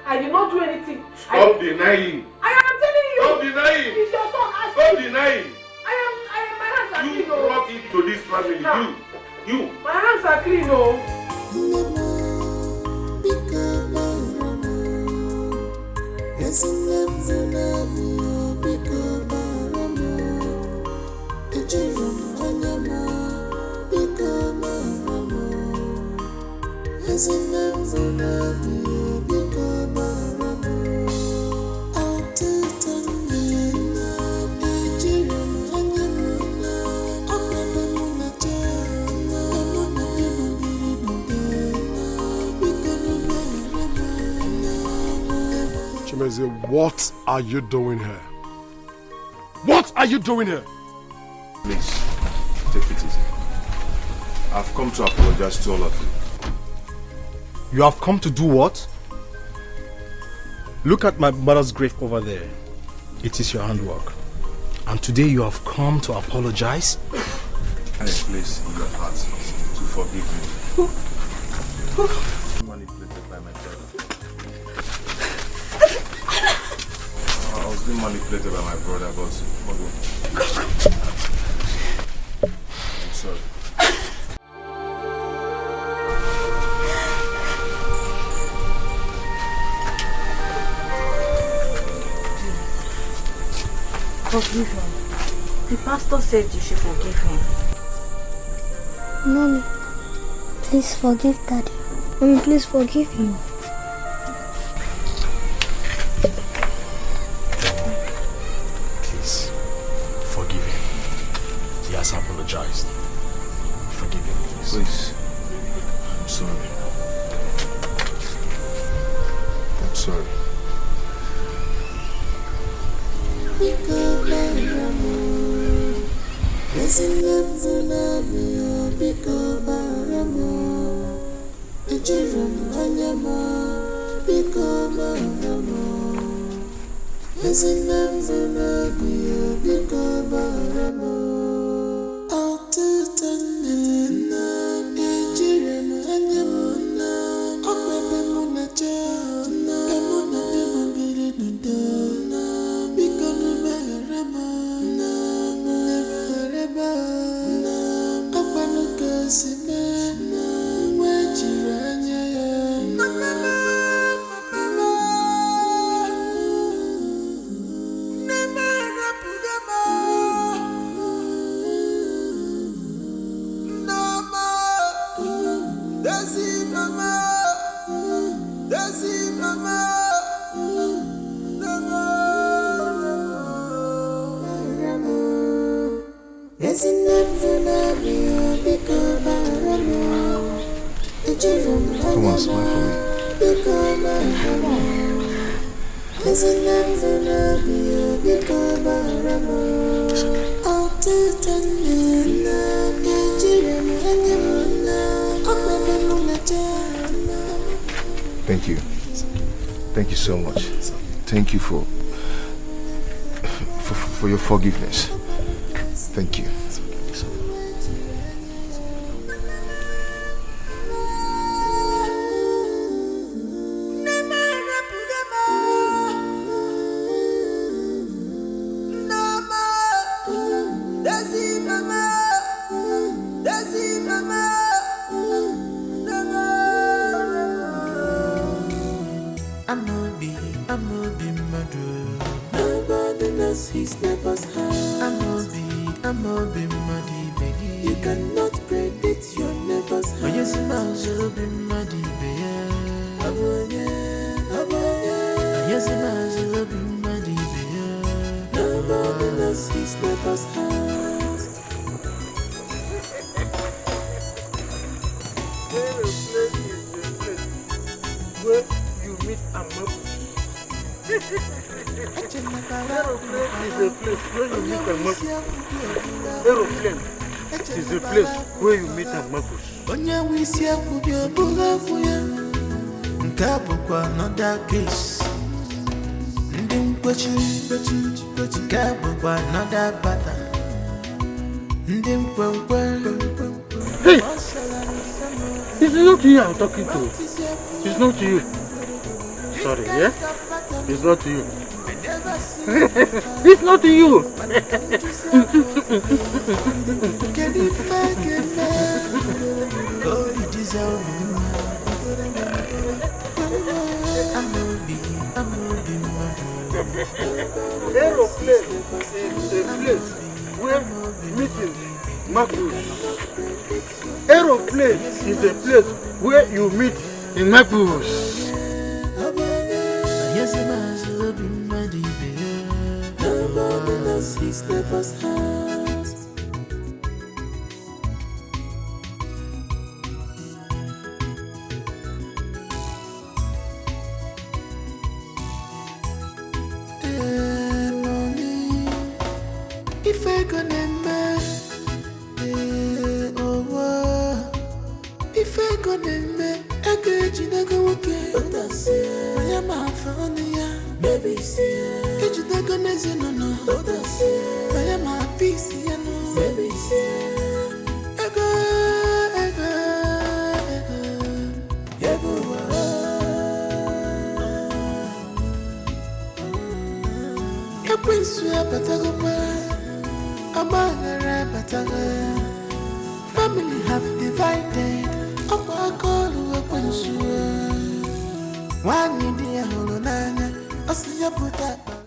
I did not do anything. Stop denying. I am telling you. Stop denying. It's your son. Ask Stop him. denying. My hands are You clean, brought it to this family. You. My hands are clean, Chimezie, what are you doing here? What are you doing here? Please, take it easy. I've come to apologize to all of you. You have come to do what? Look at my mother's grave over there. It is your handwork. And today you have come to apologize? And please, in your heart, to forgive me. Manipulated by my brother. I was being manipulated by my brother, but I'm sorry. Forgive him. The pastor said you should forgive him. Mommy, please forgive Daddy. Mommy, please forgive him. has apologized. Forgive him, please. Please. I'm sorry. I'm sorry. Come on, smile for me. Thank you. Thank you so much. Thank you for your forgiveness. Thank you. Hey! It's not you I'm talking to. It's not you. Sorry, yeah? It's not you. It's not you. Aeroplane is a place where meeting Marcus. Aeroplane is a place where you meet in Marcus. If I gonna if I gonna I could you not go okay. But I say I am a fan, baby. Say you not gonna say no. But I say I am a piece, baby. Say family have divided. One idea,